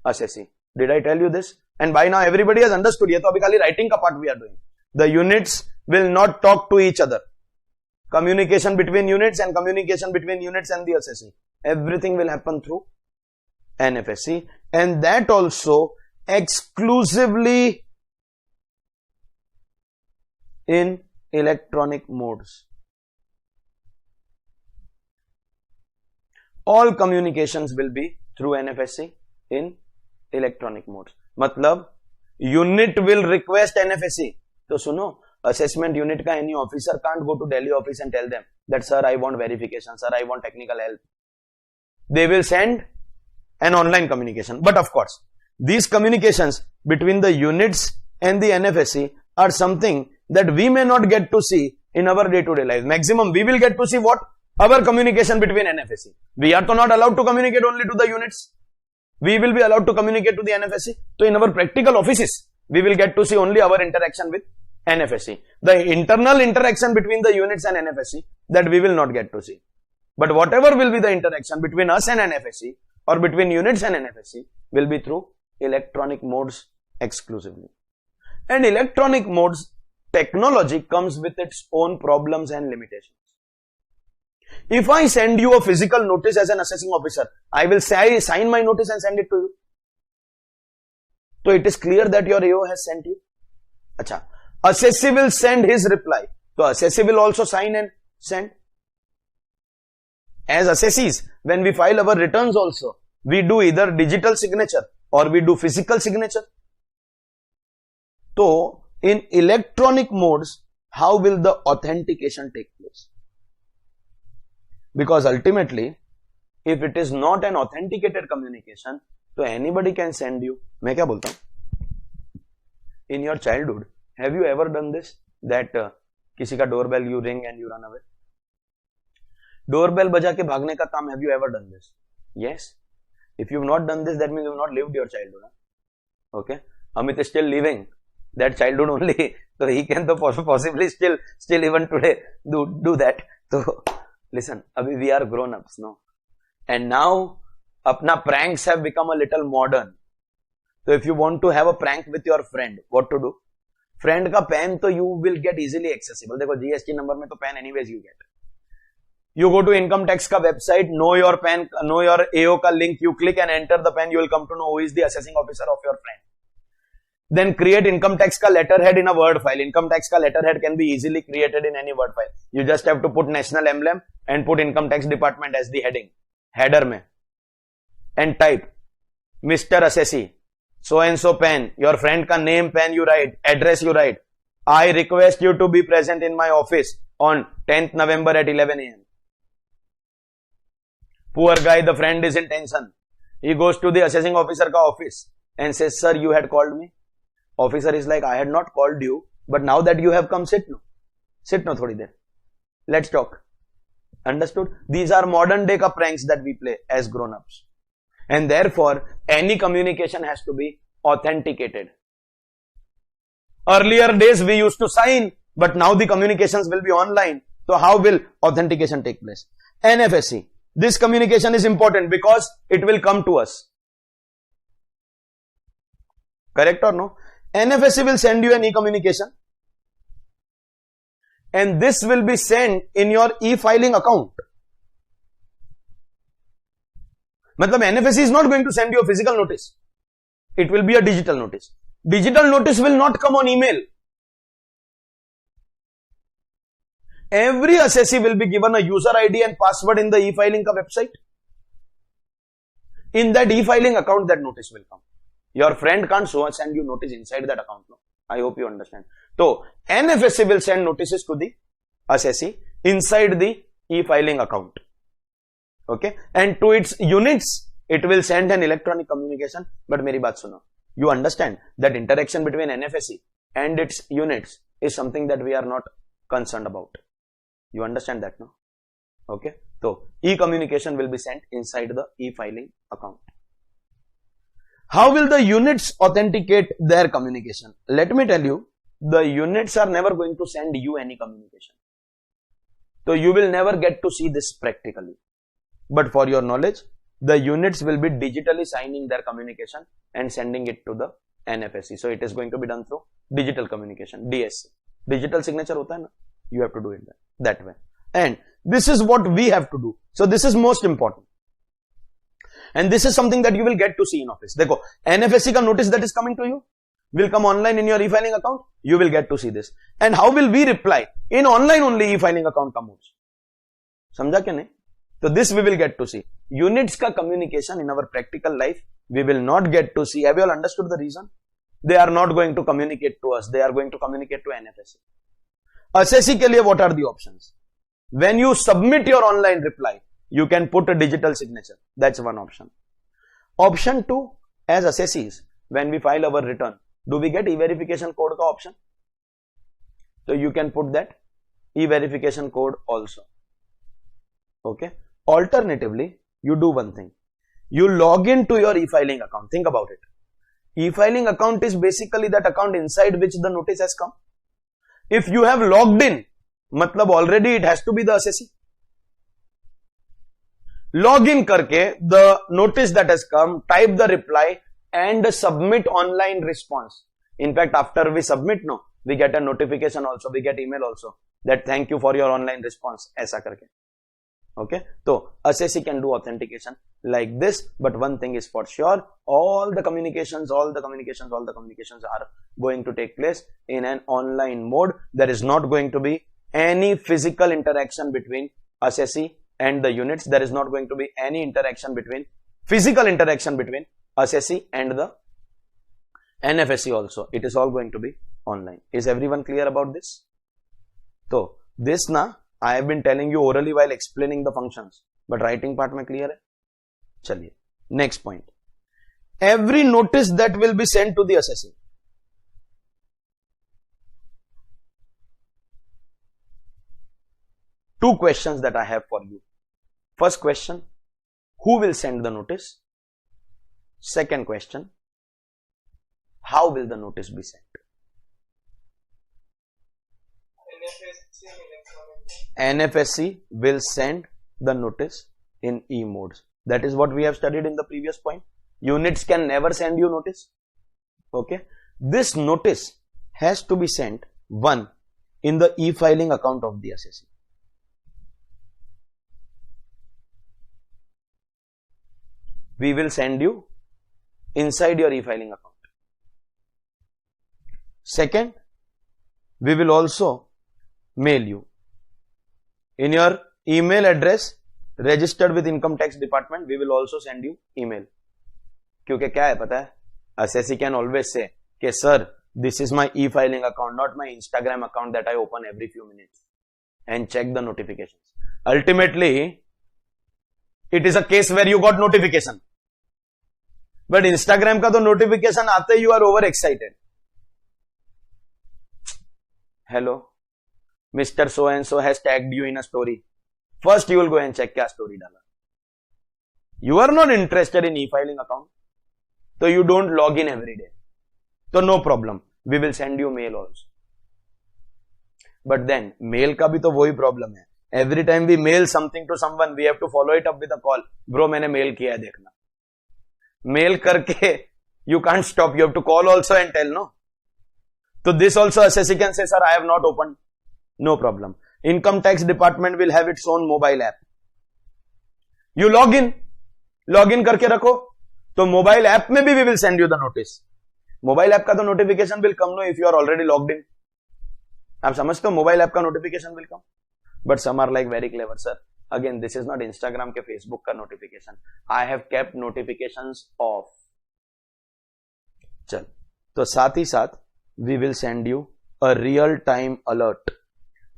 Speaker 1: assessee. Did I tell you this? And by now everybody has understood. ये तो अभी खाली writing का part we are doing. The units will not talk to each other. Communication between units and communication between units and the assessee. Everything will happen through NFAC, and that also exclusively in electronic modes. All communications will be through NFAC in electronic modes. मतलब unit will request NFAC. तो सुनो, assessment unit का any officer can't go to Delhi office and tell them that sir I want verification, sir I want technical help. They will send an online communication. But of course, these communications between the units and the NFAC are something that we may not get to see in our day-to-day life. Maximum we will get to see what? Our communication between NFAC. We are not allowed to communicate only to the units. We will be allowed to communicate to the NFAC. So in our practical offices, we will get to see only our interaction with NFAC. The internal interaction between the units and NFAC, that we will not get to see. But whatever will be the interaction between us and NFAC or between units and NFAC will be through electronic modes exclusively. And electronic modes technology comes with its own problems and limitations. If I send you a physical notice as an assessing officer, I will say, sign my notice and send it to you. So it is clear that your AO has sent you. Acha. Assessee will send his reply. So assessee will also sign and send. As assessees, when we file our returns also, we do either digital signature or we do physical signature. So in electronic modes, how will the authentication take place? Because ultimately, if it is not an authenticated communication, so anybody can send you. मैं क्या बोलता हूँ? In your childhood, have you ever done this? That किसी का doorbell you ring and you run away? Doorbell बजा के भागने का काम, have you ever done this? Yes. If you have not done this, that means you have not lived your childhood. Huh? Okay. Amit is still living that childhood only, so he can possibly still even today do that. So listen, abhi we are grown ups, no? And now apna pranks have become a little modern. So if you want to have a prank with your friend, what to do? Friend ka pen to you will get easily accessible. देखो GST number में तो pen anyways you get. You go to income tax ka website, know your pen, know your AO ka link, you click and enter the pen, you will come to know who is the assessing officer of your friend. Then create income tax ka letterhead in a word file. Income tax ka letterhead can be easily created in any word file. You just have to put national emblem and put income tax department as the heading, header mein, and type Mr. Assessee, so and so pen, your friend ka name pen you write, address you write. I request you to be present in my office on 10th November at 11 a.m. Poor guy, the friend is in tension. He goes to the assessing officer ka office and says, sir, you had called me. Officer is like, I had not called you, but now that you have come, sit no thodi der. Let's talk. Understood? These are modern day ka pranks that we play as grown-ups. And therefore, any communication has to be authenticated. Earlier days we used to sign, but now the communications will be online. So how will authentication take place? NFAC. This communication is important because it will come to us. Correct or no? NFAC will send you an e-communication. And this will be sent in your e-filing account. Matlab NFAC is not going to send you a physical notice. It will be a digital notice. Digital notice will not come on email. Every assessee will be given a user ID and password in the e-filing ka website. In that e-filing account, that notice will come. Your friend can't send you notice inside that account. No? I hope you understand. So, NFAC will send notices to the assessee inside the e-filing account. Okay. And to its units, it will send an electronic communication. But meri baat suno. You understand that interaction between NFAC and its units is something that we are not concerned about. You understand that, no? Okay, so e-communication will be sent inside the e-filing account. How will the units authenticate their communication? Let me tell you, the units are never going to send you any communication. So you will never get to see this practically. But for your knowledge, the units will be digitally signing their communication and sending it to the NFSC. So it is going to be done through digital communication, DSC. Digital signature hota hai na? You have to do it that way. And this is what we have to do. So this is most important. And this is something that you will get to see in office. Dekho, NFSC ka notice that is coming to you will come online in your e-filing account. You will get to see this. And how will we reply? In online only e-filing account ka moves. Samjha kya nahi? So this we will get to see. Units ka communication in our practical life, we will not get to see. Have you all understood the reason? They are not going to communicate to us. They are going to communicate to NFSC. Assessee ke liye what are the options? When you submit your online reply, you can put a digital signature. That's one option. Option 2, as assessees, when we file our return, do we get e-verification code ka option? So you can put that e-verification code also. Okay. Alternatively, you do one thing. You log into your e-filing account. Think about it. E-filing account is basically that account inside which the notice has come. If you have logged in, matlab already it has to be the assessee. Log in karke the notice that has come, type the reply and submit online response. In fact, after we submit, no, we get a notification also, we get email also that thank you for your online response. Aisa karke. Okay, so assessee can do authentication like this, but one thing is for sure, all the communications are going to take place in an online mode. There is not going to be any physical interaction between assessee and the units. There is not going to be any physical interaction between assessee and the NFSC also. It is all going to be online. Is everyone clear about this? So this na, I have been telling you orally while explaining the functions, but writing part mein clear hai? Chaliye. Next point. Every notice that will be sent to the assessee. Two questions that I have for you. First question, who will send the notice? Second question, how will the notice be sent? NFSC will send the notice in e-modes. That is what we have studied in the previous point. Units can never send you notice. Okay. This notice has to be sent, one, in the e-filing account of the assessee. We will send you inside your e-filing account. Second, we will also mail you. In your email address registered with income tax department, we will also send you email. क्योंकि क्या है पता है? Assessee can always say, "Okay, sir, this is my e-filing account, not my Instagram account that I open every few minutes and check the notifications." Ultimately, it is a case where you got notification, but Instagram का तो notification आते ही you are overexcited. Hello. Mr. So and so has tagged you in a story. First you will go and check क्या story डाला. You are not interested in e-filing account, so you don't log in every day. So no problem. We will send you mail also. But then mail का भी तो वही problem है. Every time we mail something to someone, we have to follow it up with a call. Bro, मैंने mail किया है देखना. Mail करके you can't stop. You have to call also and tell, no. So this also assessee can say, sir, I have not opened. No problem. Income tax department will have its own mobile app. You log in करके रखो, तो mobile app में भी we will send you the notice. Mobile app का तो notification will come, no, if you are already logged in. आप समझते हो mobile app का notification will come. But some are like very clever, sir. Again, this is not Instagram के Facebook का notification. I have kept notifications off. चल, तो साथ ही साथ we will send you a real time alert.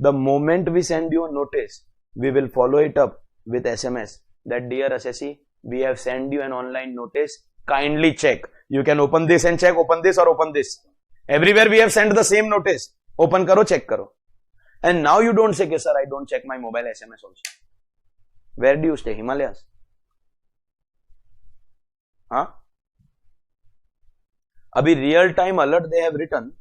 Speaker 1: The moment we send you a notice, we will follow it up with SMS that dear assessee, we have sent you an online notice. Kindly check. You can open this and check, open this or open this. Everywhere we have sent the same notice. Open karo, check karo. And now you don't say, sir, I don't check my mobile SMS also. Where do you stay? Himalayas? Huh? Abhi real time alert they have written.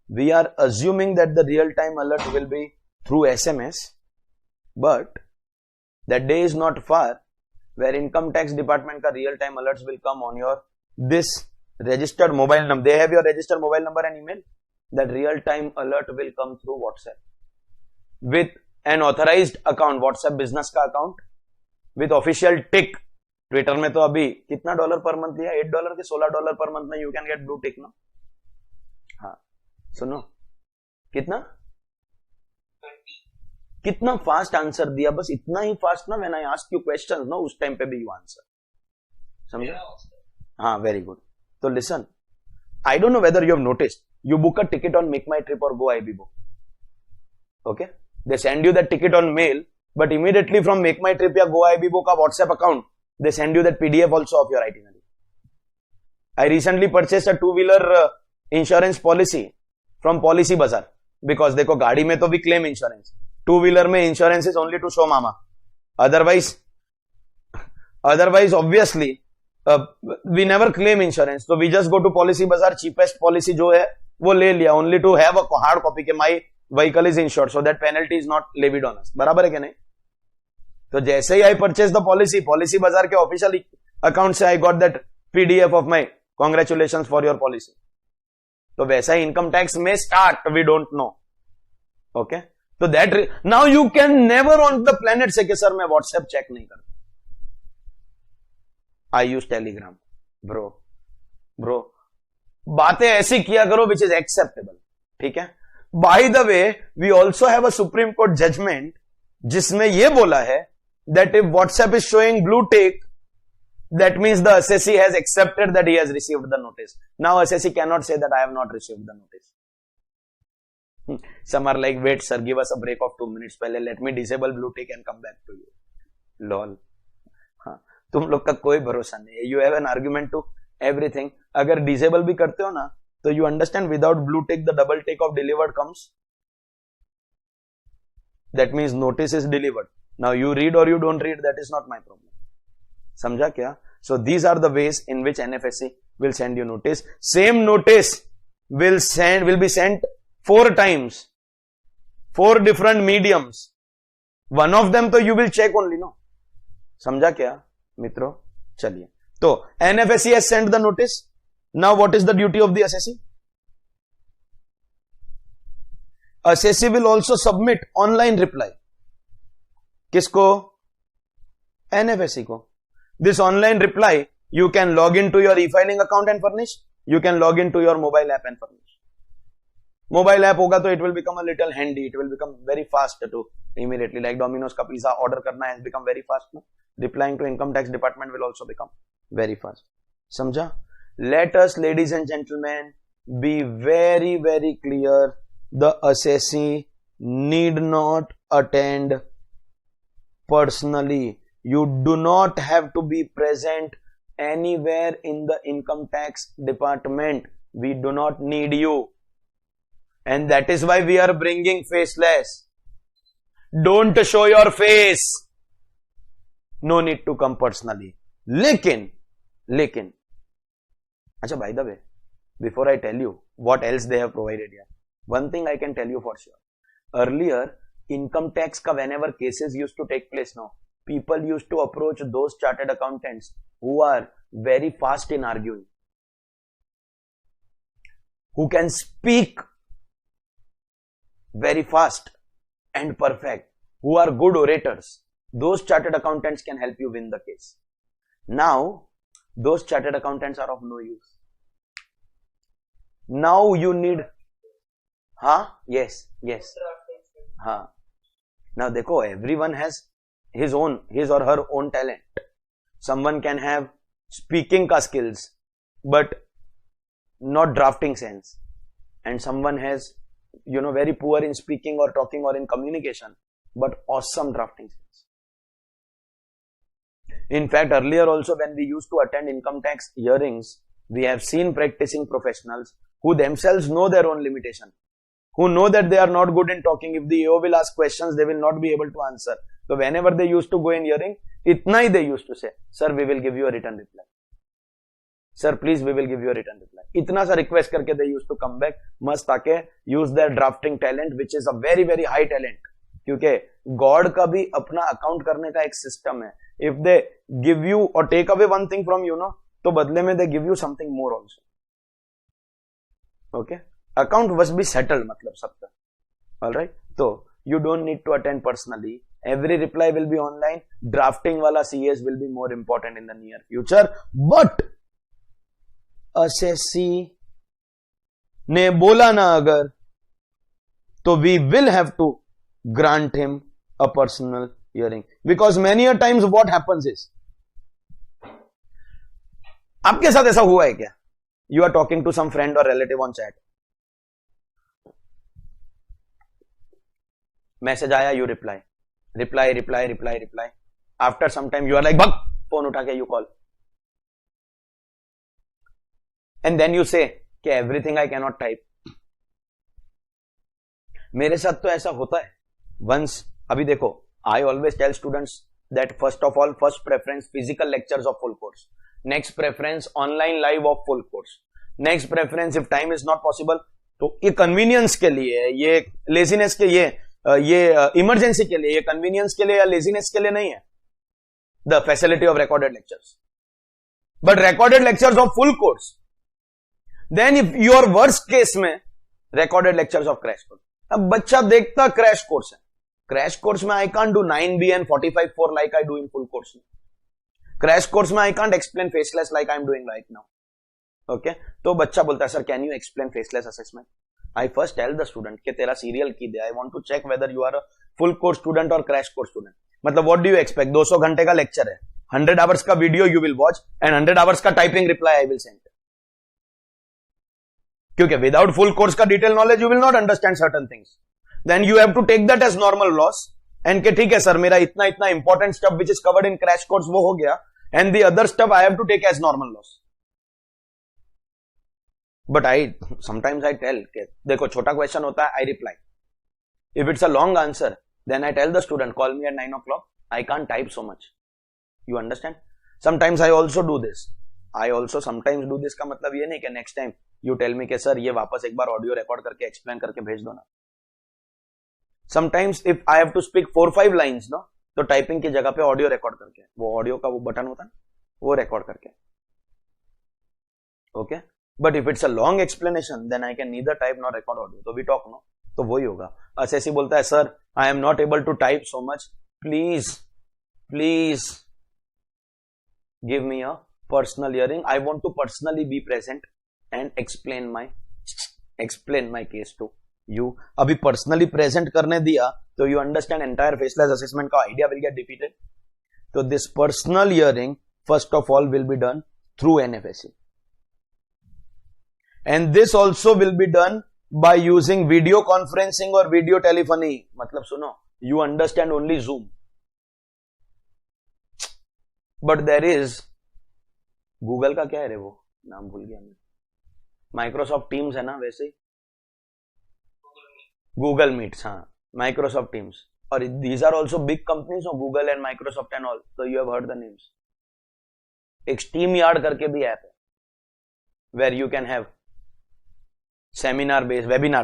Speaker 1: We are assuming that the real time alert will be through SMS, but that day is not far where income tax department ka real time alerts will come on your this registered mobile number. They have your registered mobile number and email. That real time alert will come through WhatsApp with an authorized account, WhatsApp business का account with official tick. Twitter में तो अभी कितना dollar per month लिया? $8 के $16 per month में you can get blue tick ना. हाँ सुनो कितना कितना फास्ट आंसर दिया, बस इतना ही फास्ट ना. When I ask you questions no उस टाइम पे भी यू आंसर. समझे? हाँ वेरी गुड. तो listen, I don't know whether you have noticed, you book a ticket on Make My Trip or Go IBBO. Okay, they send you that ticket on mail, but immediately from Make My Trip या Go IBBO का WhatsApp account, they send you that PDF also of your itinerary. I recently purchased a two-wheeler insurance policy from Policy Bazaar because देखो गाड़ी में तो भी claim insurance, two-wheeler में insurance is only to show mama. Otherwise obviously we never claim insurance, so we just go to Policy Bazaar, cheapest policy जो है वो ले लिया, only to have a hard copy के my vehicle is insured so that penalty is not levied on us. बराबर है कि नहीं? तो जैसे ही I purchase the Policybazaar के ऑफिशियल अकाउंट से I got that PDF of my congratulations for your policy. तो वैसा ही इनकम टैक्स में start, we don't know. Okay, तो that now you can never on the planet से कि sir मैं व्हाट्सएप चेक नहीं करता. आई यूज टेलीग्राम. ब्रो बातें ऐसी किया करो विच इज एक्सेप्टेबल. ठीक है? By the way we also have a supreme court judgement जिसमें यह बोला है that if WhatsApp is showing blue tick that means the assessee has accepted that he has received the notice. Now assessee cannot say that I have not received the notice. Some are like, wait sir, give us a break of 2 minutes पहले, let me disable blue tick and come back to you. lol. हाँ, तुम लोग का कोई भरोसा नहीं है. You have an argument to everything. अगर डिसेबल भी करते हो ना तो you understand without blue tick the double tick of delivered comes. That means notice is delivered. Now you read or you don't read, that is not my problem. समझा क्या? So these are the ways in which NFSC will send you notice. Same notice will be sent 4 times, 4 different mediums. One of them तो you will check only, no? समझा क्या मित्रों? चलिए, तो NFSC has sent the notice. Now what is the duty of the assessee? Assessee will also submit online reply. किसको? NFSC को. This online reply, you can log into your e-filing account and furnish. You can log into your mobile app and furnish. Mobile app होगा तो it will become a little handy. It will become very fast to immediately, like Domino's का pizza order करना has become very fast. No? Replying to income tax department will also become very fast. समझा? Let us, ladies and gentlemen, be very, very clear. The assessee need not attend personally. You do not have to be present anywhere in the income tax department. We do not need you. And that is why we are bringing faceless. Don't show your face. No need to come personally. Lekin. Acha, by the way, before I tell you what else they have provided here, one thing I can tell you for sure. Earlier, income tax ka whenever cases used to take place now, people used to approach those chartered accountants who are very fast in arguing, who can speak very fast and perfect, who are good orators. Those chartered accountants can help you win the case. Now, those chartered accountants are of no use. Now you need, yes. Now देखो, everyone has his or her own talent. Someone can have speaking ka skills but not drafting sense, and someone has very poor in speaking or talking or in communication but awesome drafting skills. In fact, earlier also when we used to attend income tax hearings, we have seen practicing professionals who themselves know their own limitation, who know that they are not good in talking. If the AO will ask questions, they will not be able to answer. तो whenever they used to go in hearing, इतना ही they used to say, sir we will give you a written reply, sir please we will give you a written reply. इतना सा request करके they used to come back, मस्त आके use their drafting talent which is a very very high talent. क्योंकि God का भी अपना account करने का एक सिस्टम है. If they give you or take away one thing from you, तो बदले में they give you something more also. Okay? Account must be settled मतलब सबका. Alright? तो you don't need to attend personally. Every reply will be online. Drafting वाला CS will be more important in the near future. But assessee ने बोला ना अगर, तो we will have to grant him a personal hearing. Because many a times what happens is, आपके साथ ऐसा हुआ है क्या? You are talking to some friend or relative on chat. Message आया, you reply. After some time you are like, भग, phone उठा के you call. And then you say, कि everything I cannot type. मेरे साथ तो ऐसा होता है. Once, अभी देखो, I always tell students that first of all, first preference physical lectures of full course. Next preference online live of full course. Next preference if time is not possible, तो ये convenience के लिए, ये laziness के ये emergency के लिए, ये convenience के लिए या laziness के लिए नहीं है. The facility of recorded lectures. But recorded lectures of full course. Then if your worst case में recorded lectures of crash course. अब बच्चा देखता crash course है. Crash course में I can't do 9B and 45-4 like I do in full course. Crash course में I can't explain faceless like I'm doing right now. Okay? तो बच्चा बोलता है, sir, can you explain faceless assessment? I first tell the student कि तेरा serial की दे. I want to check whether you are a full course student or crash course student. मतलब what do you expect? 200 घंटे का lecture है. 100 hours का video you will watch and 100 hours का typing reply I will send. क्योंकि without full course का detail knowledge you will not understand certain things. Then you have to take that as normal loss and कि ठीक है sir, मेरा इतना इतना important stuff which is covered in crash course वो हो गया and the other stuff I have to take as normal loss. But sometimes I tell कि देखो छोटा question होता है, I reply. If it's a long answer, then I tell the student, call me at 9 o'clock. I can't type so much. You understand? Sometimes I also do this. I also sometimes do this का मतलब ये नहीं कि next time you tell me कि sir ये वापस एक बार audio record करके explain करके भेज दो ना. Sometimes if I have to speak 4-5 lines, no, तो typing की जगह पे audio record करके, वो audio का वो बटन होता है वो record करके. Okay? But if it's a long explanation, then I can neither type nor record audio. तो we talk, no? तो वही होगा. assessee बोलता है, sir, I am not able to type so much. Please give me a personal hearing. I want to personally be present and explain my case to you. अभी personally present करने दिया, तो you understand entire faceless assessment का idea will get defeated. So this personal hearing, first of all, will be done through NFSC. And this also will be done by using video conferencing or video telephony. मतलब सुनो, you understand only Zoom. But there is Google का क्या है रे वो नाम भूल गया मैं. Microsoft Teams है ना वैसे. Google Meets, हाँ, Microsoft Teams. और these are also big companies of Google and Microsoft and all. So you have heard the names. एक SteamYard करके भी ऐप है, where you can have seminar based webinar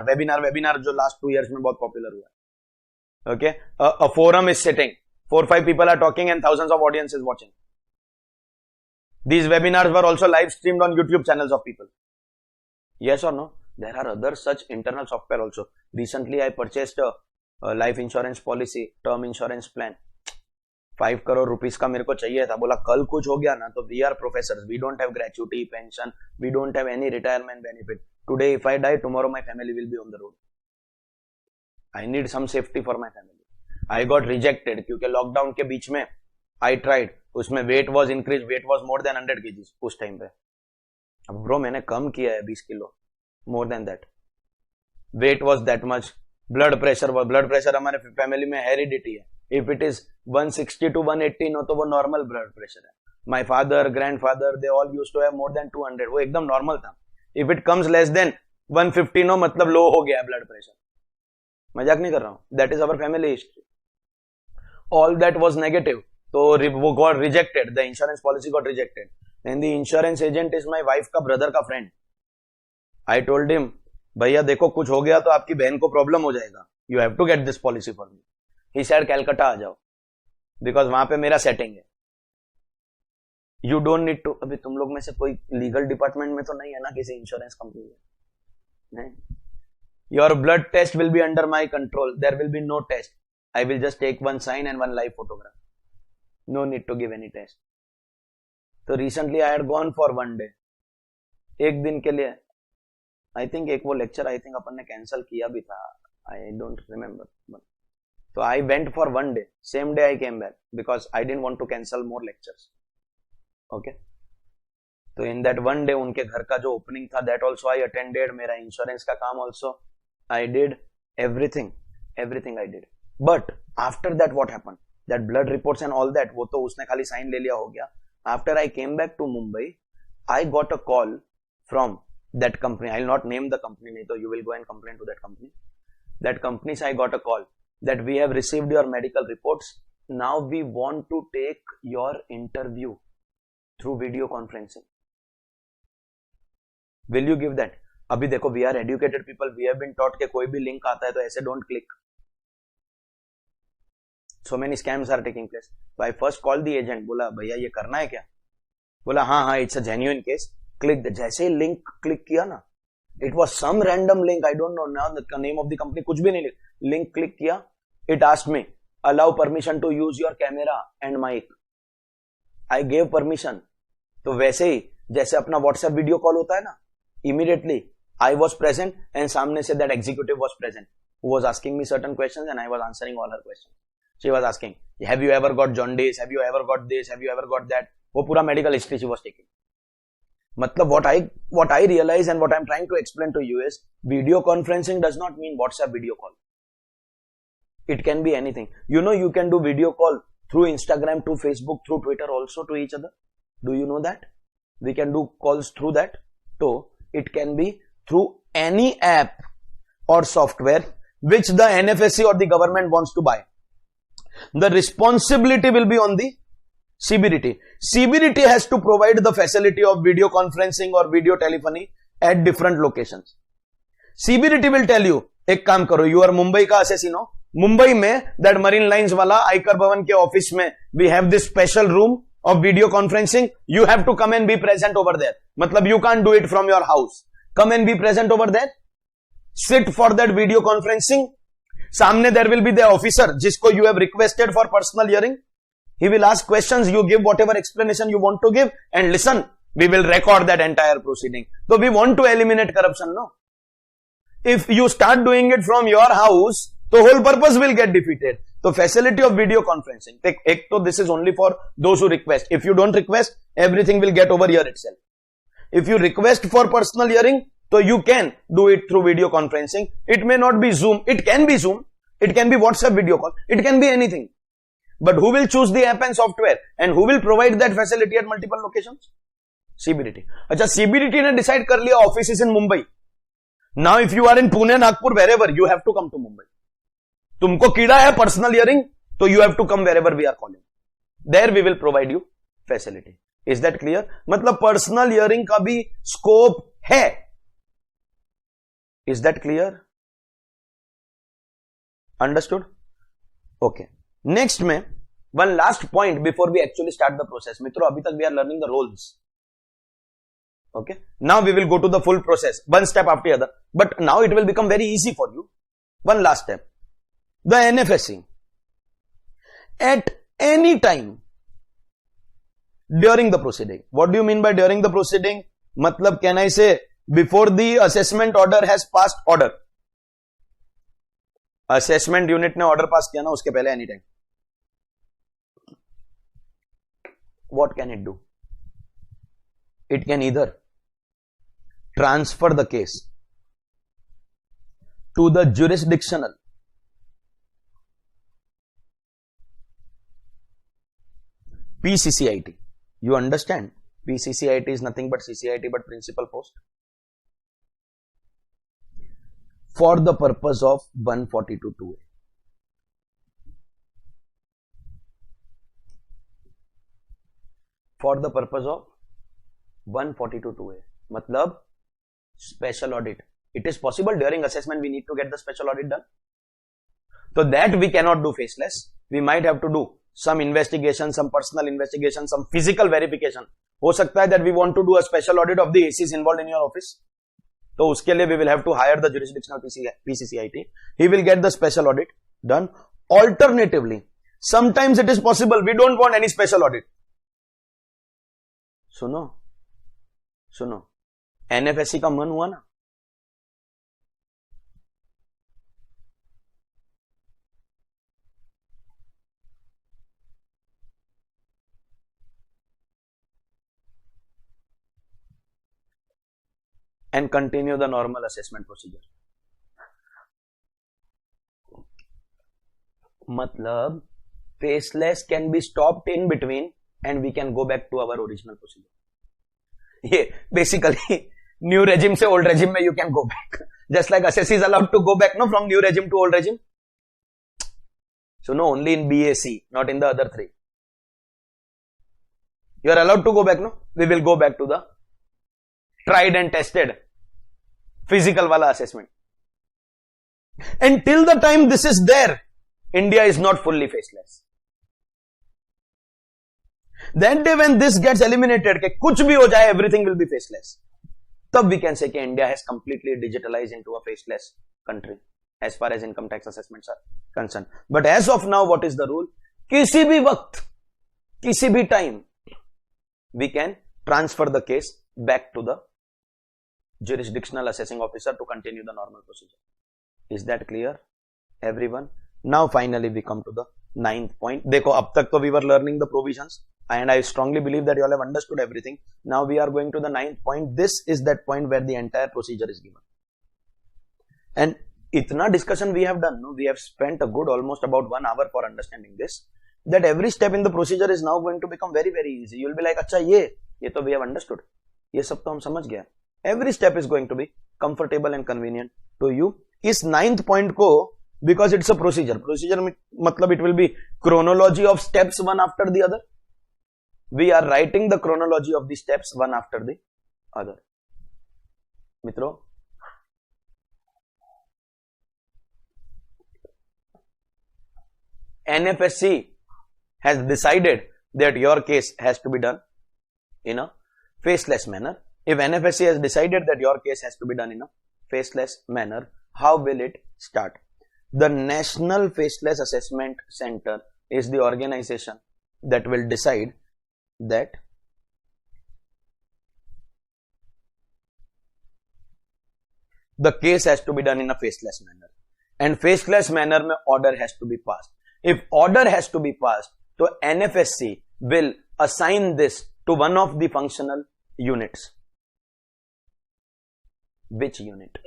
Speaker 1: जो last 2 years में बहुत popular हुआ है. Okay, a forum is sitting, 4-5 people are talking and thousands of audiences watching. These webinars were also live streamed on YouTube channels of people. Yes or no? There are other such internal software also. Recently I purchased a life insurance policy, term insurance plan. 5 crore rupees का मेरे को चाहिए था. बोला कल कुछ हो गया ना तो we are professors, we don't have gratuity, pension, we don't have any retirement benefit. Today if I die, tomorrow my family will be on the road. I need some safety for my family. I got rejected क्योंकि lockdown के बीच में I tried, उसमें weight was increased, weight was more than 100 kgs उस time पे. अब bro मैंने कम किया है 20 kilo, more than that. Weight was that much. blood pressure हमारे फैमिली में हेरिडिटी है. If it is 160 to 180 no तो वो normal blood pressure है. My father, grandfather, they all used to have more than 200. वो एकदम normal था. If it comes less than 150 no मतलब low हो गया blood pressure. मजाक नहीं कर रहा हूँ. That is our family history. all that was negative. So वो got rejected. The insurance policy got rejected. Then the insurance agent is my wife का brother का friend. I told him, भैया देखो कुछ हो गया तो आपकी बहन को प्रॉब्लम हो जाएगा. You have to get this policy for me. He said Calcutta आ जाओ, because वहां पे मेरा सेटिंग है. You don't need to. अभी तुम लोग में से कोई लीगल डिपार्टमेंट में तो नहीं है ना किसी इंश्योरेंस कंपनी में? नहीं. Your blood test will be under my control. There will be no test. I will just take one sign and one live photograph. No need to give any test. So recently I had gone for one day. एक दिन के लिए. I think एक वो lecture I think अपन ने cancel किया भी था. I don't remember. So I went for one day. Same day I came back because I didn't want to cancel more lectures. Okay. तो in that one day उनके घर का जो opening था that also I attended. मेरा insurance का काम also I did. Everything I did. But after that what happened? That blood reports and all that वो तो उसने खाली साइन ले लिया हो गया. After I came back to Mumbai, I got a call from that company. I'll not name the company, नहीं तो you will go and complain to that company. That company I got a call that we have received your medical reports. Now we want to take your interview through video conferencing. Will you give that? अभी देखो we are educated people. We have been taught कि कोई भी link आता है तो ऐसे don't click. So many scams are taking place. So I first called the agent. बोला भैया ये करना है क्या? बोला हाँ it's a genuine case. Click. जैसे ही लिंक क्लिक किया ना, it was some random link. I don't know now the name of the company. कुछ भी नहीं. लिंक क्लिक किया. It asked me allow permission to use your camera and mic. I gave permission. तो वैसे ही जैसे अपना WhatsApp वीडियो कॉल होता है ना, immediately I was present and सामने से that executive was present who was asking me certain questions and I was answering all her questions. She was asking, have you ever got jaundice? Have you ever got this? Have you ever got that? वो पूरा medical history she was taking. मतलब what I realize and what I'm trying to explain to you is video conferencing does not mean WhatsApp video call. It can be anything. You know, you can do video call through Instagram, to Facebook, through Twitter also to each other. Do you know that? We can do calls through that. So it can be through any app or software which the NFSC or the government wants to buy. The responsibility will be on the CBDT. CBDT has to provide the facility of video conferencing or video telephony at different locations. CBDT will tell you, एक काम करो, you are Mumbai का assassin हो, मुंबई में that marine lines वाला आयकर भवन के ऑफिस में we have this special room of video conferencing. You have to come and be present over there. मतलब you can't do it from your house. Come and be present over there. Sit for that video conferencing. सामने there will be the officer जिसको you have requested for personal hearing. He will ask questions. You give whatever explanation you want to give and listen. We will record that entire proceeding. So we want to eliminate corruption, no? If you start doing it from your house, the whole purpose will get defeated. So facility of video conferencing. Ek to this is only for those who request. If you don't request, everything will get over here itself. If you request for personal hearing, so you can do it through video conferencing. It may not be Zoom. It can be Zoom. It can be WhatsApp video call. It can be anything. But who will choose the app and software? And who will provide that facility at multiple locations? CBDT. अच्छा, CBDT ने decide कर लिया office is in Mumbai. Now if you are in Pune, Nagpur, wherever, you have to come to Mumbai. तुमको कीड़ा है personal hearing, so you have to come wherever we are calling. There we will provide you facility. Is that clear? मतलब personal hearing का भी scope है. Is that clear? Understood? Okay. Next में one last point before we actually start the process. मित्रों, अभी तक we are learning the roles. Okay. Now we will go to the full process, one step after the other. But now it will become very easy for you. One last step. The NFSC. At any time during the proceeding. What do you mean by during the proceeding? Matlab, can I say before the assessment order has passed order? Assessment unit ने order pass किया ना, उसके पहले any time. What can it do? It can either transfer the case to the jurisdictional PCCIT. You understand? PCCIT is nothing but CCIT but principal post. For the purpose of 142(2)(a. for the purpose of 142(2)(a). मतलब special audit. It is possible during assessment we need to get the special audit done. So that we cannot do faceless. We might have to do some investigation, some personal investigation, some physical verification. हो सकता है that we want to do a special audit of the ACs involved in your office. तो उसके लिए we will have to hire the jurisdictional PCCIT. He will get the special audit done. Alternatively, sometimes it is possible we don't want any special audit. सुनो NFSC का मन हुआ ना, and continue the normal assessment procedure. मतलब faceless can be stopped in between and we can go back to our original procedure. ये basically new regime से old regime में you can go back. Just like assessee is allowed to go back no from new regime to old regime. So no, only in BAC, not in the other three. You are allowed to go back no? We will go back to the tried and tested physical wala assessment. And till the time this is there, India is not fully faceless. That day when this gets eliminated, कि कुछ भी हो जाए, everything will be faceless. तब we can say कि India has completely digitalized into a faceless country as far as income tax assessments are concerned. But as of now, what is the rule? किसी भी वक्त, किसी भी time, we can transfer the case back to the jurisdictional assessing officer to continue the normal procedure. Is that clear, everyone? Now finally we come to the 9th point. देखो अब तक तो we were learning the provisions and I strongly believe that you all have understood everything. Now we are going to the 9th point. This is that point where the entire procedure is given. And itna discussion we have done. No? We have spent a good almost about 1 hour for understanding this. That every step in the procedure is now going to become very very easy. You will be like, अच्छा ये तो we have understood. ये सब तो हम समझ गया. Every step is going to be comfortable and convenient to you. इस 9th point को, because it's a procedure मतलब it will be chronology of steps one after the other. We are writing the chronology of the steps one after the other. मित्रों, NFSC has decided that your case has to be done in a faceless manner. If NFSC has decided that your case has to be done in a faceless manner, how will it start? The National Faceless Assessment Center is the organization that will decide that the case has to be done in a faceless manner. And faceless manner mein order has to be passed. If order has to be passed, so NFSC will assign this to one of the functional units. Which unit?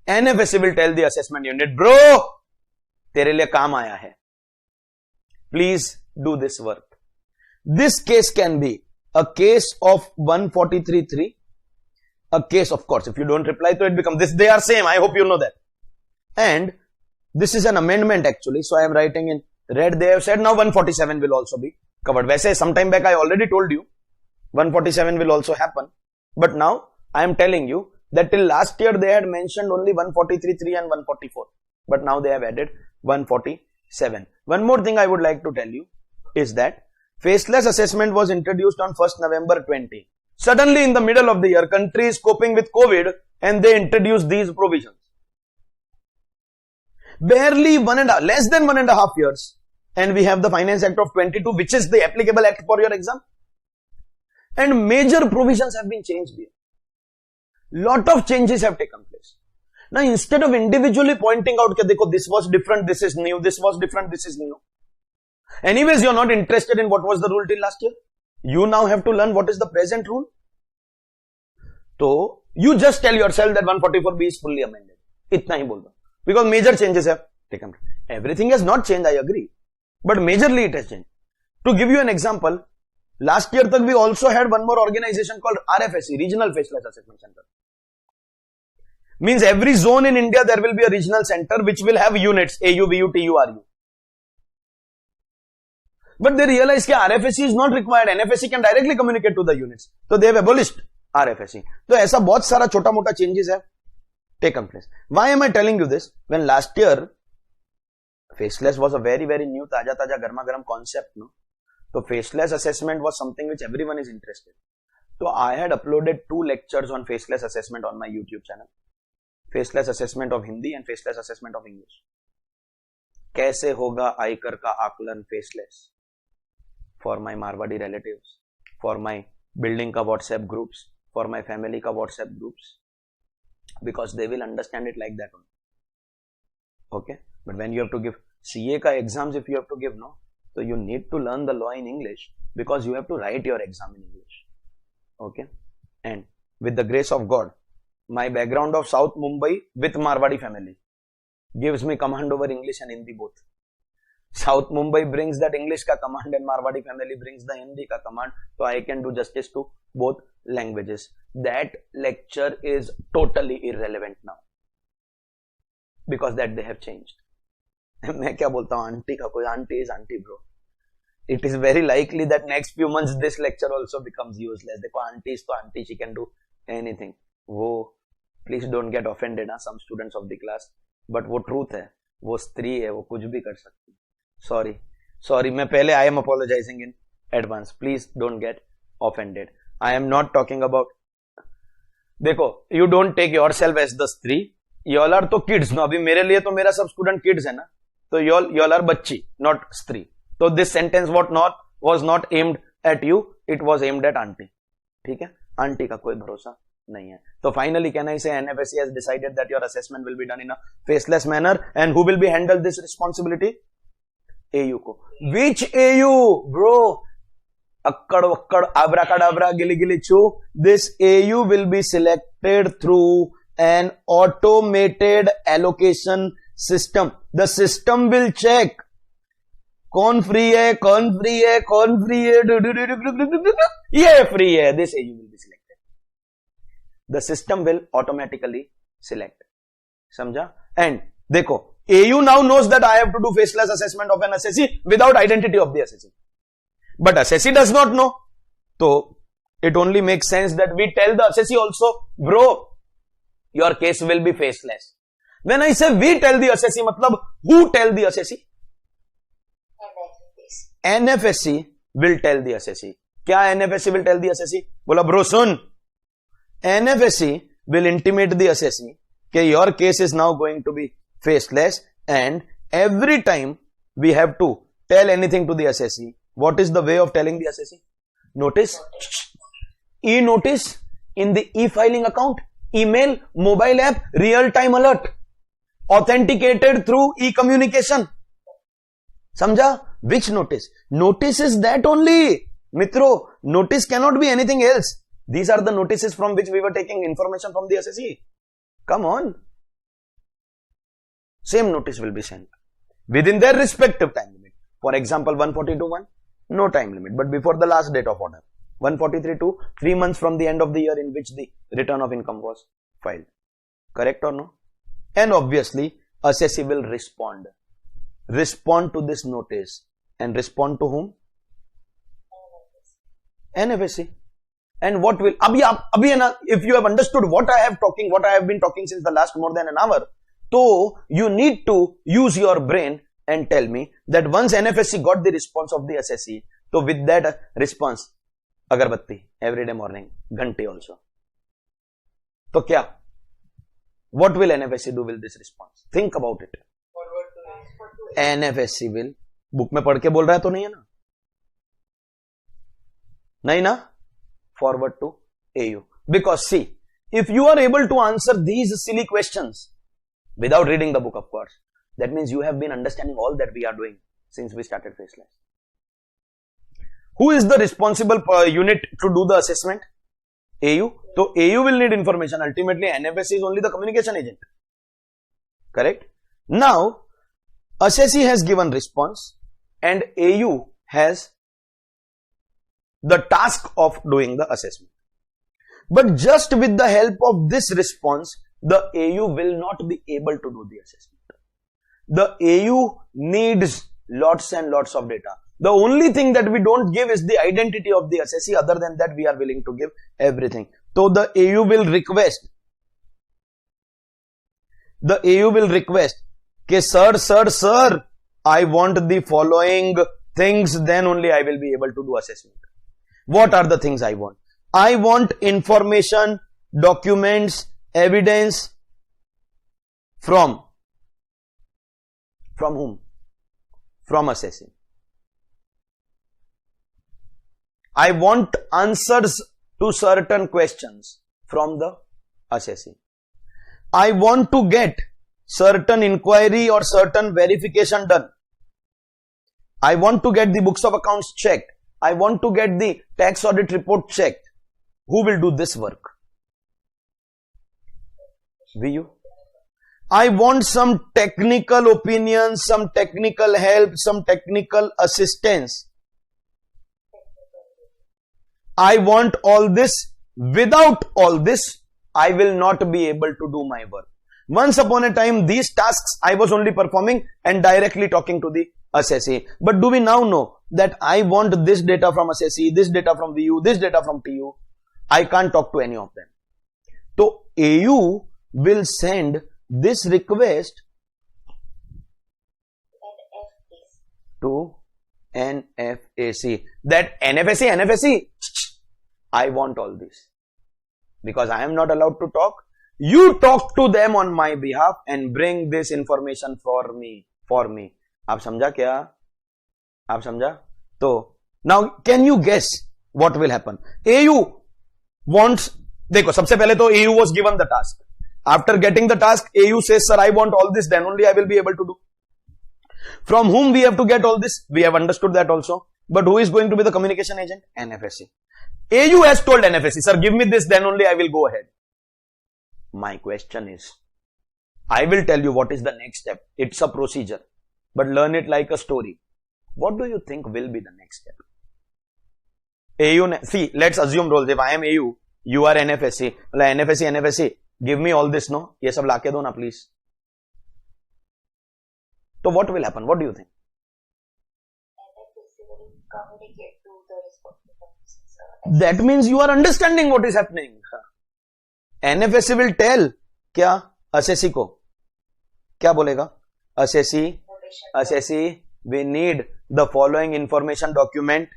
Speaker 1: NFSC will tell the assessment unit, bro, तेरे लिए काम आया है. Please do this work. This case can be a case of 143(3), a case, of course, if you don't reply to it, becomes this. They are same. I hope you know that. And this is an amendment actually. So I am writing in red. They have said now 147 will also be covered. वैसे sometime back I already told you 147 will also happen. But now I am telling you that till last year they had mentioned only 143(3) and 144. But now they have added 147. One more thing I would like to tell you is that faceless assessment was introduced on 1st November 20. Suddenly in the middle of the year, country is coping with COVID and they introduced these provisions. Barely less than 1.5 years, and we have the Finance Act of 22, which is the applicable act for your exam. And major provisions have been changed here. Lot of changes have taken place. Now instead of individually pointing out that this was different, this is new, this was different, this is new. Anyways, you're not interested in what was the rule till last year. You now have to learn what is the present rule. So you just tell yourself that 144B is fully amended. Itna hi bolna. Because major changes have taken place. Everything has not changed, I agree. But majorly it has changed. To give you an example, last year we also had one more organization called RFSC, Regional Faceless Assessment Center. Means every zone in India there will be a regional center which will have units, AU, VU, TU, RU. but they realized that RFSC is not required. NFSC can directly communicate to the units. So they have abolished RFSC. So ऐसा बहुत सारा छोटा मोटा changes have taken place. Why am I telling you this? When last year faceless was a very new taja garma garam concept, no? So faceless assessment was something which everyone is interested. So I had uploaded 2 lectures on faceless assessment on my YouTube channel. Faceless assessment of Hindi and faceless assessment of English. कैसे होगा आयकर का आकलन faceless for my Marwari relatives, for my building का WhatsApp groups, for my family का WhatsApp groups, because they will understand it like that only. Okay, but when you have to give CA का exams, if you have to give, no, तो you need to learn the law in English because you have to write your exam in English. Okay, and with the grace of God, my background of South Mumbai with Marwadi family gives me command over English and Hindi both. South Mumbai brings that English ka command and Marwadi family brings the Hindi ka command, so I can do justice to both languages. That lecture is totally irrelevant now because that they have changed. मैं क्या बोलता हूँ, aunty का कोई aunty is auntie bro. It is very likely that next few months this lecture also becomes useless. देखो aunty is तो aunty, she can do anything. वो please don't get offended ना some students of the class, but वो truth है, वो स्त्री है, वो कुछ भी कर सकती है. सॉरी मैं पहले I am apologising in advance. Please don't get offended. I am not talking about, देखो, you don't take yourself as the स्त्री. योल आर तो किड्स नो. अभी मेरे लिए तो मेरा सब स्टूडेंट किड्स है ना, तो योल आर बच्ची, नॉट स्त्री. तो this sentence was not aimed at you, it was aimed at aunty. ठीक है, आंटी का कोई भरोसा नहीं है. तो फाइनली कैन आई से NFSC has decided that your assessment will be done in a faceless manner, and who will be handle this responsibility? AU को. Which AU bro? akkad vakkad abracadabra gilly gilly choo. This AU will be selected through an automated allocation system. The system will check कौन free है, कौन free है, कौन free है, ये free है. This AU will be selected. The system will automatically select. समझा? And देखो, AU now knows that I have to do faceless assessment of an assessee without identity of the assessee. But assessee does not know. So it only makes sense that we tell the assessee also, bro, your case will be faceless. When I say we tell the assessee, मतलब who tell the assessee? NFSC will tell the assessee. क्या NFSC will tell the assessee? बोला bro soon, NFSC will intimate the assessee that your case is now going to be faceless, and every time we have to tell anything to the assessee. What is the way of telling the assessee? Notice, e-notice in the e-filing account, email, mobile app, real-time alert, authenticated through e-communication. समझा? Which notice? Notice is that only. Mitro, notice cannot be anything else. These are the notices from which we were taking information from the assessee. Come on. Same notice will be sent within their respective time limit. For example, 142.1, no time limit, but before the last date of order. 143.2, 3 months from the end of the year in which the return of income was filed. Correct or no? And obviously, assessee will respond to this notice. And respond to whom? NFSC. And what will, if you have understood what I have been talking since the last more than an hour, so you need to use your brain and tell me that once NFSC got the response of the assessee, so with that response, agarbatti, everyday morning, घंटे also. तो क्या? What will NFSC do with this response? Think about it. NFSC will, book में पढ़ के बोल रहा है तो नहीं है ना? नहीं ना? Forward to AU. Because see, if you are able to answer these silly questions without reading the book, of course, that means you have been understanding all that we are doing since we started faceless. Who is the responsible unit to do the assessment? AU. So AU will need information. Ultimately, NFSC is only the communication agent. Correct? Now, assessee has given response and AU has the task of doing the assessment. But just with the help of this response, the AU will not be able to do the assessment. The AU needs lots and lots of data. The only thing that we don't give is the identity of the assessee. Other than that, we are willing to give everything. So the AU will request. The AU will request, okay, sir, I want the following things, then only I will be able to do assessment. What are the things I want? I want information, documents, evidence from whom? From assessing. I want answers to certain questions from the assessing. I want to get certain inquiry or certain verification done. I want to get the books of accounts checked. I want to get the tax audit report checked. Who will do this work? VU. I want some technical opinions, some technical help, some technical assistance. I want all this. Without all this, I will not be able to do my work. Once upon a time, these tasks I was only performing and directly talking to the assessee. But do we now know that I want this data from assessee, this data from VU, this data from TU? I can't talk to any of them. So AU will send this request to NFAC. That NFAC, I want all this. Because I am not allowed to talk. You talk to them on my behalf and bring this information for me. आप समझा क्या? आप समझा? तो now can you guess what will happen? AU wants, देखो सबसे पहले तो AU was given the task. After getting the task, AU says, sir, I want all this, then only I will be able to do. From whom we have to get all this? We have understood that also. But who is going to be the communication agent? NFAC. AU has told NFAC, sir, give me this, then only I will go ahead. My question is, I will tell you what is the next step. It's a procedure, but learn it like a story. What do you think will be the next step? AU, see, let's assume roles. If I am AU, you are NFAC. NFAC, give me all this, no? ये सब लाके दो ना, please. So what will happen? What do you think?
Speaker 2: NFAC will communicate to the responsible officer.
Speaker 1: That means you are understanding what is happening. NFAC will tell क्या assessee को क्या बोलेगा? Assessee, we need the following information, document,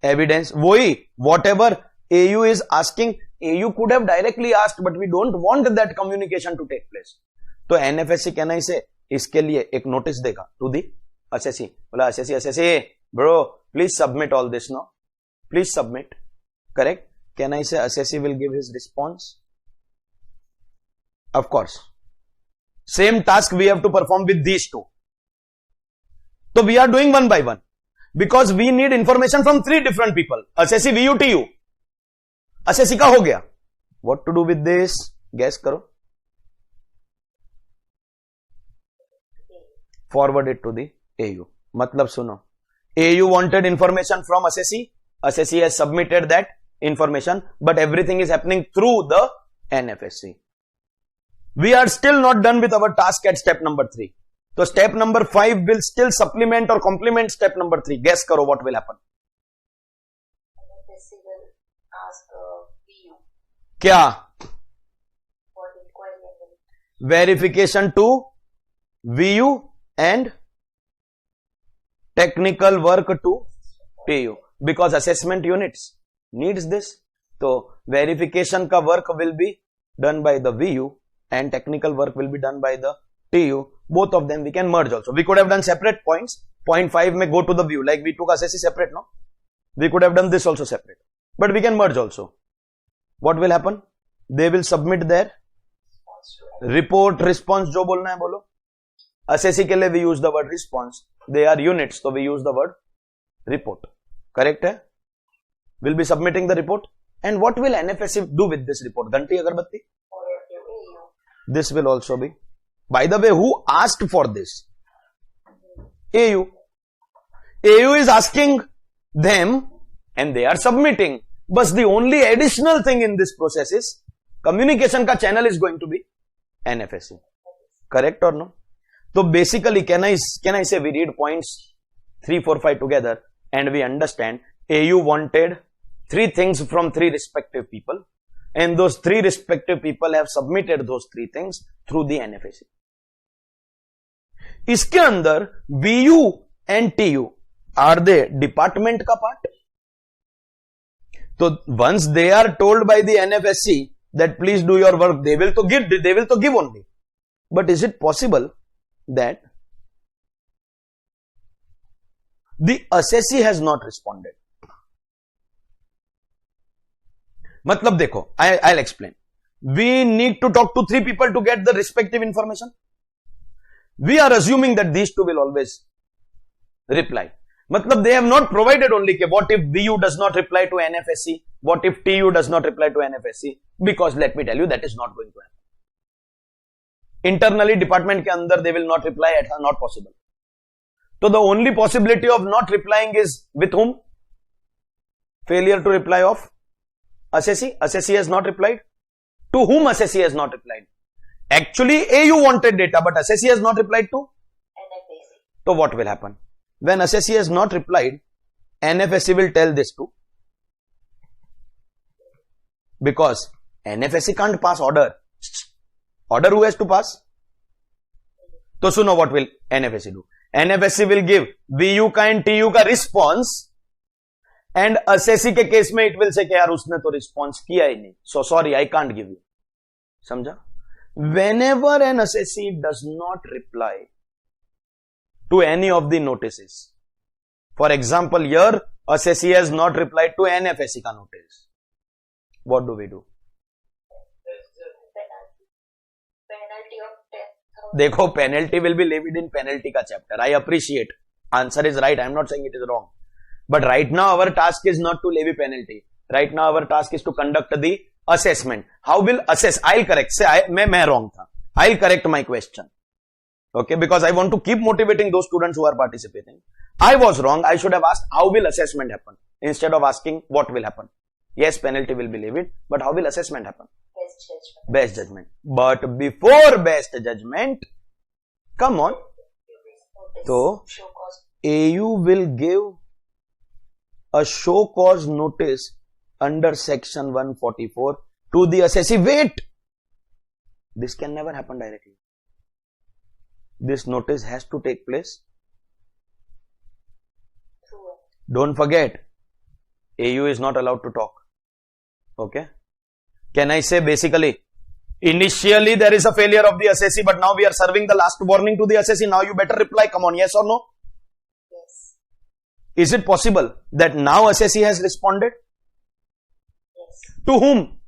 Speaker 1: evidence. वही whatever AU is asking, AU could have directly asked, but we don't want that communication to take place. तो NFAC कहना इसे इसके लिए एक नोटिस देगा to the assessee. बोला assessee, bro, please submit all this, no? Please submit. Correct? Can I say assessee will give his response? Of course. Same task we have to perform with these two. So we are doing one by one. Because we need information from three different people. Assessee, VU, TU. Assessee का हो गया. What to do with this? Guess करो. Forward it to the AU. मतलब सुनो. AU wanted information from assessee. Assessee has submitted that information, but everything is happening through the NFAC. We are still not done with our task at step number 3. So step number 5 will still supplement or complement step number 3. Guess karo what will happen.
Speaker 2: NFAC will ask VU.
Speaker 1: क्या?
Speaker 2: For inquiry and
Speaker 1: Verification to VU and technical work to TU. Because assessment units needs this. So verification ka work will be done by the VU and technical work will be done by the TU. Both of them we can merge also. We could have done separate points. Point 5 may go to the VU. Like we took assessee separate, no? We could have done this also separate. But we can merge also. What will happen? They will submit their report, response, जो बोलना है बोलो. Assessee के लिए we use the word response. They are units, so we use the word report. Correct है? We'll be submitting the report. And what will NFAC do with this report? Ganti agarbatti? This will also be. By the way, who asked for this? AU. AU is asking them and they are submitting. But the only additional thing in this process is communication ka channel is going to be NFAC. Correct or no? So basically, can I say we read points 3, 4, 5 together, and we understand AU wanted 3 things from 3 respective people, and those 3 respective people have submitted those 3 things through the NFSC. इसके अंदर BU and TU are they department का part? So once they are told by the NFSC that please do your work, they will to give only. But is it possible that the assessee has not responded? मतलब देखो, I'll explain. We need to talk to 3 people to get the respective information. We are assuming that these 2 will always reply. मतलब they have not provided only कि what if BU does not reply to NFSC, what if TU does not reply to NFSC, because let me tell you that is not going to happen. Internally department के अंदर they will not reply, it's not possible. So the only possibility of not replying is with whom? Failure to reply of assessee. Assessee has not replied. To whom assessee has not replied? Actually AU wanted data, but assessee has not replied to
Speaker 2: NFSC.
Speaker 1: So what will happen? When assessee has not replied, NFSC will tell this to, because NFSC can't pass order. Order who has to pass? So suno what will NFSC do? NFSC will give BU का and TU का response, and assessee के case में it will say कि यार उसने तो response किया ही नहीं, so sorry I can't give you. समझा? Whenever an assessee does not reply to any of the notices, for example here assessee has not replied to NFSC का notice, what do we do?
Speaker 2: Penalty of 10,000.
Speaker 1: देखो penalty will be levied in penalty का chapter. I appreciate. Answer is right. I am not saying it is wrong. But right now our task is not to levy penalty. Right now our task is to conduct the assessment. How will assess? I'll correct. Say मैं wrong था. I'll correct my question. Okay, because I want to keep motivating those students who are participating. I was wrong. I should have asked how will assessment happen instead of asking what will happen. Yes, penalty will be levied, but how will assessment happen?
Speaker 2: Best judgment.
Speaker 1: Best judgment. But before best judgment, come on.
Speaker 2: Notice.
Speaker 1: So
Speaker 2: Show cause.
Speaker 1: AU will give a show cause notice under section 144 to the assessee. Wait! This can never happen directly. This notice has to take place.
Speaker 2: True.
Speaker 1: Don't forget, AU is not allowed to talk. Okay? Can I say basically, initially there is a failure of the assessee, but now we are serving the last warning to the assessee. Now you better reply. Come on, yes or no?
Speaker 2: Yes.
Speaker 1: Is it possible that now assessee has responded?
Speaker 2: Yes.
Speaker 1: To whom?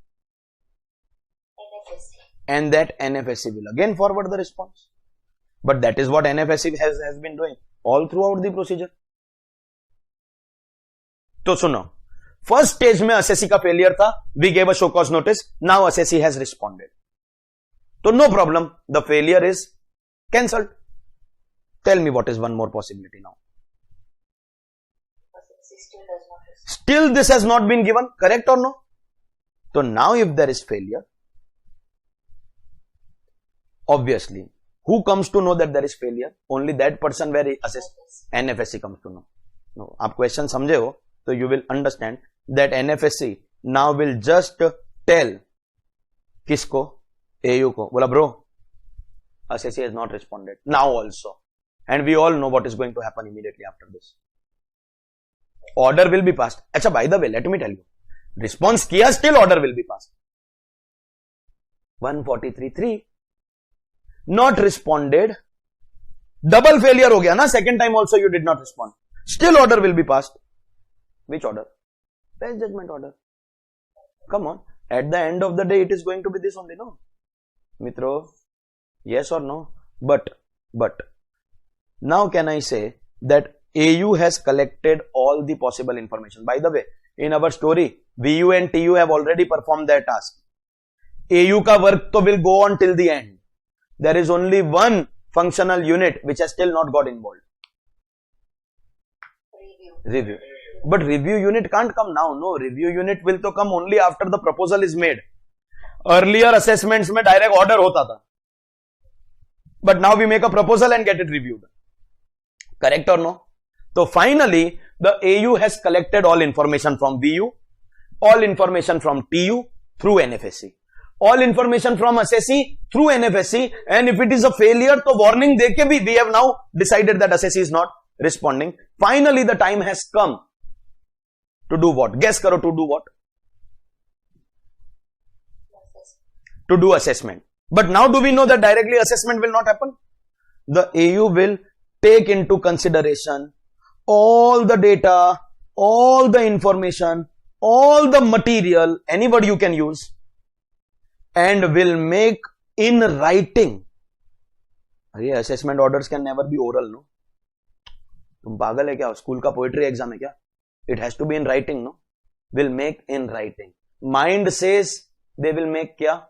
Speaker 2: NFSC.
Speaker 1: And that NFSC will again forward the response. But that is what NFSC has been doing all throughout the procedure. तो सुनो, first stage में assessee का failure था, we gave a show cause notice, now assessee has responded. So no problem, the failure is cancelled. Tell me what is one more possibility now.
Speaker 2: Assessee still does not respond.
Speaker 1: Still this has not been given, correct or no? So now if there is failure, obviously, who comes to know that there is failure? Only that person where NFSC comes to know. No, आप question समझे हो, so you will understand that NFSC now will just tell किसको? AU को. बोला bro, assessee has not responded. Now also. And we all know what is going to happen immediately after this. Order will be passed. अच्छा, by the way, let me tell you. Response किया, still order will be passed. 143.3 not responded, double failure हो गया ना, second time also you did not respond, still order will be passed. Which order? Best judgment order. Come on, at the end of the day it is going to be this only, no? Mitro, yes or no? But now can I say that AU has collected all the possible information? By the way, in our story, BU and TU have already performed their task. AU का work तो will go on till the end. There is only one functional unit which has still not got involved. Review. But review unit can't come now. No, review unit will to come only after the proposal is made. Earlier assessments में direct order होता था. But now we make a proposal and get it reviewed. Correct or no? So finally, the AU has collected all information from VU, all information from TU through NFSC, all information from assessee through NFSC, and if it is a failure, तो warning देके भी we have now decided that assessee is not responding. Finally, the time has come to do what? Guess करो, to do what? To do assessment. But now do we know that directly assessment will not happen? The AU will take into consideration all the data, all the information, all the material, any word you can use, and will make in writing. अरे assessment orders can never be oral, no? तुम पागल है क्या? School का poetry exam है क्या? It has to be in writing, no? Will make in writing. Mind says they will make क्या?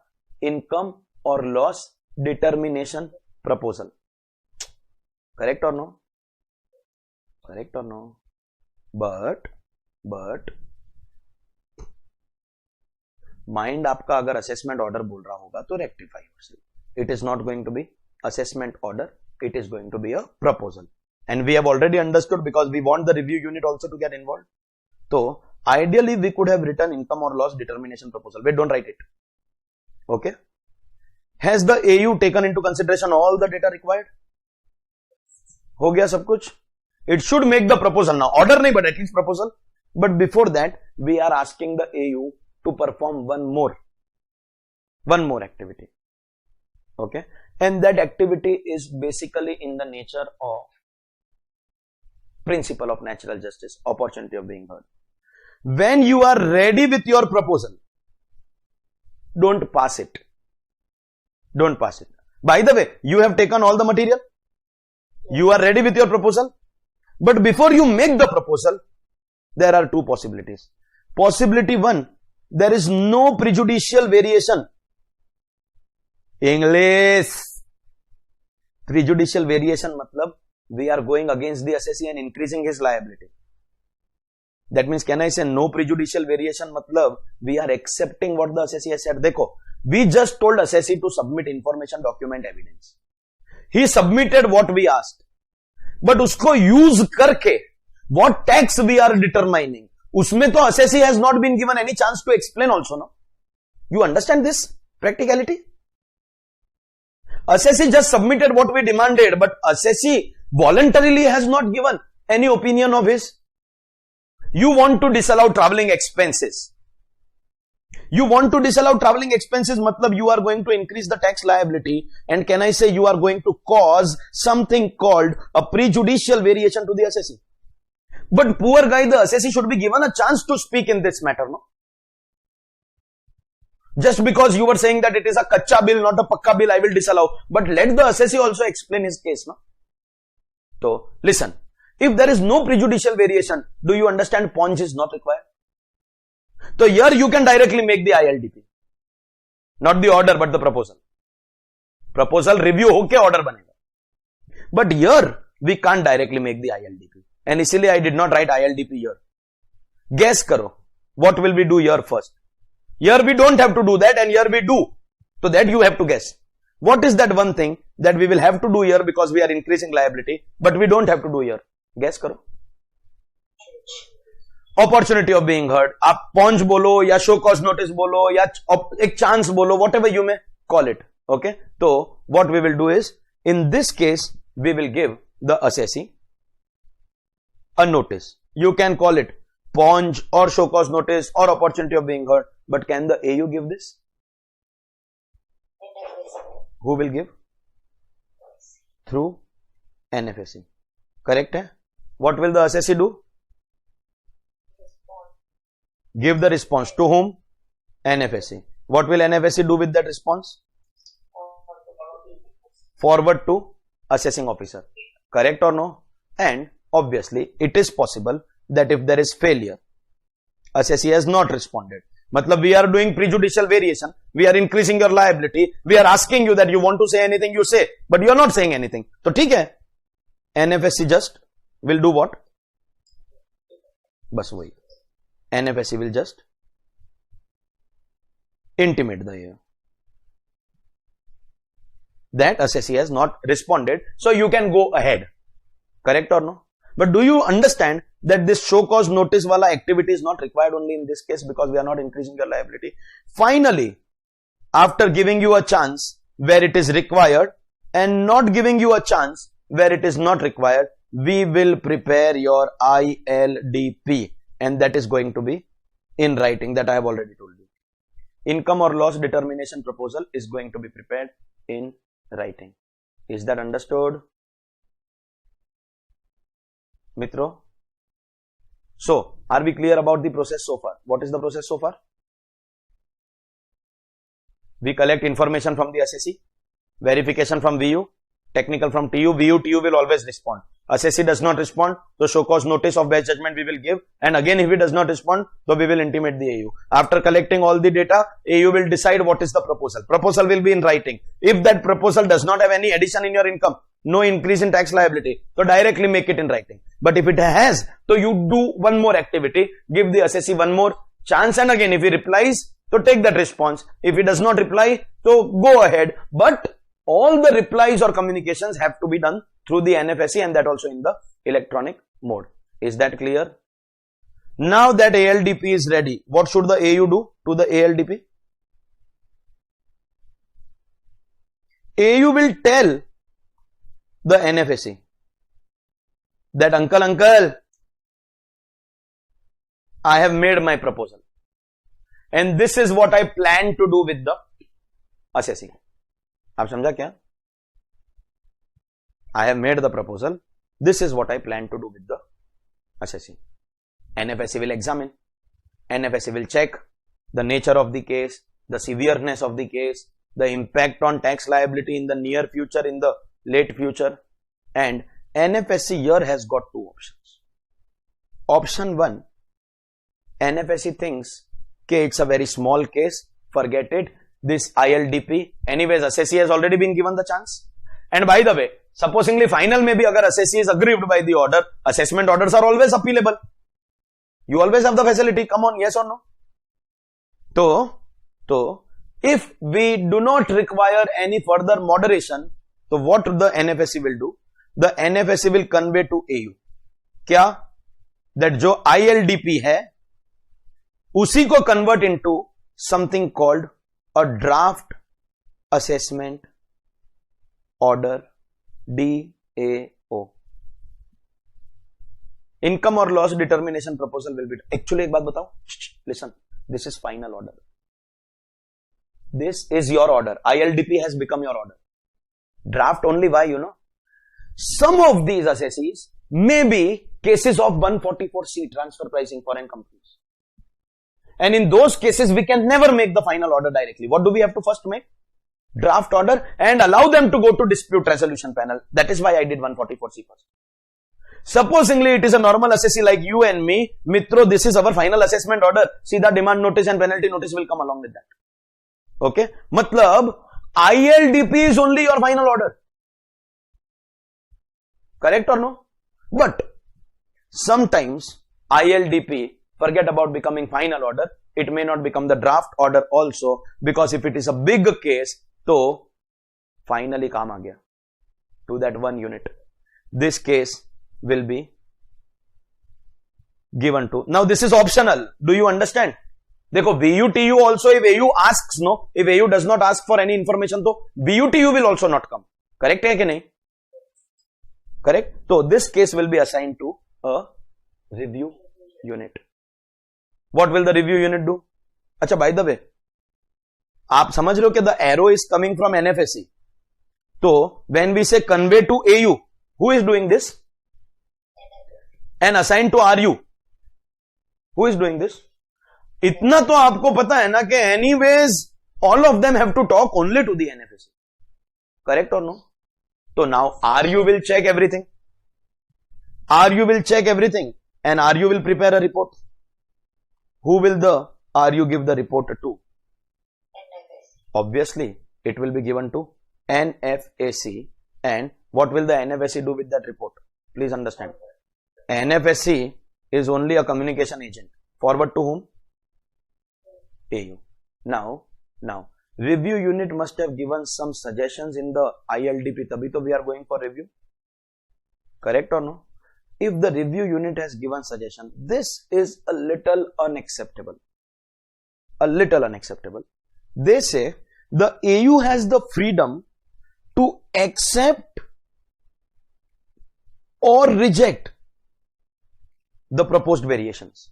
Speaker 1: Income or loss determination proposal. Correct or no? Correct or no? But mind आपका अगर assessment order बोल रहा होगा तो rectify yourself. It is not going to be assessment order, it is going to be a proposal. And we have already understood because we want the review unit also to get involve. तो ideally we could have written income और loss determination proposal. Wait, don't write it. Okay. Has the AU taken into consideration all the data required? हो गया सब कुछ. It should make the proposal now. Order नहीं, but at least proposal. But before that we are asking the AU to perform one more activity. Okay, and that activity is basically in the nature of principle of natural justice, opportunity of being heard. When you are ready with your proposal, don't pass it. Don't pass it. By the way, you have taken all the material. You are ready with your proposal. But before you make the proposal, there are two possibilities. Possibility one, there is no prejudicial variation. English. Prejudicial variation matlab we are going against the assessee and increasing his liability. That means, can I say no prejudicial variation matlab we are accepting what the assessee has said. Dekho, we just told assessee to submit information, document, evidence. He submitted what we asked. But usko use karke what tax we are determining, उसमें तो assessee has not been given any chance to explain also, no? You understand this practicality? Assessee just submitted what we demanded, but assessee voluntarily has not given any opinion of his. You want to disallow traveling expenses. You want to disallow traveling expenses, matlab you are going to increase the tax liability, and can I say you are going to cause something called a prejudicial variation to the assessee. But poor guy, the assessee should be given a chance to speak in this matter, no? Just because you were saying that it is a kacha bill, not a pakka bill, I will disallow. But let the assessee also explain his case, no? So, listen. If there is no prejudicial variation, do you understand paunch is not required? So here you can directly make the ILDP. Not the order, but the proposal. Proposal review hoke order banega. But here, we can't directly make the ILDP. And इसलिए I did not write ILDP here. Guess करो. What will we do here first? Here we don't have to do that, and here we do. So that you have to guess. What is that one thing that we will have to do here because we are increasing liability, but we don't have to do here? Guess करो. Opportunity of being heard. आप पॉन्च बोलो या show cause notice बोलो या एक chance बोलो, whatever you may call it. Okay. So what we will do is, in this case, we will give the assessee a notice. You can call it paunch or show cause notice or opportunity of being heard. But can the AU give this? Who will give? Through NFSC. Correct? Hai? What will the assessee do? Give the response to whom? NFSC. What will NFSC do with that response? Forward to assessing officer. Correct or no? And obviously, it is possible that if there is failure, assessee has not responded. Matlab we are doing prejudicial variation. We are increasing your liability. We are asking you that you want to say anything, you say, but you are not saying anything. So, ठीक है. NFSC just will do what? बस वही. NFSC will just intimate the year that assessee has not responded. So, you can go ahead. Correct or no? But do you understand that this show cause notice wala activity is not required only in this case because we are not increasing your liability. Finally, after giving you a chance where it is required and not giving you a chance where it is not required, we will prepare your ILDP, and that is going to be in writing, that I have already told you. Income or loss determination proposal is going to be prepared in writing. Is that understood, Mitro? So, are we clear about the process so far? What is the process so far? We collect information from the assessee, verification from VU, technical from TU. TU will always respond. Assessee does not respond, so show cause notice of bad judgment we will give, and again if he does not respond, so we will intimate the AU. After collecting all the data, AU will decide what is the proposal. Proposal will be in writing. If that proposal does not have any addition in your income, no increase in tax liability, so directly make it in writing. But if it has, so you do one more activity, give the assessee one more chance, and again if he replies, so take that response. If he does not reply, so go ahead. But all the replies or communications have to be done through the NFSE, and that also in the electronic mode. Is that clear? Now that ALDP is ready, what should the AU do to the ALDP? AU will tell the NFSE that uncle, I have made my proposal and this is what I plan to do with the assessee. आप समझा क्या? I have made the proposal. This is what I plan to do with the assessee. NFSE will examine. NFSE will check the nature of the case, the severeness of the case, the impact on tax liability in the near future, in the late future. And NFSE here has got two options. Option 1, NFSE thinks, okay, it's a very small case, forget it. This ILDP, anyways, assessee has already been given the chance. And by the way, supposingly final may be agar assessee is aggrieved by the order, assessment orders are always appealable. You always have the facility. Come on, yes or no? So if we do not require any further moderation, so what the NFSE will do? The NFSE will convey to AU. क्या? That जो ILDP है, उसी को convert into something called a draft assessment order, DAO. Income or loss determination proposal will be. Actually, एक बात बताओ. Listen, this is final order. This is your order. ILDP has become your order. Draft only, why? You know, some of these assessees may be cases of 144C transfer pricing foreign companies. And in those cases, we can never make the final order directly. What do we have to first make? Draft order and allow them to go to dispute resolution panel. That is why I did 144C first. Supposingly, it is a normal assessee like you and me. Mitro, this is our final assessment order. See, the demand notice and penalty notice will come along with that. Okay? Matlab, ILDP is only your final order. Correct or no? But sometimes ILDP, forget about becoming final order, it may not become the draft order also, because if it is a big case, so finally काम आ गया to that one unit. This case will be given to. Now this is optional. Do you understand? देखो VUTU also, if AU asks, no, if AU does not ask for any information, तो VUTU will also not come. Correct है कि नहीं? Correct? So this case will be assigned to a review unit. What will the review unit do? अच्छा, by the way, आप समझ रहे हो कि the arrow is coming from NFSE. So when we say convey to AU, who is doing this? And assigned to RU. Who is doing this? इतना तो आपको पता है ना कि anyways all of them have to talk only to the NFSE. Correct or no? So now RU will check everything. RU will check everything and RU will prepare a report. Who will the RU give the report to?
Speaker 2: NFSE.
Speaker 1: Obviously, it will be given to NFSE. And what will the NFSE do with that report? Please understand. NFSE is only a communication agent. Forward to whom? AU. Now, review unit must have given some suggestions in the ILDP. Tabhi to we are going for review. Correct or no? if the review unit has given suggestion, this is a little unacceptable. A little unacceptable. They say the AU has the freedom to accept or reject the proposed variations.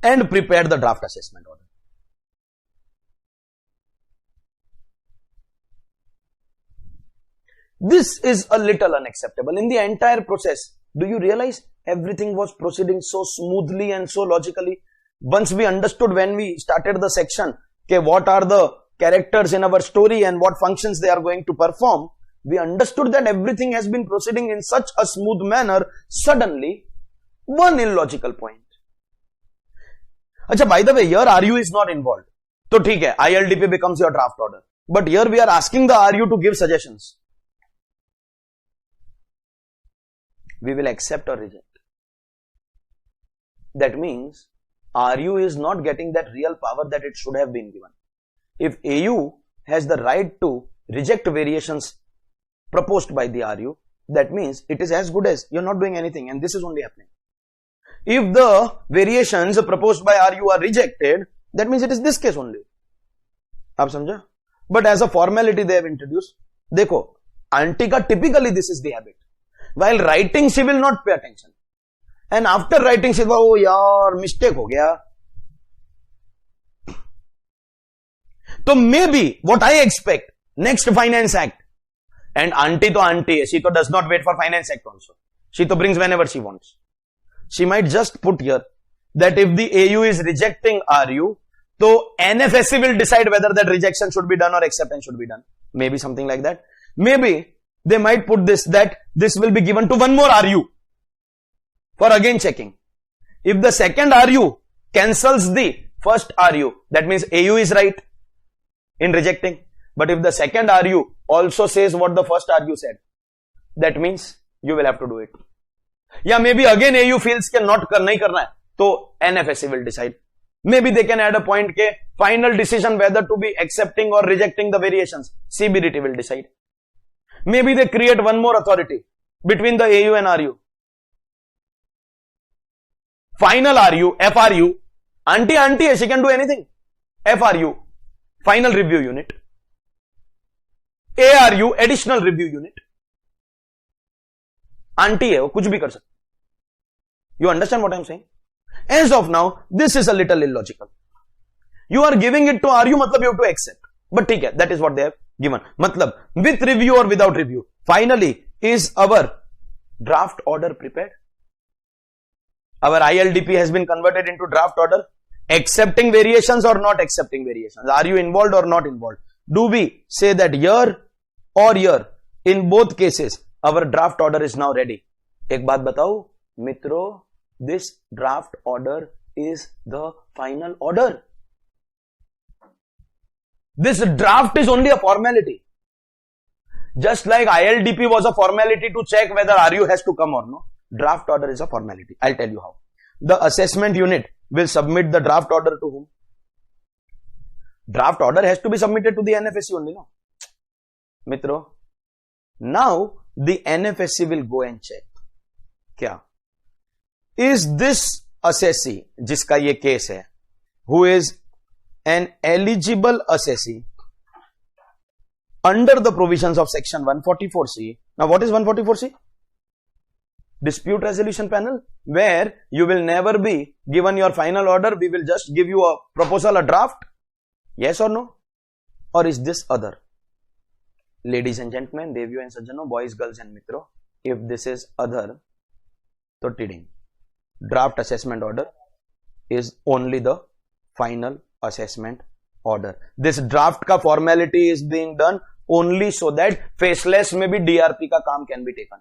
Speaker 1: And prepare the draft assessment order. This is a little unacceptable. In the entire process, do you realize everything was proceeding so smoothly and so logically? Once we understood when we started the section, okay, what are the characters in our story and what functions they are going to perform, we understood that everything has been proceeding in such a smooth manner. Suddenly, one illogical point. Acha, by the way, here RU is not involved. So, ठीक है, ILDP becomes your draft order. But here we are asking the RU to give suggestions. We will accept or reject. That means RU is not getting that real power that it should have been given. If AU has the right to reject variations proposed by the RU, that means it is as good as you're not doing anything, and this is only happening. If the variations proposed by RU are rejected, that means it is this case only. आप समझा? But as a formality they have introduced. देखो, auntie का typically this is the habit. While writing, she will not pay attention. And after writing, she will, oh yaar, mistake हो गया. So maybe what I expect, next Finance Act. And auntie to auntie, she to does not wait for Finance Act also. She to brings whenever she wants. She might just put here that if the AU is rejecting RU, so NFSC will decide whether that rejection should be done or acceptance should be done. Maybe something like that. Maybe they might put this, that this will be given to one more RU for again checking. If the second RU cancels the first RU, that means AU is right in rejecting. But if the second RU also says what the first RU said, that means you will have to do it. Yeah, maybe again AU feels कि not nahi karna hai, so NFSC will decide. Maybe they can add a point ke final decision whether to be accepting or rejecting the variations, CBDT will decide. Maybe they create one more authority between the AU and RU. Final RU, FRU, auntie, she can do anything. FRU, final review unit. ARU, additional review unit. Auntie hai, wo kuch bhi kar sakti. You understand what I am saying? As of now, this is a little illogical. You are giving it to RU, matlab you have to accept. But ठीक है, that is what they have given. Matlab, with review or without review. Finally, is our draft order prepared? Our ILDP has been converted into draft order. Accepting variations or not accepting variations? Are you involved or not involved? Do we say that here or here? In both cases, our draft order is now ready. एक बात बताओ, मित्रों, this draft order is the final order. This draft is only a formality. Just like ILDP was a formality to check whether RU has to come or no, draft order is a formality. I'll tell you how. The assessment unit will submit the draft order to whom? Draft order has to be submitted to the NFSC only, no? Mitro, now the NFSC will go and check. क्या? Is this assessee, जिसका ये case है, who is an eligible assessee under the provisions of section 144C. Now what is 144C? Dispute resolution panel, where you will never be given your final order. We will just give you a proposal, a draft. Yes or no? Or is this other? Ladies and gentlemen, Deviyo and Sajjano, boys, girls and mitro, if this is other, तो tiding. Draft assessment order is only the final assessment order. This draft का formality is being done only so that faceless में भी DRP का काम can be taken.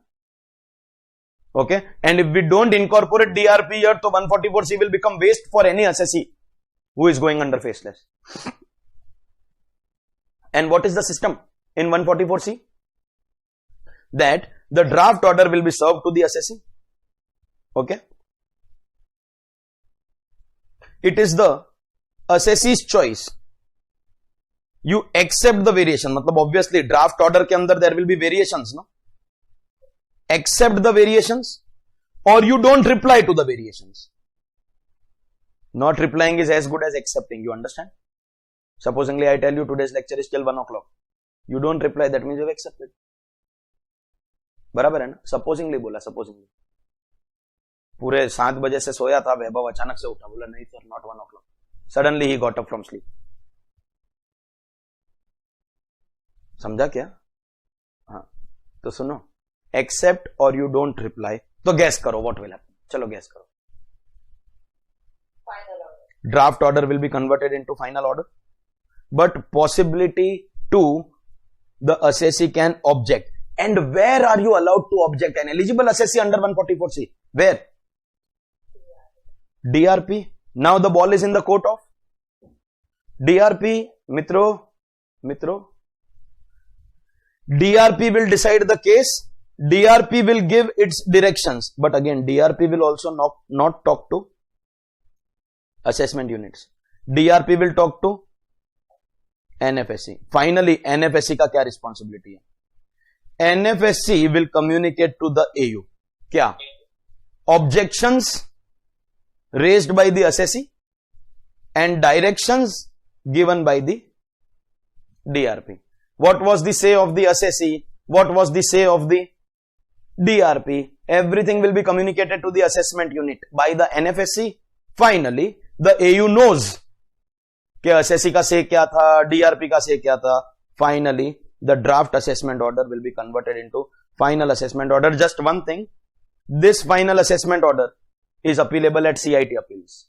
Speaker 1: Okay, and if we don't incorporate DRP here, तो 144C will become waste for any assessee who is going under faceless. And what is the system in 144C? That the draft order will be served to the assessee. Okay, it is the assessee's choice. you accept the variation, मतलब obviously draft order के अंदर there will be variations, no? Accept the variations or you don't reply to the variations. Not replying is as good as accepting, you understand? Supposingly I tell you today's lecture is till 1 o'clock. You don't reply, that means you have accepted. बराबर है ना? Supposingly बोला, supposingly. पूरे 7 बजे से सोया था वैभव, अचानक से उठा, बोला नहीं sir, not 1 o'clock. Suddenly he got up from sleep. समझा क्या? हाँ, तो सुनो, accept or you don't reply, तो guess करो what will happen. चलो guess करो.
Speaker 2: Final order.
Speaker 1: Draft order will be converted into final order, but possibility to the assessee can object. And where are you allowed to object? An eligible assessee under 144C. Where? DRP. Now the ball is in the court of DRP. Mitro. DRP will decide the case. DRP will give its directions. But again, DRP will also not talk to assessment units. DRP will talk to NFSC. Finally, NFSC का क्या responsibility है? NFSC will communicate to the AU. क्या? Objections raised by the assessee and directions given by the DRP. What was the say of the assessee? What was the say of the DRP? Everything will be communicated to the assessment unit by the NFSC. Finally, the AU knows कि assessee का say क्या था, DRP का say क्या था. Finally, the draft assessment order will be converted into final assessment order. Just one thing, this final assessment order is appealable at CIT appeals.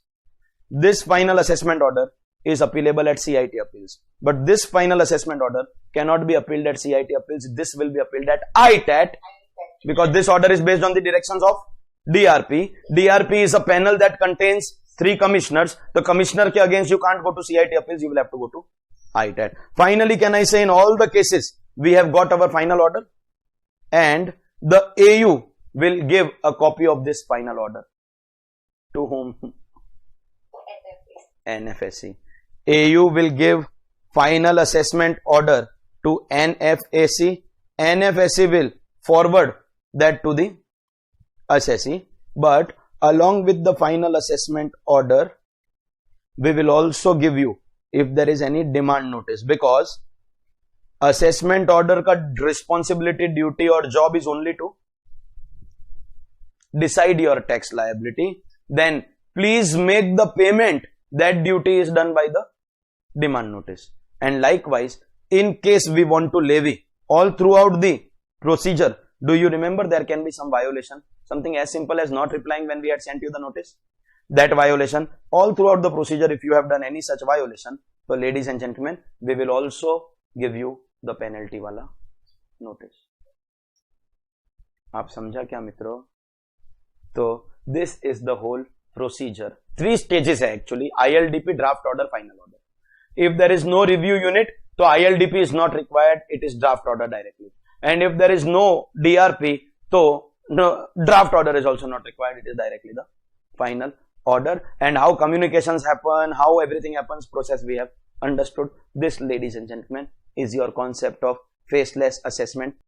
Speaker 1: This final assessment order is appealable at CIT appeals. But this final assessment order cannot be appealed at CIT appeals. This will be appealed at ITAT because this order is based on the directions of DRP. DRP is a panel that contains 3 commissioners. The commissioner ke against you can't go to CIT appeals, you will have to go to ITAT. Finally, can I say in all the cases, we have got our final order and the AU will give a copy of this final order. To whom? NFSC. AU will give final assessment order to NFSC. NFSC will forward that to the assessee. But along with the final assessment order, we will also give you if there is any demand notice, because assessment order ka responsibility, duty or job is only to decide your tax liability. Then please make the payment. That duty is done by the demand notice. And likewise, in case we want to levy all throughout the procedure, do you remember there can be some violation? Something as simple as not replying when we had sent you the notice. That violation, all throughout the procedure, if you have done any such violation, so ladies and gentlemen, we will also give you the penalty wala notice. आप समझा क्या मित्रों? तो this is the whole procedure. 3 stages है actually. ILDP, draft order, final order. If there is no review unit, so ILDP is not required. It is draft order directly. And if there is no DRP, so no draft order is also not required. It is directly the final order. And how communications happen, how everything happens, process we have understood. This, ladies and gentlemen, is your concept of faceless assessment.